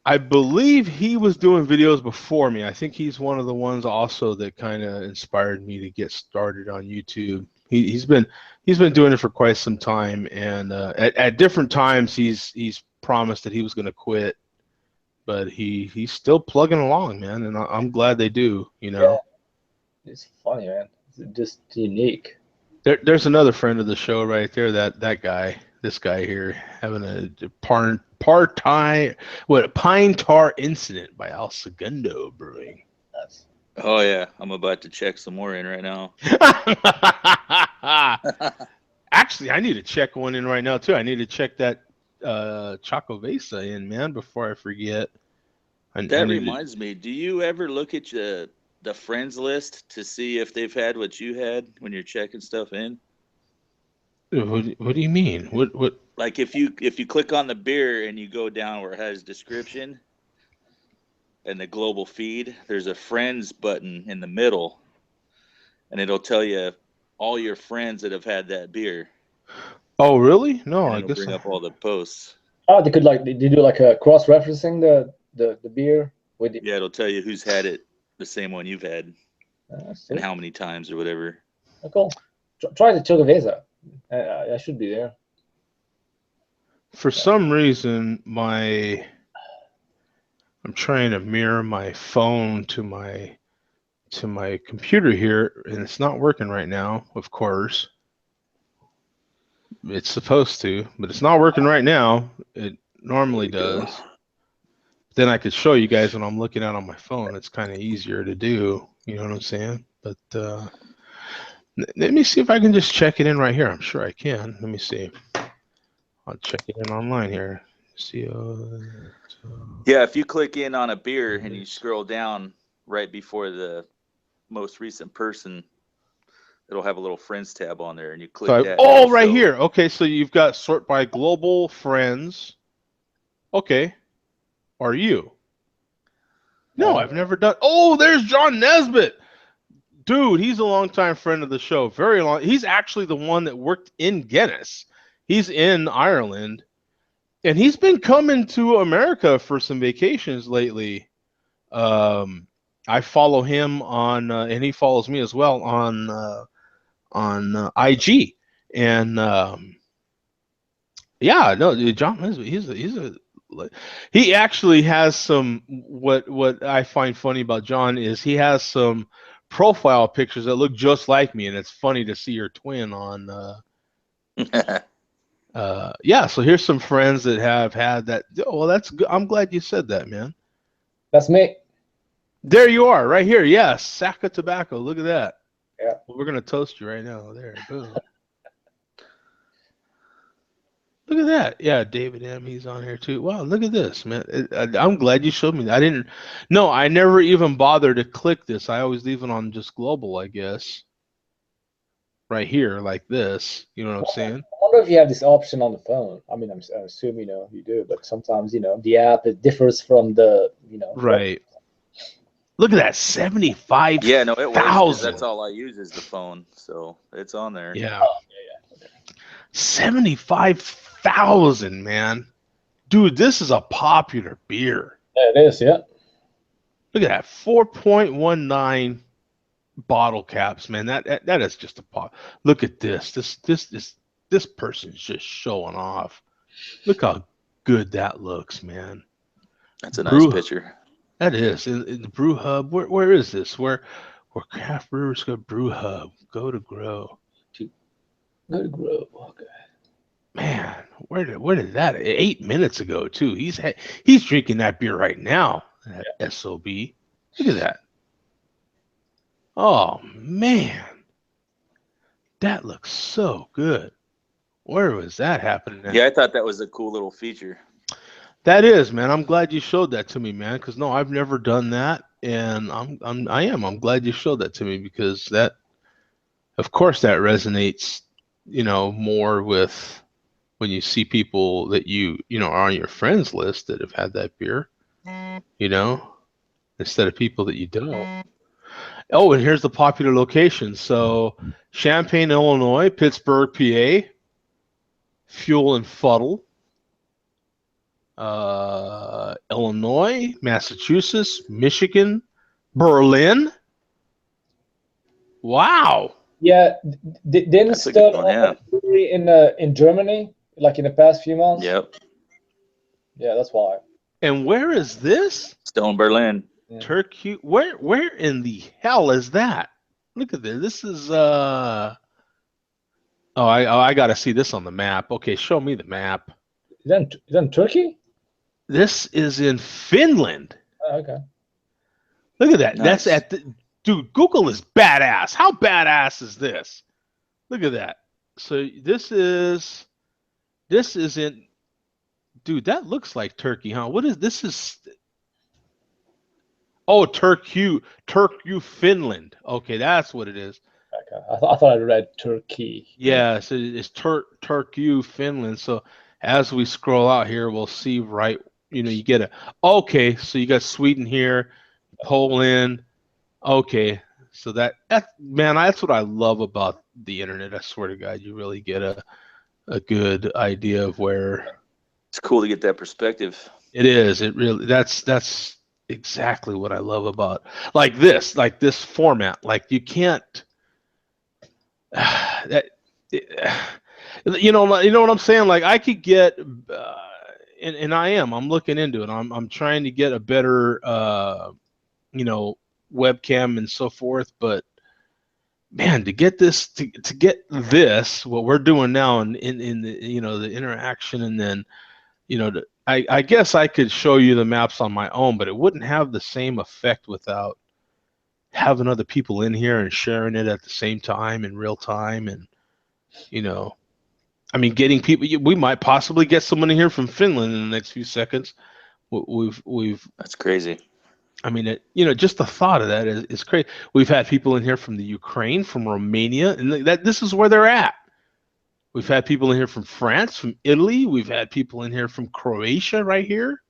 [SPEAKER 1] I believe he was doing videos before me. I think he's one of the ones also that kind of inspired me to get started on YouTube. He's been doing it for quite some time, and at different times he's promised that he was going to quit, but he's still plugging along, man, and I'm glad they do. You know,
[SPEAKER 3] It's funny, man. It's just unique.
[SPEAKER 1] there's another friend of the show right there. That guy, this guy here, having a pine tar incident by Al Segundo Brewing.
[SPEAKER 3] That's,
[SPEAKER 2] Oh yeah, I'm about to check some more in right now.
[SPEAKER 1] Actually, I need to check one in right now too. I need to check that Choco Vesa in, man, before I forget.
[SPEAKER 2] That reminds me. Do you ever look at the friends list to see if they've had what you had when you're checking stuff in?
[SPEAKER 1] What do you mean? What?
[SPEAKER 2] Like if you click on the beer and you go down where it has description and the global feed, there's a friends button in the middle, and it'll tell you all your friends that have had that beer.
[SPEAKER 1] Oh, really? No,
[SPEAKER 2] And
[SPEAKER 1] I
[SPEAKER 2] it'll
[SPEAKER 1] guess
[SPEAKER 2] bring up all the posts.
[SPEAKER 3] oh, they could they do like a cross-referencing the beer with the.
[SPEAKER 2] Yeah, it'll tell you who's had it, the same one you've had,
[SPEAKER 3] That's
[SPEAKER 2] and
[SPEAKER 3] it.
[SPEAKER 2] how many times or whatever.
[SPEAKER 3] Oh, cool. Try the Chocovesa. I should be there.
[SPEAKER 1] for some reason I'm trying to mirror my phone to my computer here, and it's not working right now. Of course, it's supposed to, but it's not working right now. It normally does. Then I could show you guys when I'm looking at on my phone. It's kind of easier to do. You know what I'm saying? But let me see if I can just check it in right here. I'm sure I can. Let me see. I'll check it in online here. See.
[SPEAKER 2] Yeah, if you click in on a beer and you scroll down right before the most recent person, it'll have a little friends tab on there, and you click that.
[SPEAKER 1] Oh, right here. Okay, so you've got sort by global friends. Okay. Are you? No, I've never done. Oh, there's John Nesbitt. Dude, he's a longtime friend of the show. Very long. He's actually the one that worked in Guinness. He's in Ireland, and he's been coming to America for some vacations lately. I follow him on, and he follows me as well on IG. And yeah, no, John Nesbitt, he actually has some. What I find funny about John is he has some profile pictures that look just like me, and it's funny to see your twin on. Yeah, so here's some friends that have had that. Oh, well, that's good. I'm glad you said that, man.
[SPEAKER 3] That's me.
[SPEAKER 1] There you are, right here. Yes, sack of tobacco. Look at that.
[SPEAKER 3] Yeah.
[SPEAKER 1] Well, we're gonna toast you right now. There, boom. Look at that. Yeah, David M. He's on here too. Wow, look at this, man. I'm glad you showed me. I never even bothered to click this. I always leave it on just global, I guess. Right here, like this. You know what I'm saying?
[SPEAKER 3] I wonder if you have this option on the phone. I mean, I'm assuming you do, but sometimes the app it differs from the
[SPEAKER 1] Right. Look at that, 75,000.
[SPEAKER 2] Yeah, no, it works because that's all I use is the phone, so it's on there.
[SPEAKER 1] Yeah. 75,000, man. Dude, this is a popular beer.
[SPEAKER 3] Yeah, it is, yeah.
[SPEAKER 1] Look at that, 4.19 bottle caps, man. That is just a pop. Look at this. This person's just showing off. Look how good that looks, man.
[SPEAKER 2] That's a nice picture.
[SPEAKER 1] That is in the brew hub. Where is this? Where craft brewers go? Brew hub. Go to grow.
[SPEAKER 3] Go to grow. Okay.
[SPEAKER 1] Man, where did that 8 minutes ago too? He's drinking that beer right now. That SOB. Look at that. Oh man, that looks so good. Where was that happening at?
[SPEAKER 2] Yeah, I thought that was a cool little feature.
[SPEAKER 1] That is, man. I'm glad you showed that to me, man. Because no, I've never done that, and I'm glad you showed that to me because that, of course, that resonates, more with when you see people that are on your friends list that have had that beer, you know, instead of people that you don't. Oh, and here's the popular location. So, Champaign, Illinois, Pittsburgh, PA, Fuel and Fuddle, Illinois, Massachusetts, Michigan, Berlin. Wow.
[SPEAKER 3] Yeah, didn't
[SPEAKER 2] That's a good
[SPEAKER 3] start
[SPEAKER 2] one,
[SPEAKER 3] off
[SPEAKER 2] yeah.
[SPEAKER 3] a brewery in Germany, like in the past few months.
[SPEAKER 2] Yep.
[SPEAKER 3] Yeah, that's why.
[SPEAKER 1] And where is this?
[SPEAKER 2] Stone Berlin.
[SPEAKER 3] Yeah.
[SPEAKER 1] Turkey. Where in the hell is that? Look at this. This is I got to see this on the map. Okay, show me the map.
[SPEAKER 3] Is that in Turkey?
[SPEAKER 1] This is in Finland.
[SPEAKER 3] Oh, okay.
[SPEAKER 1] Look at that.
[SPEAKER 2] Nice.
[SPEAKER 1] That's dude, Google is badass. How badass is this? Look at that. So this is in dude, that looks like Turkey, huh? What is this is Oh, Turku, Finland. Okay, that's what it is.
[SPEAKER 3] Okay. I thought I read Turkey.
[SPEAKER 1] Yeah, so it's Turku, Finland. So as we scroll out here, we'll see right, you get okay, so you got Sweden here, Poland. Okay, so that man, that's what I love about the internet. I swear to God, you really get a good idea of where
[SPEAKER 2] It's cool to get that perspective.
[SPEAKER 1] it is. It really that's exactly what I love about like this format. Like you can't that you know what I'm saying? Like I could get and I'm looking into it. I'm trying to get a better webcam and so forth, but man, to get this to get this what we're doing now in the the interaction, and then I guess I could show you the maps on my own, but it wouldn't have the same effect without having other people in here and sharing it at the same time in real time. And I mean, getting people, we might possibly get someone in here from Finland in the next few seconds. We've
[SPEAKER 2] That's crazy.
[SPEAKER 1] I mean, just the thought of that is crazy. We've had people in here from the Ukraine, from Romania, and this is where they're at. We've had people in here from France, from Italy. We've had people in here from Croatia right here.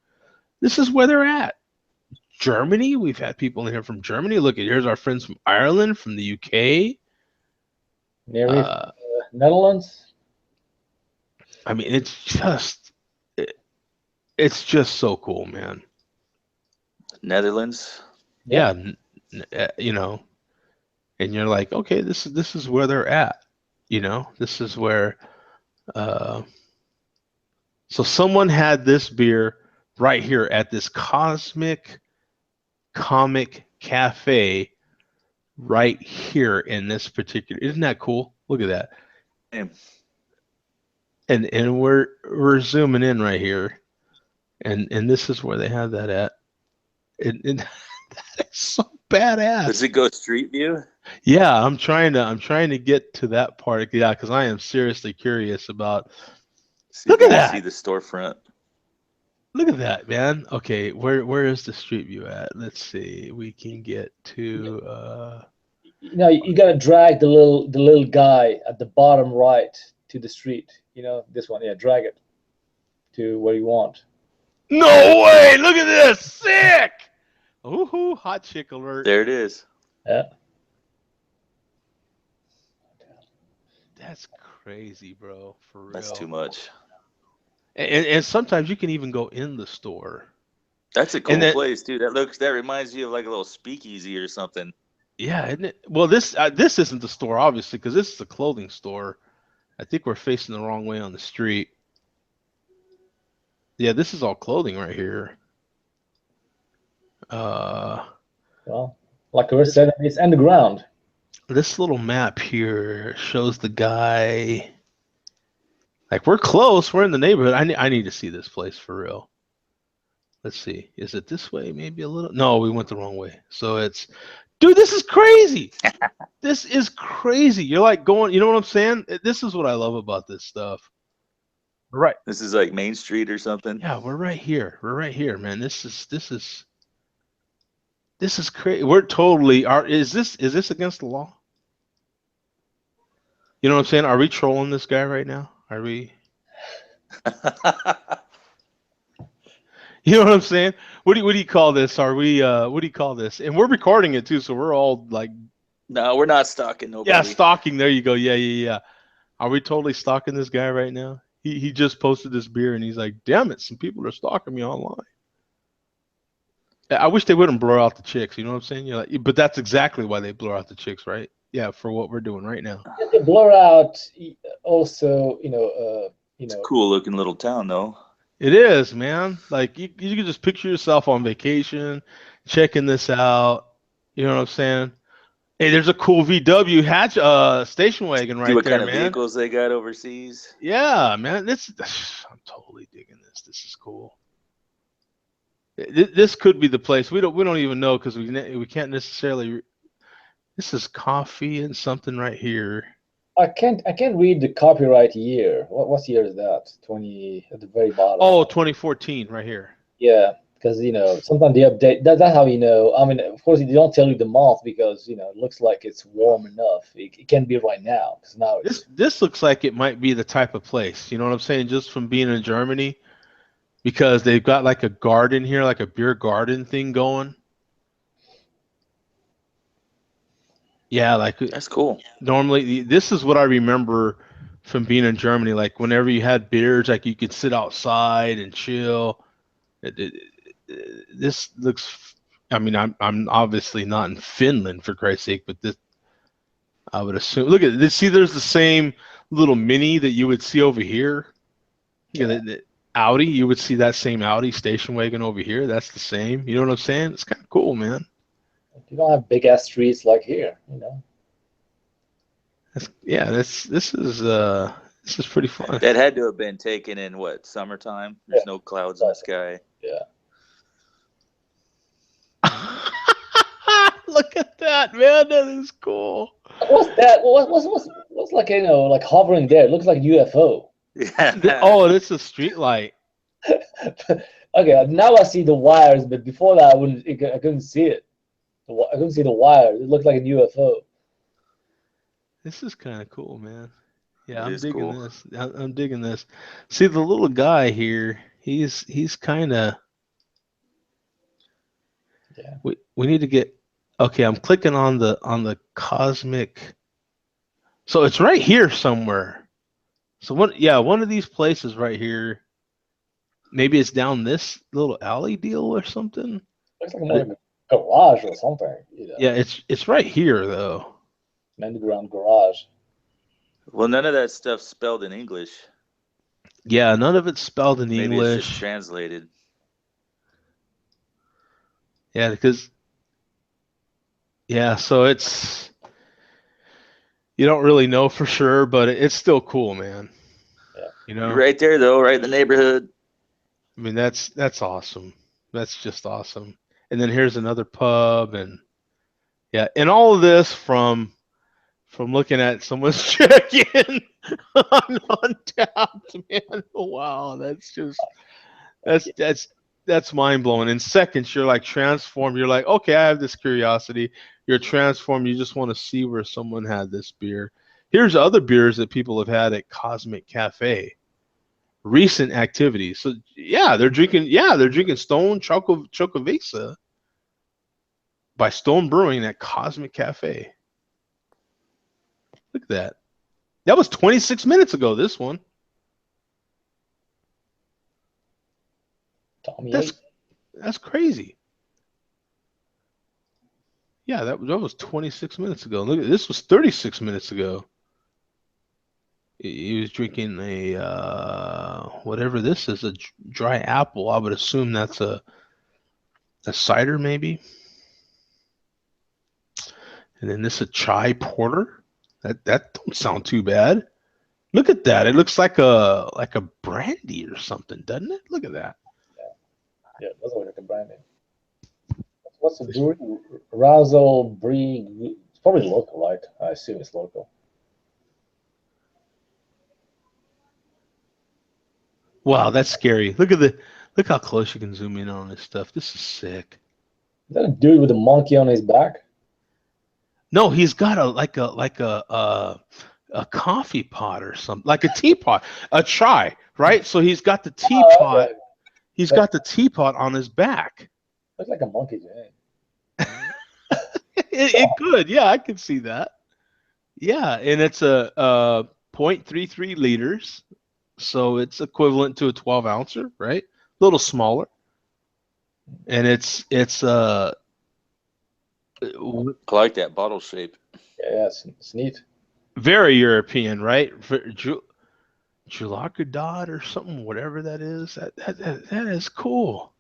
[SPEAKER 1] This is where they're at. Germany, we've had people in here from Germany. Look, here's our friends from Ireland, from the UK.
[SPEAKER 3] Netherlands.
[SPEAKER 1] I mean, it's just so cool, man.
[SPEAKER 2] Netherlands.
[SPEAKER 1] Yeah, and you're like, okay, this is where they're at. This is where. So someone had this beer right here at this Cosmic Comic Cafe right here in this particular. Isn't that cool? Look at that.
[SPEAKER 2] Yeah.
[SPEAKER 1] And we're zooming in right here, and this is where they have that at. And that is so badass.
[SPEAKER 2] Does it go street view?
[SPEAKER 1] Yeah, I'm trying to get to that part. Yeah, because I am seriously curious about. Look at that.
[SPEAKER 2] See the storefront.
[SPEAKER 1] Look at that, man. Okay, where is the street view at? Let's see. We can get to.
[SPEAKER 3] You gotta drag the little guy at the bottom right to the street. This one. Yeah, drag it to where you want.
[SPEAKER 1] No way! Look at this, sick. Ooh, hot chick alert.
[SPEAKER 2] There it is.
[SPEAKER 3] Yeah.
[SPEAKER 1] That's crazy, bro. For real.
[SPEAKER 2] That's too much.
[SPEAKER 1] And sometimes you can even go in the store.
[SPEAKER 2] That's a cool place, too. That reminds you of like a little speakeasy or something.
[SPEAKER 1] Yeah, isn't it? Well, this isn't the store, obviously, because this is a clothing store. I think we're facing the wrong way on the street. Yeah, this is all clothing right here.
[SPEAKER 3] Well, like I said, it's underground.
[SPEAKER 1] This little map here shows the guy Like we're close. We're in the neighborhood. I need to see this place for real. Let's see. Is it this way? Maybe a little. No, we went the wrong way. So it's, dude. This is crazy. This is crazy. You're like going. You know what I'm saying? This is what I love about this stuff. Right.
[SPEAKER 2] This is like Main Street or something.
[SPEAKER 1] Yeah, we're right here. We're right here, man. This is crazy. We're totally. Is this against the law? You know what I'm saying? Are we trolling this guy right now? Are we? You know what I'm saying? What do you call this? Are we? What do you call this? And we're recording it too, so we're all like.
[SPEAKER 2] No, we're not stalking nobody.
[SPEAKER 1] Yeah, stalking. There you go. Yeah. Are we totally stalking this guy right now? He just posted this beer and he's like, damn it, some people are stalking me online. I wish they wouldn't blur out the chicks. You know what I'm saying? You're like, but that's exactly why they blur out the chicks, right? Yeah, for what we're doing right now.
[SPEAKER 3] They blur out also,
[SPEAKER 2] It's a cool looking little town though.
[SPEAKER 1] It is, man. Like you can just picture yourself on vacation, checking this out. You know what I'm saying? Hey, there's a cool VW hatch station wagon right
[SPEAKER 2] See what
[SPEAKER 1] there,
[SPEAKER 2] kind of
[SPEAKER 1] man.
[SPEAKER 2] vehicles they got overseas.
[SPEAKER 1] Yeah, man. I'm totally digging this. This is cool. This could be the place. We don't even know because we can't necessarily. This is coffee and something right here.
[SPEAKER 3] I can't read the copyright year. What year is that? 20 at the very bottom.
[SPEAKER 1] Oh, 2014 right here.
[SPEAKER 3] Yeah, because sometimes they update. That's how you know. I mean, of course, they don't tell you the month because it looks like it's warm enough. It can be right now because now
[SPEAKER 1] this looks like it might be the type of place. You know what I'm saying? Just from being in Germany, because they've got like a garden here, like a beer garden thing going. Yeah, like
[SPEAKER 2] that's cool.
[SPEAKER 1] Normally, this is what I remember from being in Germany. Like whenever you had beers, like you could sit outside and chill. This looks. I mean, I'm obviously not in Finland for Christ's sake, but this I would assume. Look at this. See, there's the same little mini that you would see over here. Yeah, the Audi. You would see that same Audi station wagon over here. That's the same. You know what I'm saying? It's kind of cool, man.
[SPEAKER 3] You don't have big ass streets like here.
[SPEAKER 1] This is pretty fun.
[SPEAKER 2] That had to have been taken in what, summertime? There's no clouds in the sky.
[SPEAKER 3] Yeah.
[SPEAKER 1] Look at that, man. That is cool.
[SPEAKER 3] What's that? What's like like hovering there? It looks like UFO.
[SPEAKER 2] Yeah.
[SPEAKER 1] Oh, it's a street light.
[SPEAKER 3] Okay, now I see the wires, but before that I couldn't see it. I couldn't see the wires. It looked like a UFO.
[SPEAKER 1] This is kind of cool, man. Yeah,
[SPEAKER 2] It
[SPEAKER 1] I'm
[SPEAKER 2] is
[SPEAKER 1] digging
[SPEAKER 2] cool.
[SPEAKER 1] this. I'm digging this. See, the little guy here, he's kind of.
[SPEAKER 3] Yeah.
[SPEAKER 1] We need to get. Okay, I'm clicking on the cosmic. So it's right here somewhere. So one of these places right here. Maybe it's down this little alley deal or something.
[SPEAKER 3] Looks like more like a garage or something.
[SPEAKER 1] Yeah, it's right here though.
[SPEAKER 3] An underground garage.
[SPEAKER 2] Well, none of that stuff's spelled in English.
[SPEAKER 1] Yeah, none of it's spelled in
[SPEAKER 2] Maybe
[SPEAKER 1] English.
[SPEAKER 2] it's just translated.
[SPEAKER 1] Yeah, because so it's you don't really know for sure, but it's still cool, man.
[SPEAKER 3] Yeah.
[SPEAKER 2] You're right there though, right in the neighborhood.
[SPEAKER 1] I mean, that's awesome. That's just awesome. And then here's another pub, and and all of this from looking at someone's check-in on Untapped, man. Wow, that's mind-blowing. In seconds, you're like transformed. You're like, okay, I have this curiosity. You're transformed. You just want to see where someone had this beer. Here's other beers that people have had at Cosmic Cafe. Recent activities. So they're drinking Stone Chocovesa by Stone Brewing at Cosmic Cafe. Look at that. That was 26 minutes ago, this one. That's crazy. Yeah, that was 26 minutes ago. Look, this was 36 minutes ago. He was drinking a whatever this is, a dry apple. I would assume that's a cider, maybe. And then this a chai porter. That don't sound too bad. Look at that. It looks like a brandy or something, doesn't it? Look at that.
[SPEAKER 3] Yeah, it does look like a brand name. What's the brewery? Razzle Brewing. It's probably local, right? I assume it's local.
[SPEAKER 1] Wow, that's scary. Look how close you can zoom in on this stuff. This is sick.
[SPEAKER 3] Is that a dude with a monkey on his back?
[SPEAKER 1] No, he's got a coffee pot or something, like a teapot, a try, right? So he's got the teapot.
[SPEAKER 3] Okay.
[SPEAKER 1] He's got the teapot on his back.
[SPEAKER 3] Looks like a monkey to me.
[SPEAKER 1] It could, yeah, I can see that. Yeah, and it's a 0.33 liters, so it's equivalent to a 12 ouncer, right? A little smaller, and it's
[SPEAKER 2] I like that bottle shape.
[SPEAKER 3] Yeah, it's neat.
[SPEAKER 1] very European, right? Julakadot or something, whatever that is. That is cool.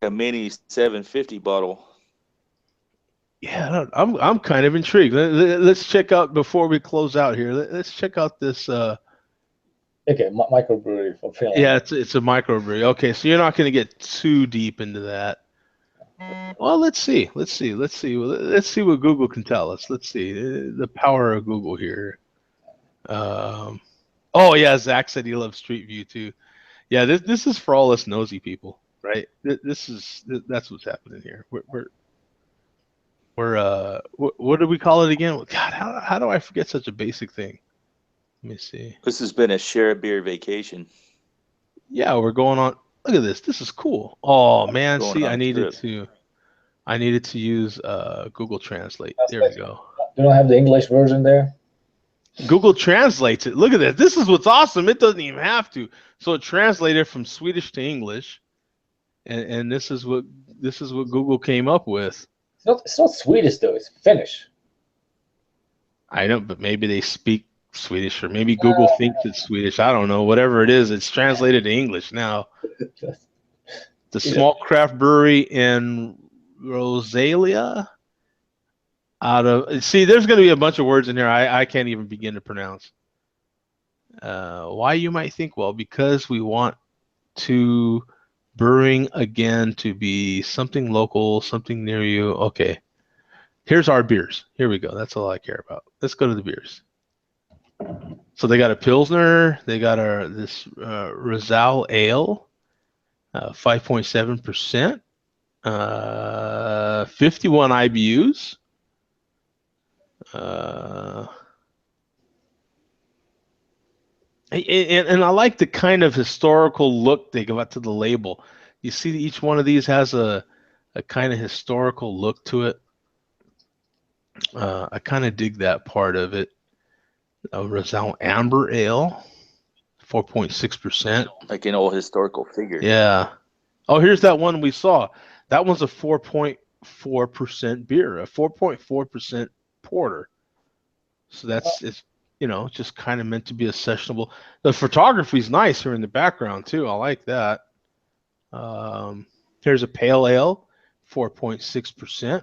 [SPEAKER 2] A mini 750 bottle.
[SPEAKER 1] Yeah, I'm kind of intrigued. Let's check out before we close out here. Let's check out this.
[SPEAKER 3] Okay, microbrewery from Finland.
[SPEAKER 1] Yeah, it's a microbrewery. Okay, so you're not going to get too deep into that. Well, let's see what Google can tell us. Let's see the power of Google here. Oh yeah, Zach said he loves Street View too. Yeah, this is for all us nosy people, right? That's what's happening here. We're what do we call it again? God, how do I forget such a basic thing? Let me see.
[SPEAKER 2] This has been a share a beer vacation.
[SPEAKER 1] Yeah, we're going on. Look at this. This is cool. Oh man, see, I needed to use Google Translate. There we go.
[SPEAKER 3] You don't have the English version there?
[SPEAKER 1] Google translates it. Look at this. This is what's awesome. It doesn't even have to. So it translated from Swedish to English, and this is what Google came up with.
[SPEAKER 3] It's not Swedish though. It's Finnish.
[SPEAKER 1] I know, but maybe they speak Swedish, or maybe Google thinks it's Swedish. I don't know. Whatever it is, it's translated to English now. The small craft brewery in Rosalia. See, there's going to be a bunch of words in here I can't even begin to pronounce. Why, you might think? Well, because we want to brewing again to be something local, something near you. Okay, here's our beers. Here we go. That's all I care about. Let's go to the beers. So they got a Pilsner. They got this Rosal Ale, 5.7%, 51 IBUs. And I like the kind of historical look they got to the label. You see, each one of these has a kind of historical look to it. I kind of dig that part of it. Rosal Amber Ale, 4.6%.
[SPEAKER 2] Like an old historical figure.
[SPEAKER 1] Yeah. Oh, here's that one we saw. That one's a 4.4% beer, a 4.4% porter. So it's just kind of meant to be a sessionable. The photography's nice here in the background too. I like that. Here's a pale ale, 4.6%.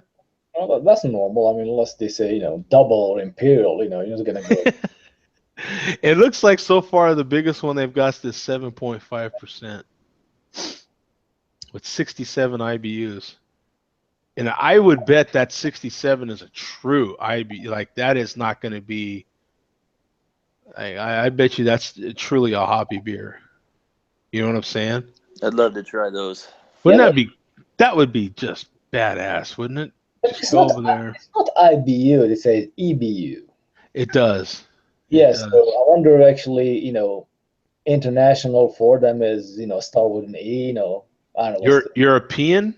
[SPEAKER 3] Well, that's normal. I mean, unless they say double or imperial, you're just gonna go.
[SPEAKER 1] It looks like so far the biggest one they've got is 7.5% with 67 IBUs. And I would bet that 67 is a true IBU. Like, that is not going to be. I bet you that's truly a hoppy beer. You know what I'm saying?
[SPEAKER 2] I'd love to try those.
[SPEAKER 1] That would be just badass, wouldn't it?
[SPEAKER 3] Just go over there. It's not IBU. It says EBU.
[SPEAKER 1] It does.
[SPEAKER 3] Yes. So I wonder, actually, international for them is start with an E. I don't know.
[SPEAKER 1] European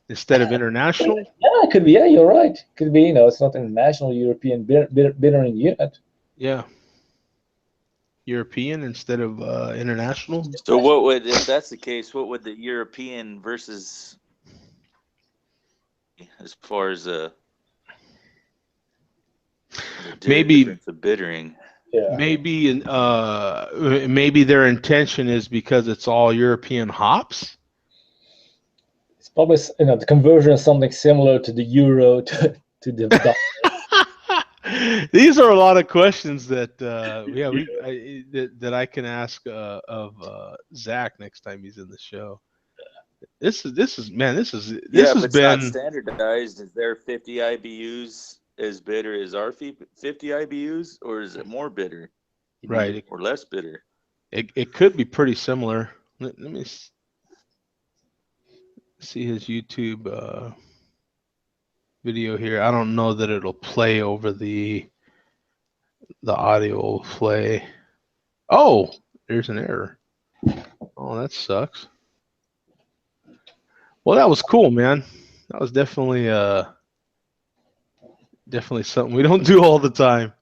[SPEAKER 1] instead of international.
[SPEAKER 3] Yeah, it could be. Yeah, you're right. It could be. It's not international European bittering unit.
[SPEAKER 1] Yeah. European instead of international.
[SPEAKER 2] So what would, if that's the case, what would the European versus, as far as
[SPEAKER 1] maybe
[SPEAKER 2] the bittering?
[SPEAKER 3] Yeah.
[SPEAKER 1] Maybe their intention is because it's all European hops.
[SPEAKER 3] It's probably the conversion is something similar to the euro to the dollar.
[SPEAKER 1] These are a lot of questions that that I can ask of Zach next time he's in the show. This
[SPEAKER 2] Yeah, if
[SPEAKER 1] has
[SPEAKER 2] it's not
[SPEAKER 1] been
[SPEAKER 2] standardized, is there 50 IBUs as bitter as our 50 IBUs, or is it more bitter?
[SPEAKER 1] right.
[SPEAKER 2] Or less bitter?
[SPEAKER 1] It could be pretty similar. Let me see his YouTube video here. I don't know that it'll play over the audio will play. Oh, there's an error. Oh, that sucks. Well, that was cool, man. That was definitely something we don't do all the time.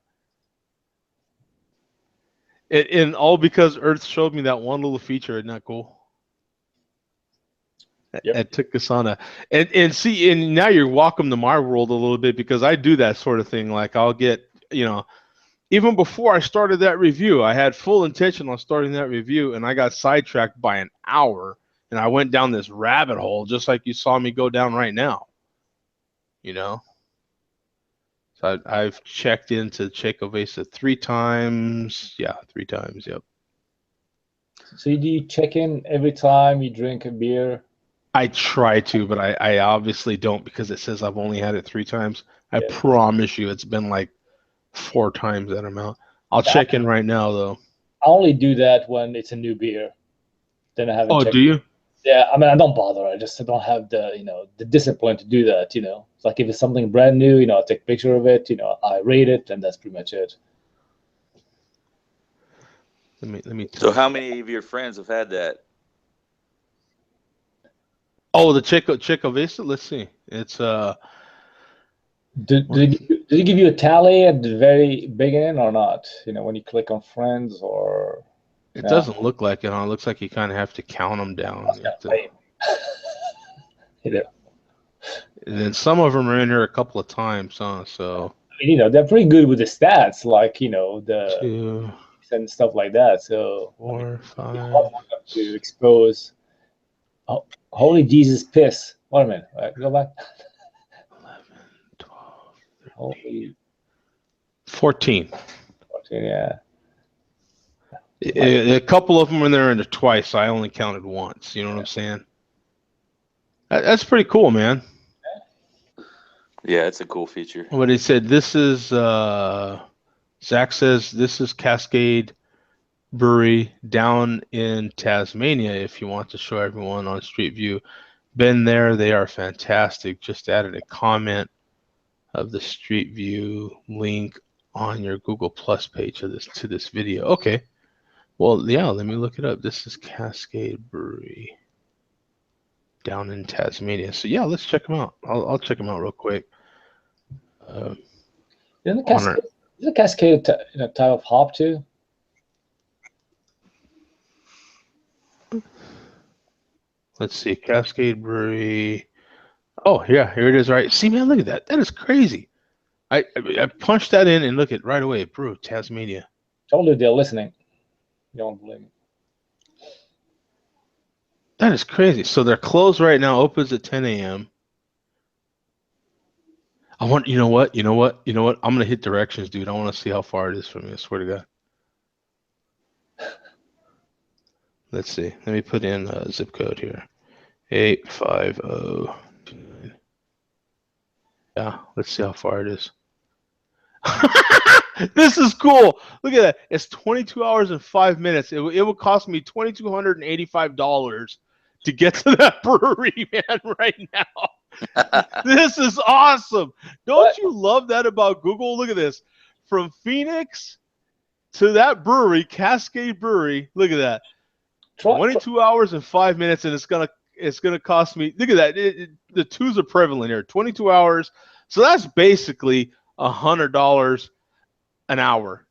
[SPEAKER 1] And all because Earth showed me that one little feature. Isn't that cool?
[SPEAKER 3] Yep.
[SPEAKER 1] It took us on and see, and now you're welcome to my world a little bit, because I do that sort of thing. Like I'll get, even before I started that review, I had full intention on starting that review, and I got sidetracked by an hour, and I went down this rabbit hole, just like you saw me go down right now. So I've checked into Checovesa 3 times. Yeah, 3 times. Yep.
[SPEAKER 3] So do you check in every time you drink a beer?
[SPEAKER 1] I try to, but I obviously don't, because it says I've only had it 3 times. I
[SPEAKER 3] Yeah.
[SPEAKER 1] promise you it's been like 4 times that amount. I'll check in right now, though.
[SPEAKER 3] I only do that when it's a new beer. Then I haven't checked.
[SPEAKER 1] Do you?
[SPEAKER 3] Yeah, I mean, I don't bother. I just don't have the discipline to do that. It's like if it's something brand new, I take a picture of it. I rate it, and that's pretty much it.
[SPEAKER 1] Let me.
[SPEAKER 2] So, how many of your friends have had that?
[SPEAKER 1] Oh, the Checovesa. Let's see. It's
[SPEAKER 3] Did it give you a tally at the very beginning or not? When you click on friends, or
[SPEAKER 1] it doesn't look like it. It looks like you kind of have to count them down. And then some of them are in here a couple of times, huh? So
[SPEAKER 3] I mean, they're pretty good with the stats, like the
[SPEAKER 1] 2,
[SPEAKER 3] and stuff like that. So
[SPEAKER 1] 4, 5
[SPEAKER 3] to expose. Oh, holy Jesus, piss! Wait a minute. Go back.
[SPEAKER 1] 11, 12, 13,
[SPEAKER 3] holy
[SPEAKER 1] 14.
[SPEAKER 3] 14, yeah.
[SPEAKER 1] A couple of them were there into twice, so I only counted once. You know what I'm saying? That's pretty cool, man.
[SPEAKER 2] Yeah, it's a cool feature.
[SPEAKER 1] What he said, this is Zach says this is Cascade Brewery down in Tasmania. If you want to show everyone on Street View, been there. They are fantastic. Just added a comment of the Street View link on your Google Plus page to this video. Okay. Well, yeah, let me look it up. This is Cascade Brewery down in Tasmania. So yeah, let's check them out. I'll check them out real quick.
[SPEAKER 3] Isn't the Cascade type of hop too?
[SPEAKER 1] Let's see, Cascade Brewery. Oh yeah, here it is. Right. See, man, look at that. That is crazy. I punched that in and look at right away. Brew Tasmania.
[SPEAKER 3] Told you they're listening. You don't believe me.
[SPEAKER 1] That is crazy. So they're closed right now. Opens at 10 a.m. I want. You know what? I'm gonna hit directions, dude. I want to see how far it is from me. I swear to God. Let's see. Let me put in a zip code here. 850. Yeah. Let's see how far it is. This is cool. Look at that. It's 22 hours and 5 minutes. It would cost me $2,285 to get to that brewery, man, right now. This is awesome. Don't you love that about Google? Look at this. From Phoenix to that brewery, Cascade Brewery. Look at that. 22 hours and 5 minutes, and it's gonna cost me. Look at that. The twos are prevalent here. 22 hours. So that's basically $100 an hour.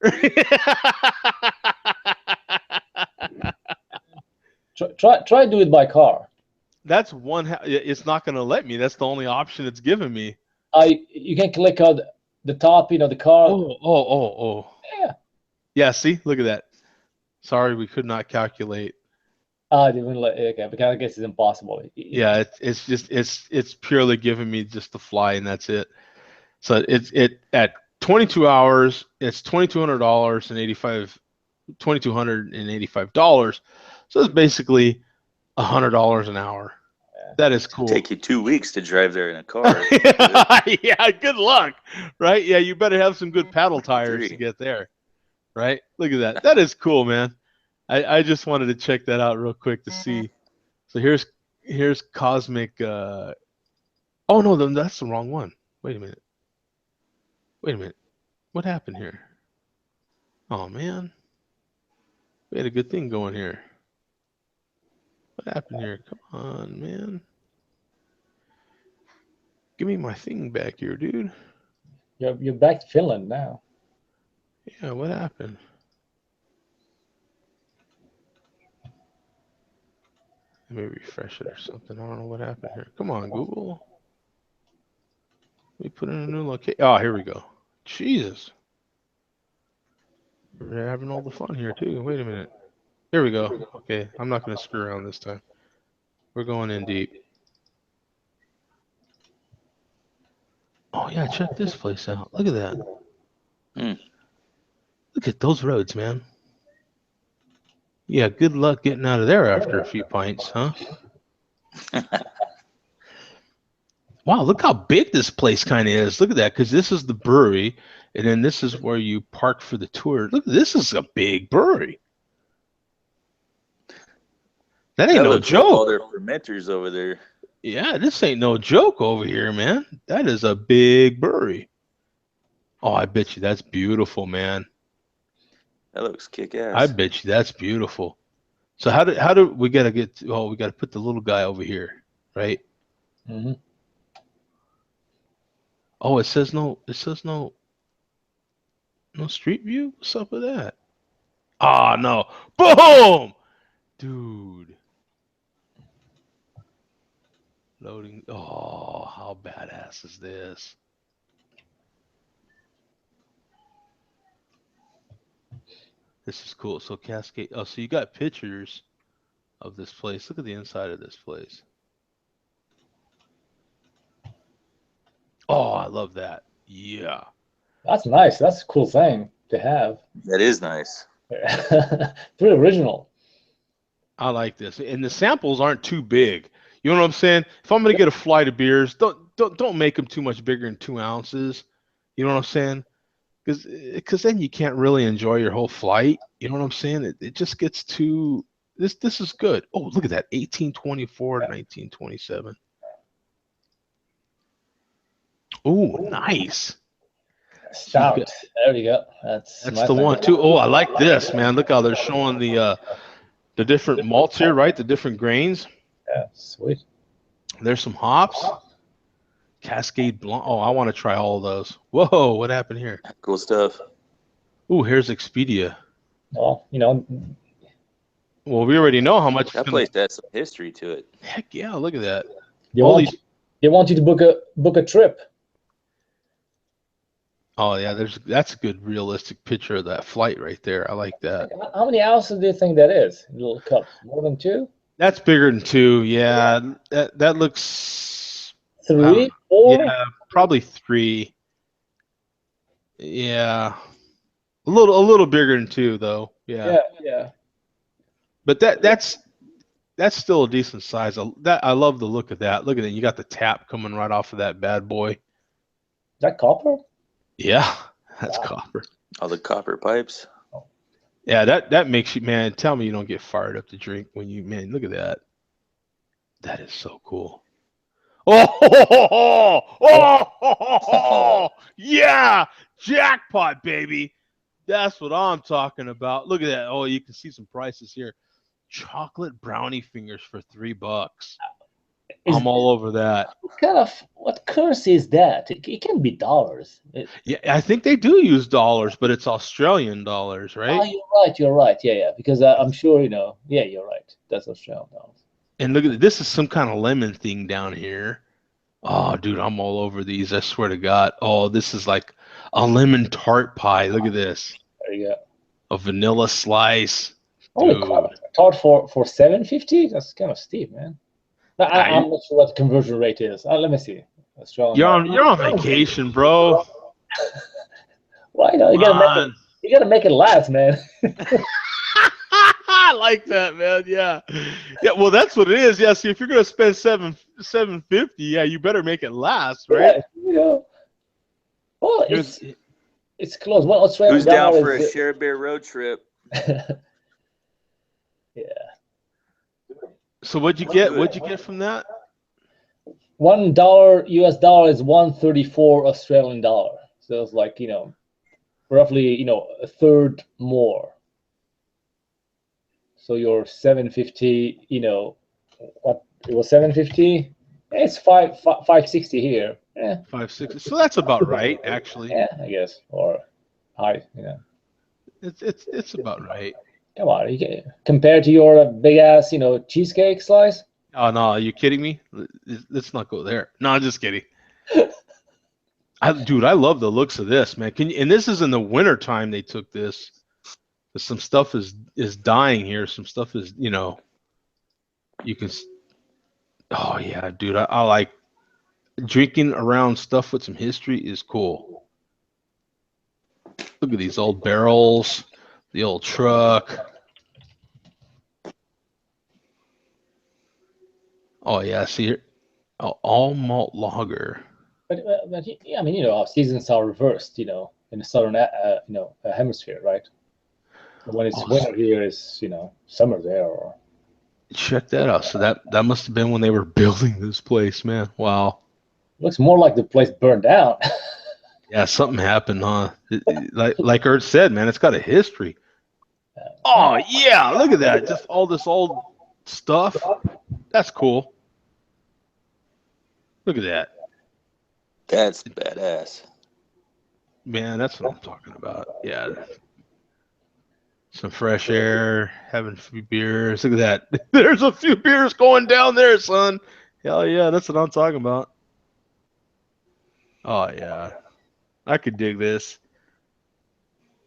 [SPEAKER 3] Try do it by car.
[SPEAKER 1] That's one. It's not going to let me. That's the only option it's giving me.
[SPEAKER 3] You can click on the top. The car.
[SPEAKER 1] Oh.
[SPEAKER 3] Yeah.
[SPEAKER 1] Yeah. See, look at that. Sorry, we could not calculate.
[SPEAKER 3] Okay, because I guess it's impossible.
[SPEAKER 1] Yeah, it's purely giving me just the fly, and that's it. So it's at 22 hours. It's $2,285. So it's basically $100 an hour. That is cool.
[SPEAKER 2] Take you 2 weeks to drive there in a car.
[SPEAKER 1] Yeah, good luck, right? Yeah, you better have some good paddle tires
[SPEAKER 2] 3.
[SPEAKER 1] to get there, right? Look at that. That is cool, man. I just wanted to check that out real quick to see. So here's Cosmic. Oh no, then that's the wrong one. Wait a minute. What happened here? Oh man, we had a good thing going here. What happened here? Come on, man. Give me my thing back here, dude.
[SPEAKER 3] You're back to Finland now.
[SPEAKER 1] Yeah, what happened? Let me refresh it or something. I don't know what happened here. Come on, Google. Let me put in a new location. Oh, here we go. Jesus. We're having all the fun here, too. Wait a minute. Here we go. Okay, I'm not going to screw around this time. We're going in deep. Oh, yeah, check this place out. Look at that. Look at those roads, man. Yeah, good luck getting out of there after a few pints, huh? Wow, look how big this place kind of is. Look at that, because this is the brewery, and then this is where you park for the tour. Look, this is a big brewery. That ain't no joke.
[SPEAKER 2] All their fermenters over there.
[SPEAKER 1] Yeah, this ain't no joke over here, man. That is a big brewery. Oh, I bet you that's beautiful, man.
[SPEAKER 2] That looks kick-ass.
[SPEAKER 1] I bet you that's beautiful. So how do we gotta get to, oh, we gotta put the little guy over here, right?
[SPEAKER 3] Mm-hmm.
[SPEAKER 1] Oh, it says no street view? What's up with that? Ah, no. Boom! Dude. Loading. Oh, how badass is this? This is cool. So Cascade. Oh, so you got pictures of this place. Look at the inside of this place. Oh, I love that. Yeah.
[SPEAKER 3] That's nice. That's a cool thing to have.
[SPEAKER 2] That is nice.
[SPEAKER 3] Pretty original.
[SPEAKER 1] I like this. And the samples aren't too big. You know what I'm saying? If I'm gonna get a flight of beers, don't make them too much bigger than 2 ounces. You know what I'm saying? Because then you can't really enjoy your whole flight. You know what I'm saying? It just gets too. This is good. Oh, look at that. 1824 to 1927. Oh, nice.
[SPEAKER 3] Stout. There you go. That's
[SPEAKER 1] the one too. Oh, I like this, man. Look how they're showing the different malts here, right? The different grains.
[SPEAKER 3] Yeah, sweet.
[SPEAKER 1] There's some hops. Cascade Blanc. Oh, I want to try all of those. Whoa, what happened here?
[SPEAKER 2] Cool stuff.
[SPEAKER 1] Ooh, here's Expedia.
[SPEAKER 3] Well, you know.
[SPEAKER 1] Well, we already know how much.
[SPEAKER 2] That place has some history to it.
[SPEAKER 1] Heck yeah, look at that.
[SPEAKER 3] They want you to book a trip.
[SPEAKER 1] Oh yeah, that's a good realistic picture of that flight right there. I like that.
[SPEAKER 3] How many ounces do you think that is? Little cup, more than 2?
[SPEAKER 1] That's bigger than 2. Yeah, that looks
[SPEAKER 3] 3, 4.
[SPEAKER 1] Yeah, probably 3. Yeah, a little bigger than 2 though. Yeah. But that's still a decent size. I love the look of that. Look at it. You got the tap coming right off of that bad boy.
[SPEAKER 3] Is that copper?
[SPEAKER 1] Yeah, that's copper.
[SPEAKER 2] All the copper pipes.
[SPEAKER 1] Yeah, that makes you, man, tell me you don't get fired up to drink when you, man, look at that. That is so cool. Oh, yeah, jackpot, baby. That's what I'm talking about. Look at that. Oh, you can see some prices here. Chocolate brownie fingers for $3. I'm all over that.
[SPEAKER 3] What currency is that? It can be dollars.
[SPEAKER 1] Yeah, I think they do use dollars, but it's Australian dollars, right?
[SPEAKER 3] Oh, you're right. Yeah. Because I'm sure, yeah, you're right. That's Australian dollars.
[SPEAKER 1] And look at this is some kind of lemon thing down here. Oh, dude, I'm all over these. I swear to God. Oh, this is like a lemon tart pie. Look at this.
[SPEAKER 3] There you go.
[SPEAKER 1] A vanilla slice.
[SPEAKER 3] Dude. Tart for $7.50? That's kind of steep, man. I'm not sure what the conversion rate is. Let me see.
[SPEAKER 1] You're on vacation, bro.
[SPEAKER 3] Well, you know, you gotta make it last, man.
[SPEAKER 1] I like that, man. Yeah, yeah. Well, that's what it is. Yeah. See, if you're gonna spend $750, yeah, you better make it last, right?
[SPEAKER 3] Yeah, you know. Well,
[SPEAKER 1] Here's
[SPEAKER 3] it's close. One Australian
[SPEAKER 2] Who's down
[SPEAKER 3] dollar
[SPEAKER 2] for a
[SPEAKER 3] is
[SPEAKER 2] share beer road trip?
[SPEAKER 3] yeah.
[SPEAKER 1] so what'd you get? What'd you get from that?
[SPEAKER 3] $1 US dollar is 134 Australian dollar. So it's like, you know, roughly, you know, a third more. So your 750, you know, what it was 750? It's 560 here. Yeah,
[SPEAKER 1] 560. So that's about right, actually.
[SPEAKER 3] yeah, I guess. Or high, you know.
[SPEAKER 1] It's about right.
[SPEAKER 3] Come on, compared to your big ass, you know, cheesecake slice.
[SPEAKER 1] Oh no, are you kidding me? Let's not go there. No, I'm just kidding. Dude, I love the looks of this, man. And this is in the winter time they took this. Some stuff is dying here. Some stuff is, you know, you can. Oh yeah, dude, I like drinking around stuff with some history is cool. Look at these old barrels, the old truck. Oh yeah, see here, all malt lager.
[SPEAKER 3] But yeah, I mean, you know, our seasons are reversed, you know, in the southern, you know, hemisphere, right? When it's winter here, is, you know, summer there. Or
[SPEAKER 1] check that out. So that must have been when they were building this place, man. Wow.
[SPEAKER 3] Looks more like the place burned down.
[SPEAKER 1] Yeah, something happened, huh? Like Ert said, man, it's got a history. Oh yeah, look at that. Just all this old stuff. That's cool. Look at that.
[SPEAKER 2] That's badass.
[SPEAKER 1] Man, that's what I'm talking about. Yeah. Some fresh air, having a few beers. Look at that. There's a few beers going down there, son. Hell yeah, that's what I'm talking about. Oh yeah. I could dig this.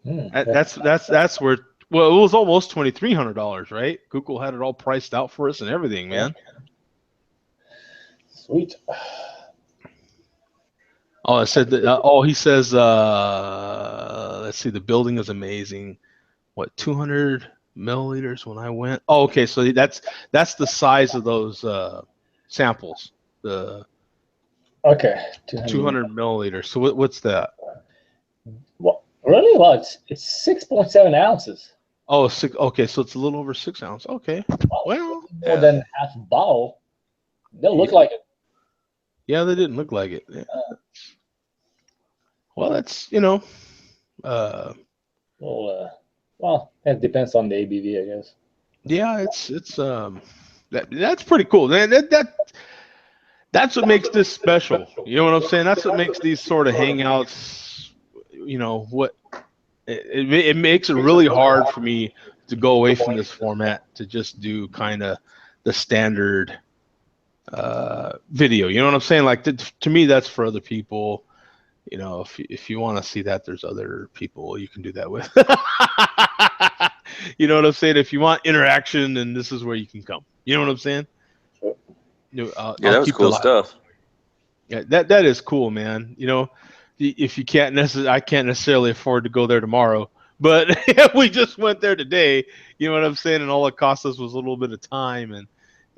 [SPEAKER 1] That's where, well, it was almost $2,300, right? Google had it all priced out for us and everything, man.
[SPEAKER 3] Sweet.
[SPEAKER 1] Oh, it said that. He says. Let's see. The building is amazing. What, 200 milliliters when I went? Oh, okay. So that's the size of those samples. The
[SPEAKER 3] Okay.
[SPEAKER 1] 200 milliliters. So what's that?
[SPEAKER 3] Well, really? Well, it's 6.7 ounces.
[SPEAKER 1] Oh, okay. So it's a little over 6 ounces. Okay. Well,
[SPEAKER 3] more than half a bottle. They'll look like it.
[SPEAKER 1] Yeah, they didn't look like it. Yeah. Well, that's, you know.
[SPEAKER 3] Well, it depends on the ABV, I guess.
[SPEAKER 1] Yeah, it's that's pretty cool. That's what makes this special. You know what I'm saying? That's what makes these sort of hangouts. You know what? It makes it really hard for me to go away from this format to just do kind of the standard video. You know what I'm saying? Like to me, that's for other people. You know, if you want to see that, there's other people you can do that with. You know what I'm saying? If you want interaction, then this is where you can come. You know what I'm saying?
[SPEAKER 3] Sure.
[SPEAKER 2] Yeah, that was cool stuff.
[SPEAKER 1] Yeah, that is cool, man. You know, if you I can't necessarily afford to go there tomorrow, but we just went there today. You know what I'm saying? And all it cost us was a little bit of time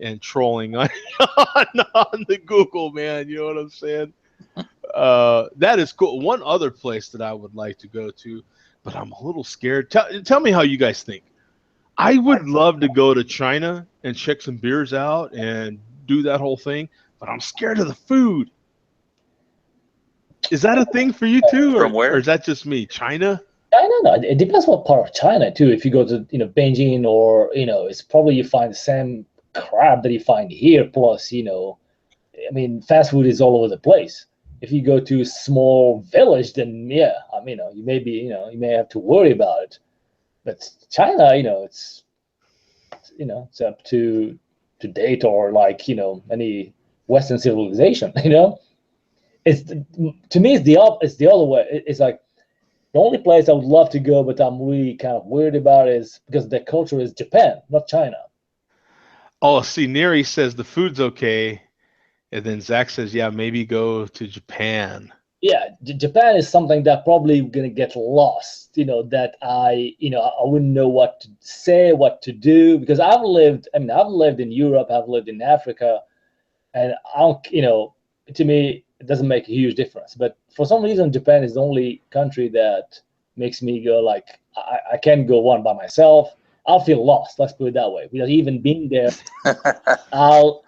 [SPEAKER 1] and trolling on the Google, man. You know what I'm saying? That is cool. One other place that I would like to go to, but I'm a little scared. Tell me how you guys think. I would love to go to China and check some beers out and do that whole thing, but I'm scared of the food. Is that a thing for you too,
[SPEAKER 2] From where?
[SPEAKER 1] or is that just me? China?
[SPEAKER 3] China, no. It depends what part of China too. If you go to, you know, Beijing, or, you know, it's probably you find the same crap that you find here. Plus, you know, I mean, fast food is all over the place. If you go to a small village, then yeah, I mean, you may be, you know, you may have to worry about it. But China, you know, it's up to date, or like, you know, any Western civilization. You know, to me, it's the other way. It's like the only place I would love to go, but I'm really kind of weird about it, is because the culture is Japan, not China.
[SPEAKER 1] Oh, see, Neri says the food's okay, and then Zach says, yeah, maybe go to Japan.
[SPEAKER 3] yeah, Japan is something that probably gonna get lost. That I wouldn't know what to say, what to do, because I've lived. I mean, I've lived in Europe, I've lived in Africa, and I don't. To me, it doesn't make a huge difference. But for some reason, Japan is the only country that makes me go like, I can't go one by myself. I'll feel lost. Let's put it that way. Without even being there, I'll.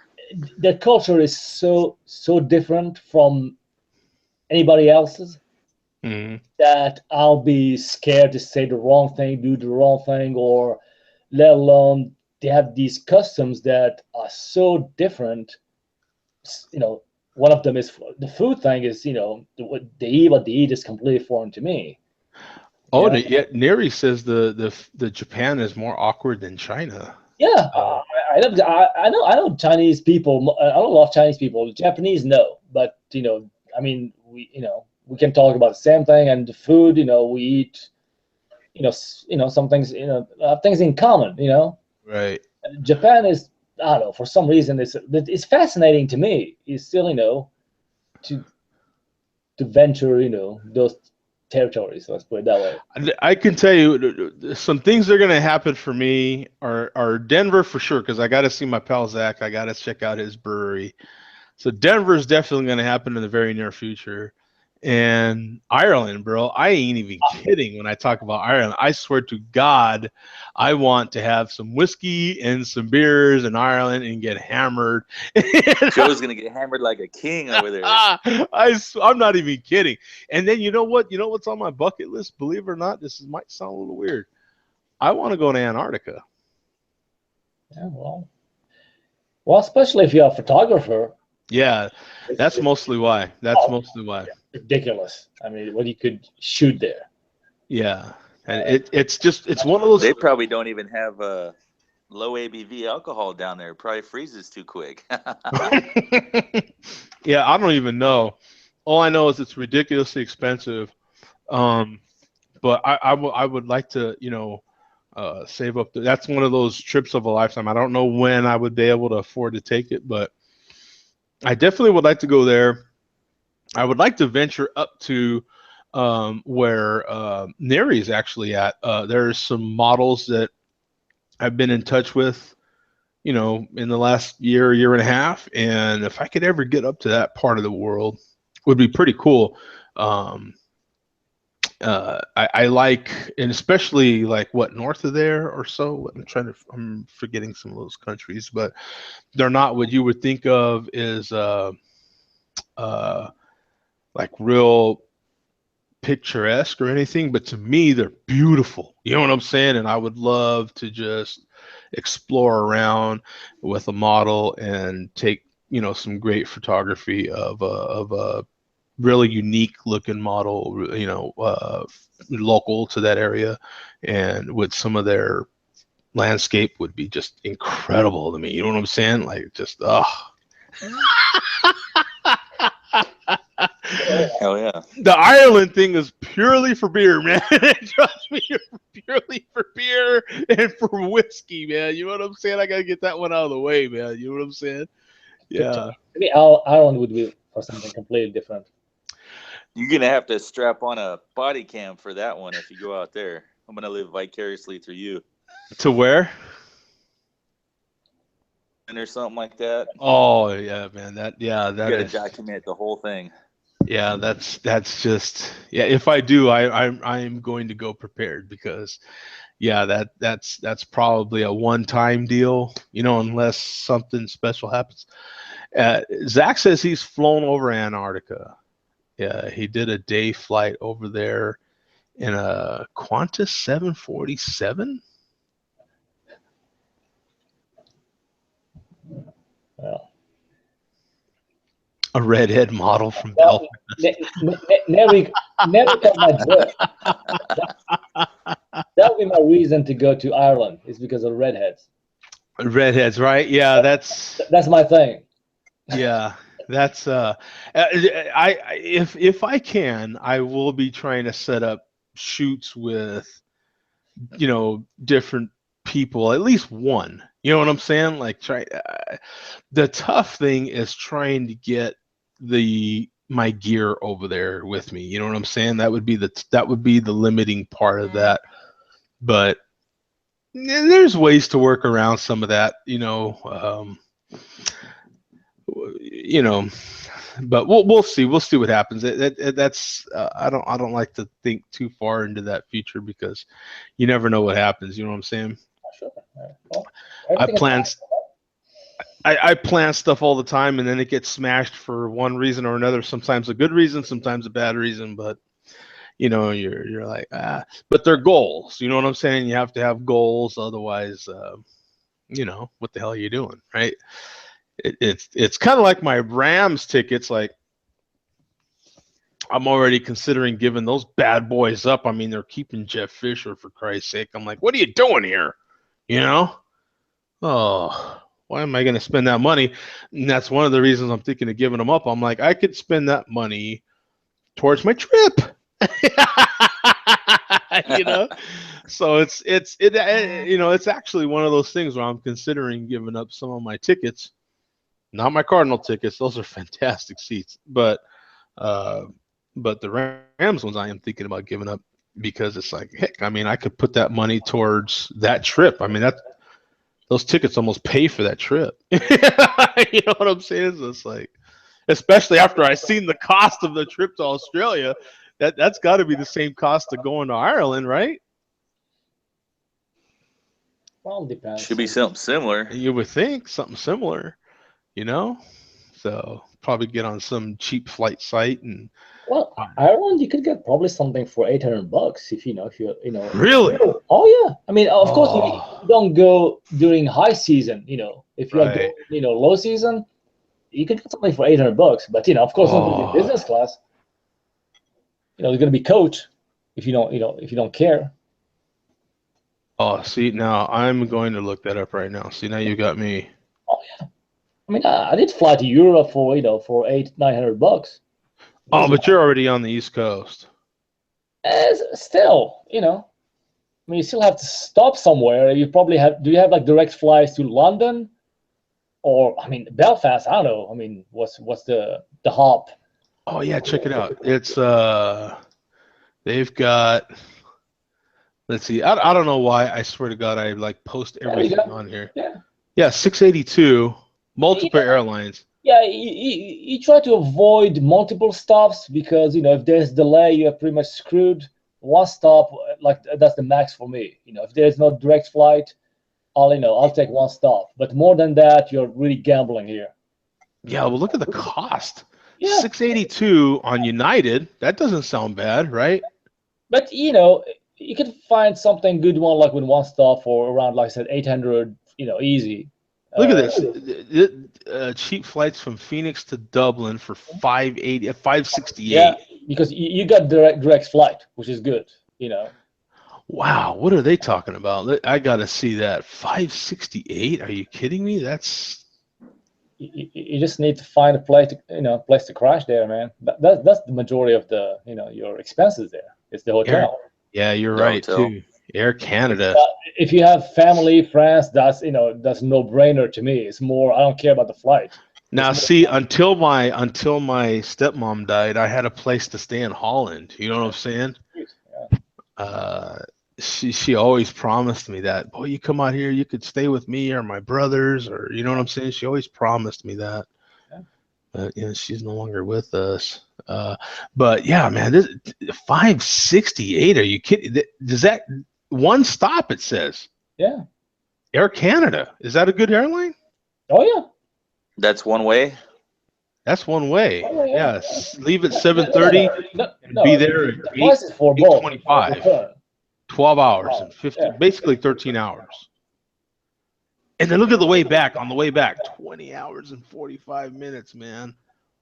[SPEAKER 3] The culture is so different from anybody else's
[SPEAKER 1] Mhm.
[SPEAKER 3] that I'll be scared to say the wrong thing, do the wrong thing, or let alone they have these customs that are so different. One of them is the food thing is, what they eat is completely foreign to me.
[SPEAKER 1] Oh,
[SPEAKER 3] Yeah,
[SPEAKER 1] yeah, Neri says the Japan is more awkward than China.
[SPEAKER 3] yeah.
[SPEAKER 1] So,
[SPEAKER 3] I know Chinese people. I know a lot of Chinese people. Japanese, no, but I mean, we can talk about the same thing and the food. We eat. Some things. Have things in common.
[SPEAKER 1] right.
[SPEAKER 3] Japan is, I don't know, for some reason it's fascinating to me. It's still to venture those territories. Let's put it that way.
[SPEAKER 1] I can tell you some things that are going to happen for me are Denver for sure, because I got to see my pal Zach. I got to check out his brewery. So Denver is definitely going to happen in the very near future. And Ireland, bro, I ain't even kidding when I talk about Ireland. I swear to God, I want to have some whiskey and some beers in Ireland and get hammered.
[SPEAKER 2] Joe's gonna get hammered like a king over there.
[SPEAKER 1] I'm not even kidding. And then you know what? You know what's on my bucket list? Believe it or not, might sound a little weird. I want to go to Antarctica.
[SPEAKER 3] Yeah, well, especially if you're a photographer.
[SPEAKER 1] Yeah, that's mostly why. That's mostly why.
[SPEAKER 3] Ridiculous. I mean, what you could shoot there.
[SPEAKER 1] Yeah, and it's one of those.
[SPEAKER 2] They probably don't even have low ABV alcohol down there. It probably freezes too quick.
[SPEAKER 1] Yeah, I don't even know. All I know is it's ridiculously expensive. Um, but I would like to, save up. That's one of those trips of a lifetime. I don't know when I would be able to afford to take it, but I definitely would like to go there. I would like to venture up to where Neri is actually at. There's some models that I've been in touch with, in the last year and a half. And if I could ever get up to that part of the world, would be pretty cool. Um, I like, and especially like what north of there or so. I'm forgetting some of those countries, but they're not what you would think of as uh, like real picturesque or anything, but to me they're beautiful. You know what I'm saying? And I would love to just explore around with a model and take some great photography of a really unique looking model, local to that area, and with some of their landscape would be just incredible to me. You know what I'm saying? Like just
[SPEAKER 2] Hell yeah.
[SPEAKER 1] The Ireland thing is purely for beer, man. Trust me, purely for beer and for whiskey, man. You know what I'm saying? I gotta get that one out of the way, man. You know what I'm saying? Yeah.
[SPEAKER 3] Maybe Ireland would be for something completely different.
[SPEAKER 2] You're gonna have to strap on a body cam for that one if you go out there. I'm gonna live vicariously through you.
[SPEAKER 1] To where?
[SPEAKER 2] Or something like that.
[SPEAKER 1] Oh yeah, man. That
[SPEAKER 2] You gotta
[SPEAKER 1] is.
[SPEAKER 2] document the whole thing.
[SPEAKER 1] Yeah, that's just yeah. If I do, I'm going to go prepared because yeah, that's probably a one-time deal, unless something special happens. Zach says he's flown over Antarctica. Yeah, he did a day flight over there in a Qantas 747.
[SPEAKER 3] Well,
[SPEAKER 1] A redhead model from Belfast.
[SPEAKER 3] never got my joke. That would be my reason to go to Ireland. Is because of redheads.
[SPEAKER 1] Redheads, right? Yeah,
[SPEAKER 3] That's my thing.
[SPEAKER 1] yeah, that's if I can, I will be trying to set up shoots with different people, at least one. You know what I'm saying? Like the tough thing is trying to get the my gear over there with me. You know what I'm saying? That would be the limiting part of that. But there's ways to work around some of that, you know. But we'll see. We'll see what happens. That's I don't like to think too far into that future because you never know what happens. You know what I'm saying?
[SPEAKER 3] Sure. Well,
[SPEAKER 1] I
[SPEAKER 3] everything is
[SPEAKER 1] plan
[SPEAKER 3] possible.
[SPEAKER 1] I plan stuff all the time, and then it gets smashed for one reason or another. Sometimes a good reason, sometimes a bad reason. But you're like, but they're goals. You know what I'm saying? You have to have goals, otherwise, what the hell are you doing, right? It's kind of like my Rams tickets. Like, I'm already considering giving those bad boys up. I mean, they're keeping Jeff Fisher, for Christ's sake. I'm like, what are you doing here? You know? Oh, why am I going to spend that money? And that's one of the reasons I'm thinking of giving them up. I'm like, I could spend that money towards my trip. you know, so it's actually one of those things where I'm considering giving up some of my tickets, not my Cardinal tickets. Those are fantastic seats, but the Rams ones I am thinking about giving up because it's like, heck, I mean, I could put that money towards that trip. I mean, those tickets almost pay for that trip. You know what I'm saying? So it's like, especially after I seen the cost of the trip to Australia, that's got to be the same cost of going to Ireland, right?
[SPEAKER 3] Well, depends.
[SPEAKER 2] Should be something similar.
[SPEAKER 1] You would think something similar, you know. So probably get on some cheap flight site and.
[SPEAKER 3] Well, Ireland, you could get probably something for $800 if
[SPEAKER 1] Really?
[SPEAKER 3] Oh yeah, I mean, of course, you don't go during high season. If you are
[SPEAKER 1] Right.
[SPEAKER 3] going, low season, you could get something for $800. But of course, not going to be business class. It's going to be coach if you don't care.
[SPEAKER 1] Oh, see, now I'm going to look that up right now. See, now you got me.
[SPEAKER 3] Oh yeah, I mean, I did fly to Europe for for $800-900.
[SPEAKER 1] Oh, but you're already on the East Coast.
[SPEAKER 3] Still, I mean, you still have to stop somewhere. You probably have. Do you have like direct flights to London, or I mean Belfast? I don't know. I mean, what's the hop?
[SPEAKER 1] Oh yeah, check it out. It's they've got. Let's see. I don't know why. I swear to God, I like post everything on here. Yeah, 682, multiple airlines.
[SPEAKER 3] Yeah, you try to avoid multiple stops because if there's delay, you're pretty much screwed. One stop, like that's the max for me. If there's no direct flight, I'll take one stop. But more than that, you're really gambling here.
[SPEAKER 1] Yeah, well, look at the cost.
[SPEAKER 3] Yeah.
[SPEAKER 1] 682 on United. That doesn't sound bad, right?
[SPEAKER 3] But you could find something good one like with one stop for around, like I said, 800. Easy.
[SPEAKER 1] Look at this. Cheap flights from Phoenix to Dublin for 568.
[SPEAKER 3] Yeah, because you got direct flight, which is good.
[SPEAKER 1] Wow, what are they talking about? I gotta see that. 568? Are you kidding me? That's.
[SPEAKER 3] You just need to find a place to crash there, man. That's the majority of the your expenses there. It's the hotel.
[SPEAKER 1] Yeah, you're right too. Air Canada.
[SPEAKER 3] If you have family, friends, that's no brainer to me. It's more, I don't care about the flight.
[SPEAKER 1] Now, see, until my stepmom died, I had a place to stay in Holland. You know what I'm saying?
[SPEAKER 3] Yeah.
[SPEAKER 1] She always promised me that. Boy, you come out here, you could stay with me or my brothers, or you know what I'm saying. She always promised me that.
[SPEAKER 3] Yeah.
[SPEAKER 1] But she's no longer with us. But yeah, man, this 568. Are you kidding? Does that one stop? It says.
[SPEAKER 3] Yeah.
[SPEAKER 1] Air Canada. Is that a good airline?
[SPEAKER 3] Oh yeah.
[SPEAKER 2] That's one way.
[SPEAKER 1] That's one way.
[SPEAKER 3] Oh, yeah.
[SPEAKER 1] Leave at 7:30 and be there at 8:25. 12 hours and 50, basically 13 hours. And then look at the way back. On the way back, 20 hours and 45 minutes, man.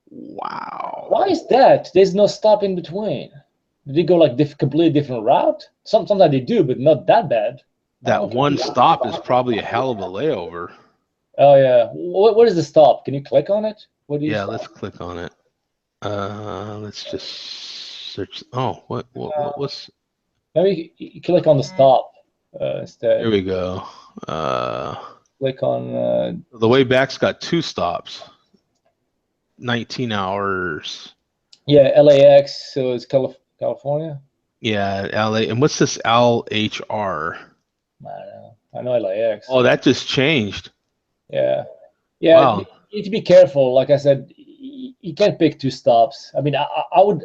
[SPEAKER 1] Wow.
[SPEAKER 3] Why is that? There's no stop in between. Did they go like completely different route? Sometimes they do, but not that bad.
[SPEAKER 1] That one stop is probably a hell of a layover.
[SPEAKER 3] Oh yeah. What is the stop? Can you click on it?
[SPEAKER 1] Let's click on it. Let's just search. Oh, what's?
[SPEAKER 3] Maybe you click on the stop instead.
[SPEAKER 1] Here we go.
[SPEAKER 3] Click on.
[SPEAKER 1] The way back's got two stops. 19 hours.
[SPEAKER 3] Yeah, LAX. So it's California.
[SPEAKER 1] Yeah, LA. And what's this LHR?
[SPEAKER 3] I know LAX.
[SPEAKER 1] Oh, that just changed.
[SPEAKER 3] Yeah, yeah.
[SPEAKER 1] Wow.
[SPEAKER 3] You need to be careful. Like I said, you can't pick two stops. I mean, I would,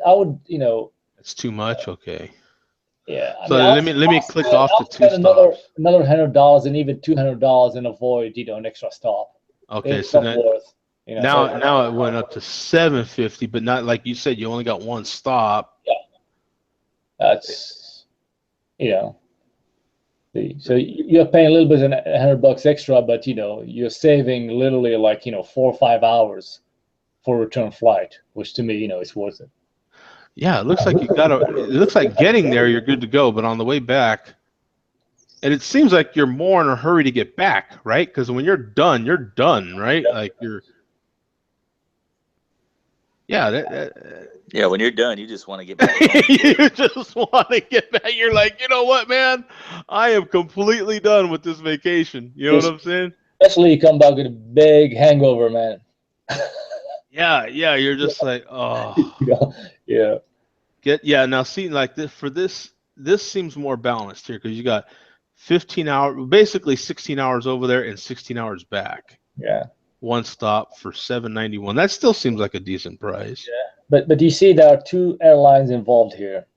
[SPEAKER 1] That's too much. Okay.
[SPEAKER 3] yeah. I
[SPEAKER 1] So
[SPEAKER 3] mean,
[SPEAKER 1] let me click off the
[SPEAKER 3] I'll
[SPEAKER 1] two
[SPEAKER 3] spend
[SPEAKER 1] stops.
[SPEAKER 3] another $100 and even $200 and avoid, an extra stop.
[SPEAKER 1] Okay,
[SPEAKER 3] It's
[SPEAKER 1] so
[SPEAKER 3] not
[SPEAKER 1] then
[SPEAKER 3] worth,
[SPEAKER 1] now it went up to 750, but not like you said, you only got one stop.
[SPEAKER 3] Yeah, that's, so you're paying a little bit, $100 extra, but you're saving literally like 4 or 5 hours for a return flight, which to me, is worth it.
[SPEAKER 1] Yeah, it looks like it looks like getting there you're good to go, but on the way back, and it seems like you're more in a hurry to get back, right? Because when you're done, right? Like
[SPEAKER 2] Yeah, when you're done, you just want to get back home.
[SPEAKER 1] you just want to get back. You're like, you know what, man? I am completely done with this vacation. You know what I'm saying?
[SPEAKER 3] Especially you come back with a big hangover, man.
[SPEAKER 1] Yeah, you're just like, oh.
[SPEAKER 3] Yeah.
[SPEAKER 1] Now see, like this seems more balanced here because you got 15 hours, basically 16 hours over there and 16 hours back.
[SPEAKER 3] Yeah.
[SPEAKER 1] One stop for $791. That still seems like a decent price.
[SPEAKER 3] Yeah. But you see, there are two airlines involved here.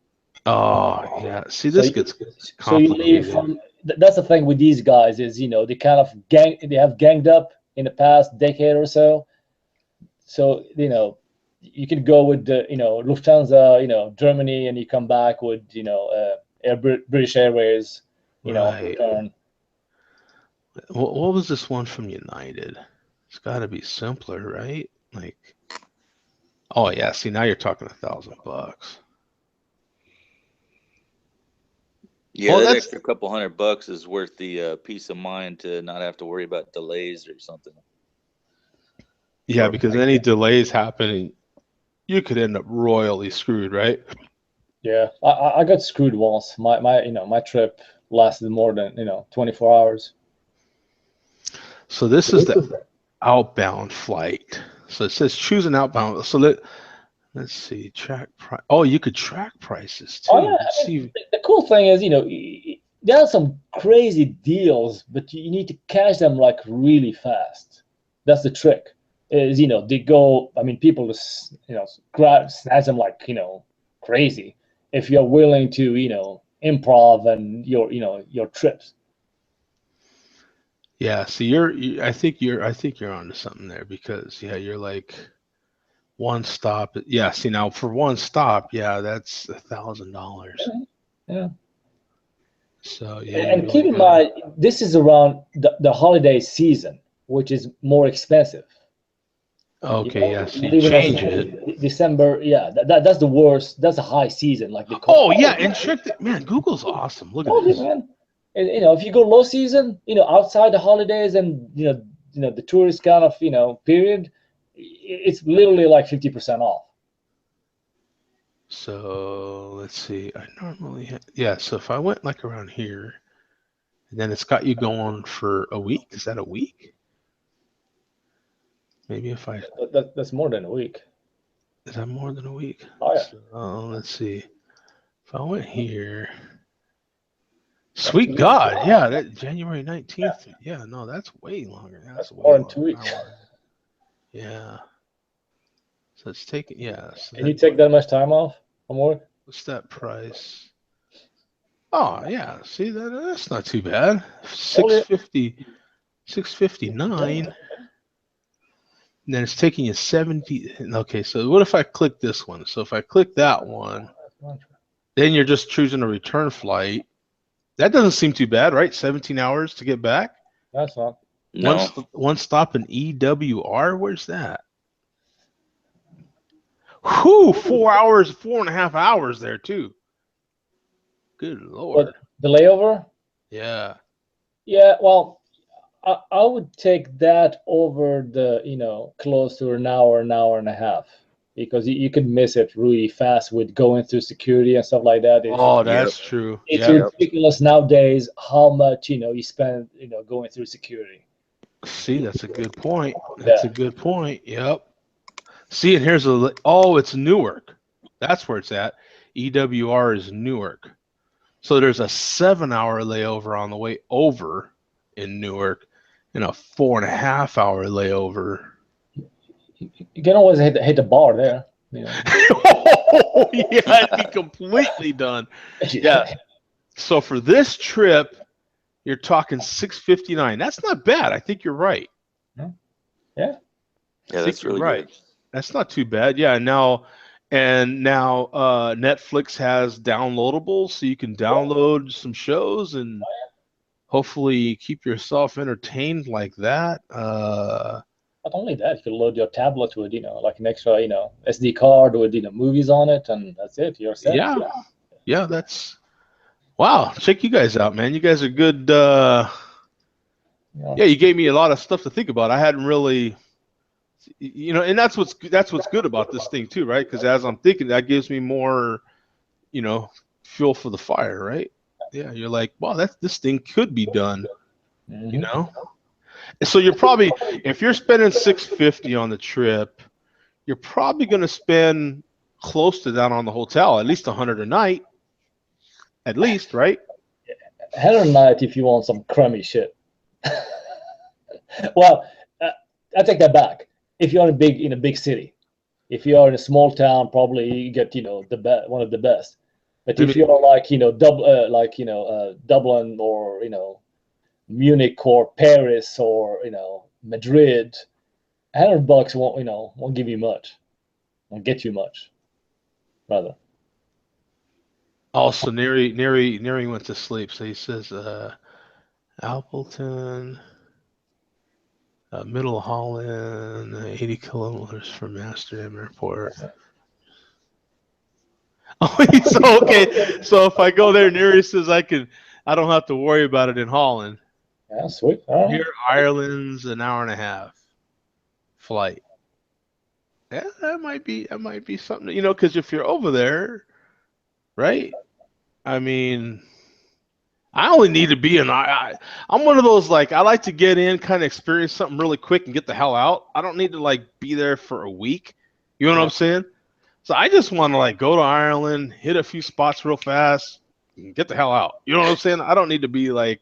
[SPEAKER 1] Oh yeah. See, this gets
[SPEAKER 3] so you leave
[SPEAKER 1] complicated.
[SPEAKER 3] from. That's the thing with these guys is they kind of they have ganged up in the past decade or so. So you could go with the Lufthansa, Germany, and you come back with British Airways,
[SPEAKER 1] Right.
[SPEAKER 3] return.
[SPEAKER 1] What was this one from United? It's got to be simpler, right? Like, oh yeah. See, now you're talking $1,000.
[SPEAKER 2] Yeah, that extra couple $100 is worth the peace of mind to not have to worry about delays or something.
[SPEAKER 1] Yeah, because any delays happening, you could end up royally screwed, right?
[SPEAKER 3] Yeah, I got screwed once. My trip lasted more than 24 hours.
[SPEAKER 1] So this is the outbound flight. So it says choose an outbound. So let's see, track price. Oh, you could track prices too.
[SPEAKER 3] Oh yeah,
[SPEAKER 1] Let's see.
[SPEAKER 3] the cool thing is there are some crazy deals, but you need to catch them like really fast. That's the trick. Is they go. I mean, people just snatch them like crazy. If you're willing to improv and your trips.
[SPEAKER 1] Yeah, see, I think you're onto something there because you're like one stop. Yeah, see now for one stop, yeah, that's $1,000.
[SPEAKER 3] Yeah.
[SPEAKER 1] So yeah,
[SPEAKER 3] And keep in mind, this is around the holiday season, which is more expensive.
[SPEAKER 1] Okay, yeah, so you change it.
[SPEAKER 3] December, yeah, that's the worst. That's a high season, like the.
[SPEAKER 1] Oh yeah, and check that, man. Google's awesome. Look at this.
[SPEAKER 3] Man. And, if you go low season, outside the holidays and the tourist kind of period, it's literally like 50% off.
[SPEAKER 1] So let's see. I normally so if I went like around here, and then it's got you going for a week. Is that a week? Maybe if I.
[SPEAKER 3] That's more than a week.
[SPEAKER 1] Is that more than a week?
[SPEAKER 3] Oh yeah.
[SPEAKER 1] So, let's see. If I went here. Sweet God, yeah, that January 19th. Yeah, no, that's way longer. That's way
[SPEAKER 3] more than 2 weeks.
[SPEAKER 1] Yeah. So it's taking, yeah. So
[SPEAKER 3] Can you take that much time off from work?
[SPEAKER 1] What's that price? Oh yeah, see that's not too bad. 650, 659. And then it's taking you 70. Okay, so what if I click this one? So if I click that one, then you're just choosing a return flight. That doesn't seem too bad, right? 17 hours to get back.
[SPEAKER 3] That's not.
[SPEAKER 2] No.
[SPEAKER 1] One stop in EWR. Where's that? Whew, 4 hours, 4.5 hours there too. Good Lord.
[SPEAKER 3] What, the layover?
[SPEAKER 1] Yeah.
[SPEAKER 3] Yeah, well, I would take that over the, close to an hour and a half, because you could miss it really fast with going through security and stuff like that.
[SPEAKER 1] That's true.
[SPEAKER 3] It's ridiculous nowadays how much, you spend, going through security.
[SPEAKER 1] See, that's a good point. That's a good point. Yep. See, and here's it's Newark. That's where it's at. EWR is Newark. So there's a 7-hour layover on the way over in Newark and a 4.5-hour layover.
[SPEAKER 3] You can always hit the bar there. You know.
[SPEAKER 1] Oh, yeah, I'd be completely done. Yeah. So for this trip, you're talking $659. That's not bad. I think you're right.
[SPEAKER 3] Yeah.
[SPEAKER 2] Yeah, that's really
[SPEAKER 1] right.
[SPEAKER 2] good.
[SPEAKER 1] That's not too bad. Yeah. Now Netflix has downloadables, so you can download some shows and hopefully keep yourself entertained like that.
[SPEAKER 3] Not only that, you can load your tablet with, like an extra, SD card with, movies on it, and that's it. You're set.
[SPEAKER 1] Yeah, that's wow. Check you guys out, man. You guys are good. Yeah, you gave me a lot of stuff to think about. I hadn't really, and that's what's good about this thing too, right? Because as I'm thinking, that gives me more, fuel for the fire, right? Yeah, you're like, wow, this thing could be done, So you're probably, if you're spending $650 on the trip, you're probably going to spend close to that on the hotel, at least $100 a night, at least, right?
[SPEAKER 3] $100 a night if you want some crummy shit. Well, I take that back. If you're in a big city, if you are in a small town, probably you get one of the best. But if you're like Dublin or Munich or Paris or Madrid, $100 won't give you much, won't get you much, rather.
[SPEAKER 1] Also, Neri went to sleep, so he says, Appleton, Middle Holland, 80 kilometers from Amsterdam Airport. Oh, so okay. So if I go there, Neri says I don't have to worry about it in Holland.
[SPEAKER 3] Yeah, sweet.
[SPEAKER 1] Here, Ireland's an hour and a half flight. Yeah, that might be something, because if you're over there, right? I mean, I only need to be in. I'm one of those, like, I like to get in, kind of experience something really quick and get the hell out. I don't need to like be there for a week. You know what I'm saying? So I just want to like go to Ireland, hit a few spots real fast, and get the hell out. You know what I'm saying? I don't need to be like,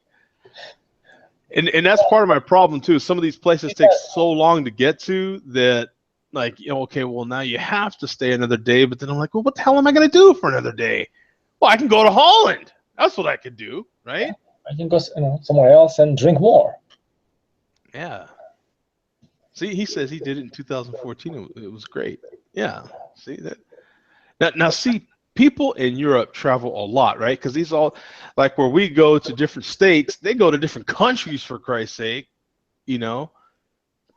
[SPEAKER 1] and that's part of my problem too. Some of these places take so long to get to that, like, okay, well now you have to stay another day. But then I'm like, well, what the hell am I going to do for another day? Well, I can go to Holland. That's what I could do, right?
[SPEAKER 3] I can go somewhere else and drink more.
[SPEAKER 1] Yeah. See, he says he did it in 2014. It was great. Yeah. See that? Now, see, people in Europe travel a lot, right? Because these all, like where we go to different states, they go to different countries, for Christ's sake,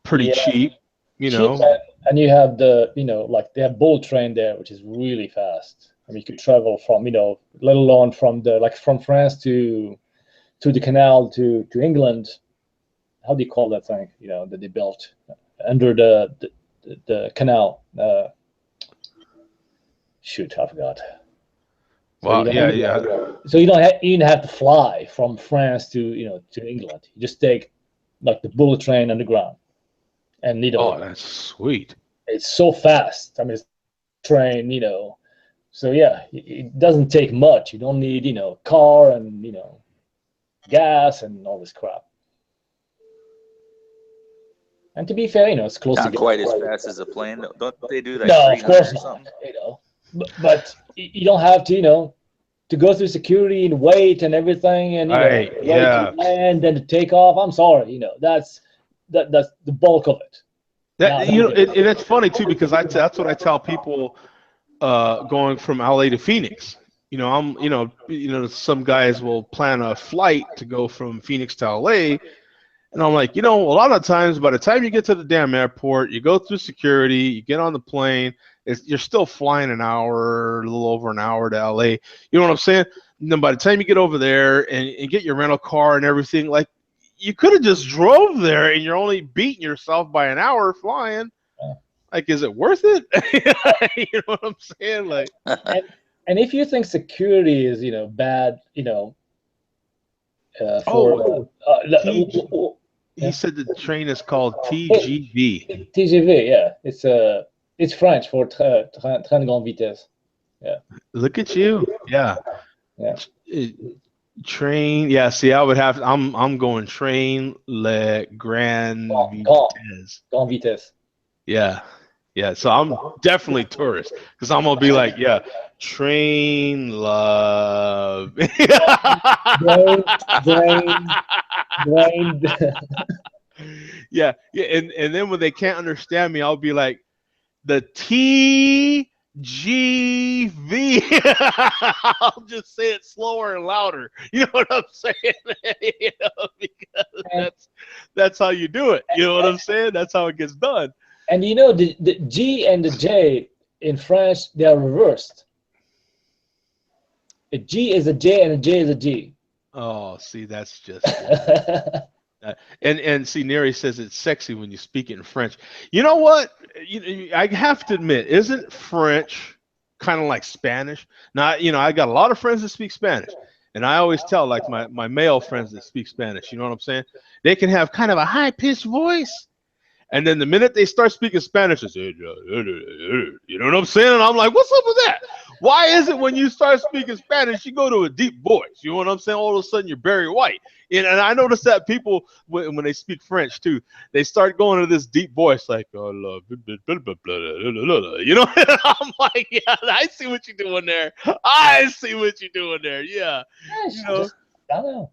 [SPEAKER 1] pretty cheap,
[SPEAKER 3] And you have like they have bullet train there, which is really fast. I mean, you could travel from, let alone from from France to the canal to England. How do you call that thing? That they built under the canal. Shoot, I forgot.
[SPEAKER 1] Well, yeah.
[SPEAKER 3] So you don't even have to fly from France to England. You just take like the bullet train underground, and
[SPEAKER 1] oh, that's sweet.
[SPEAKER 3] It's so fast. I mean, it's train, So yeah, it doesn't take much. You don't need car and gas and all this crap. And to be fair, it's close.
[SPEAKER 2] Not quite as fast as a plane. Don't they do that?
[SPEAKER 3] No, of course not. But you don't have to, to go through security and wait and everything, and wait to land and to take off. I'm sorry, that's the bulk of it.
[SPEAKER 1] That and it's funny too, because that's what I tell people going from LA to Phoenix. Some guys will plan a flight to go from Phoenix to LA. And I'm like, a lot of times by the time you get to the damn airport, you go through security, you get on the plane, you're still flying an hour, a little over an hour to LA. You know what I'm saying? And then by the time you get over there and get your rental car and everything, like, you could have just drove there and you're only beating yourself by an hour flying. Like, is it worth it? You know what I'm saying? Like,
[SPEAKER 3] and if you think security is, bad,
[SPEAKER 1] he said the train is called TGV.
[SPEAKER 3] TGV, yeah, it's French for train grande vitesse. Yeah.
[SPEAKER 1] Look at you. Yeah.
[SPEAKER 3] Yeah.
[SPEAKER 1] Train. Yeah. See, I would have. I'm going train le grand
[SPEAKER 3] Grand,
[SPEAKER 1] vitesse.
[SPEAKER 3] grand vitesse.
[SPEAKER 1] Yeah. Yeah. So I'm definitely tourist because I'm gonna be like, yeah, train love.
[SPEAKER 3] Brain, brain, brain.
[SPEAKER 1] Yeah. Yeah. And then when they can't understand me, I'll be like, the TGV. I'll just say it slower and louder. You know what I'm saying? You know, because that's how you do it. You know what I'm saying? That's how it gets done.
[SPEAKER 3] And you know, the G and the J in French, they are reversed. A G is a J and a J is a G.
[SPEAKER 1] Oh, see, that's just and see, Neri says it's sexy when you speak it in French. You know what? I have to admit, isn't French kind of like Spanish? Now, I got a lot of friends that speak Spanish, and I always tell like my male friends that speak Spanish. You know what I'm saying? They can have kind of a high pitched voice, and then the minute they start speaking Spanish, it's, you know what I'm saying? And I'm like, what's up with that? Why is it when you start speaking Spanish, you go to a deep voice? You know what I'm saying? All of a sudden, you're Barry White. And I notice that people, when they speak French too, they start going to this deep voice, like, oh, you know? I'm like, yeah, I see what you're doing there. I see what you're doing there. Yeah. You know,
[SPEAKER 3] I don't know.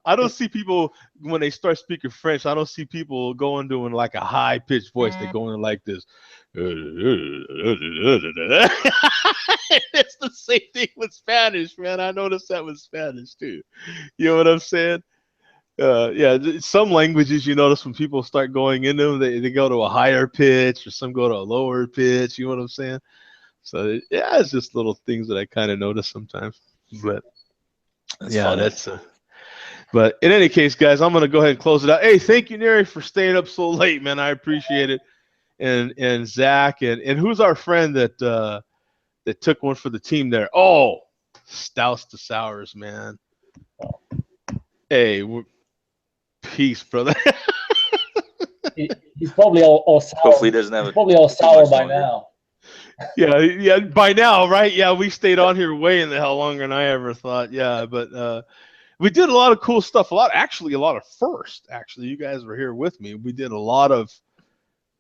[SPEAKER 1] I don't see people when they start speaking French. I don't see people going doing like a high pitched voice. They go in like this. It's the same thing with Spanish, man. I noticed that with Spanish too. You know what I'm saying? Yeah, some languages you notice when people start going into them, they go to a higher pitch, or some go to a lower pitch. You know what I'm saying? So yeah, it's just little things that I kind of notice sometimes. But
[SPEAKER 2] That's
[SPEAKER 1] yeah,
[SPEAKER 2] funny.
[SPEAKER 1] that's. But in any case, guys, I'm gonna go ahead and close it out. Hey, thank you, Neri, for staying up so late, man. I appreciate it. And Zach and who's our friend that that took one for the team there? Oh, Stouts to Sours, man. Hey, peace, brother.
[SPEAKER 3] He's probably all sour.
[SPEAKER 2] Hopefully, he doesn't have
[SPEAKER 3] He's probably all
[SPEAKER 2] too
[SPEAKER 3] sour
[SPEAKER 2] much
[SPEAKER 3] by
[SPEAKER 2] longer.
[SPEAKER 3] now.
[SPEAKER 1] Yeah. By now, right? Yeah, we stayed on here way in the hell longer than I ever thought. Yeah, but we did a lot of cool stuff. A lot of first. Actually, you guys were here with me. We did a lot of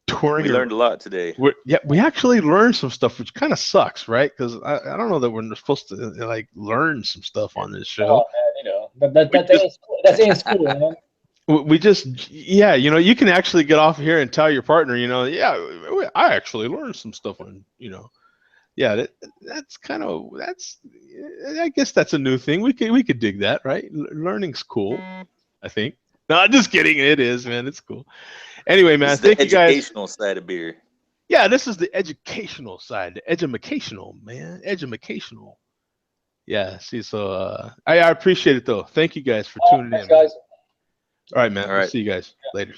[SPEAKER 1] touring.
[SPEAKER 2] We learned a lot today.
[SPEAKER 1] We actually learned some stuff, which kind of sucks, right? Because I don't know that we're supposed to like learn some stuff on this show.
[SPEAKER 3] Oh, man, you know, that's in school, man.
[SPEAKER 1] We just, yeah, you can actually get off here and tell your partner, yeah, I actually learned some stuff on, yeah, that's I guess that's a new thing. We could dig that, right? Learning's cool, I think. No, just kidding. It is, man. It's cool. Anyway, man, thank you guys.
[SPEAKER 2] Educational side of beer.
[SPEAKER 1] Yeah, this is the educational side, the educational, man, educational. Yeah, see, so I appreciate it though. Thank you guys for tuning in.
[SPEAKER 3] Guys.
[SPEAKER 1] All right, man.
[SPEAKER 2] All right.
[SPEAKER 1] We'll see you guys later.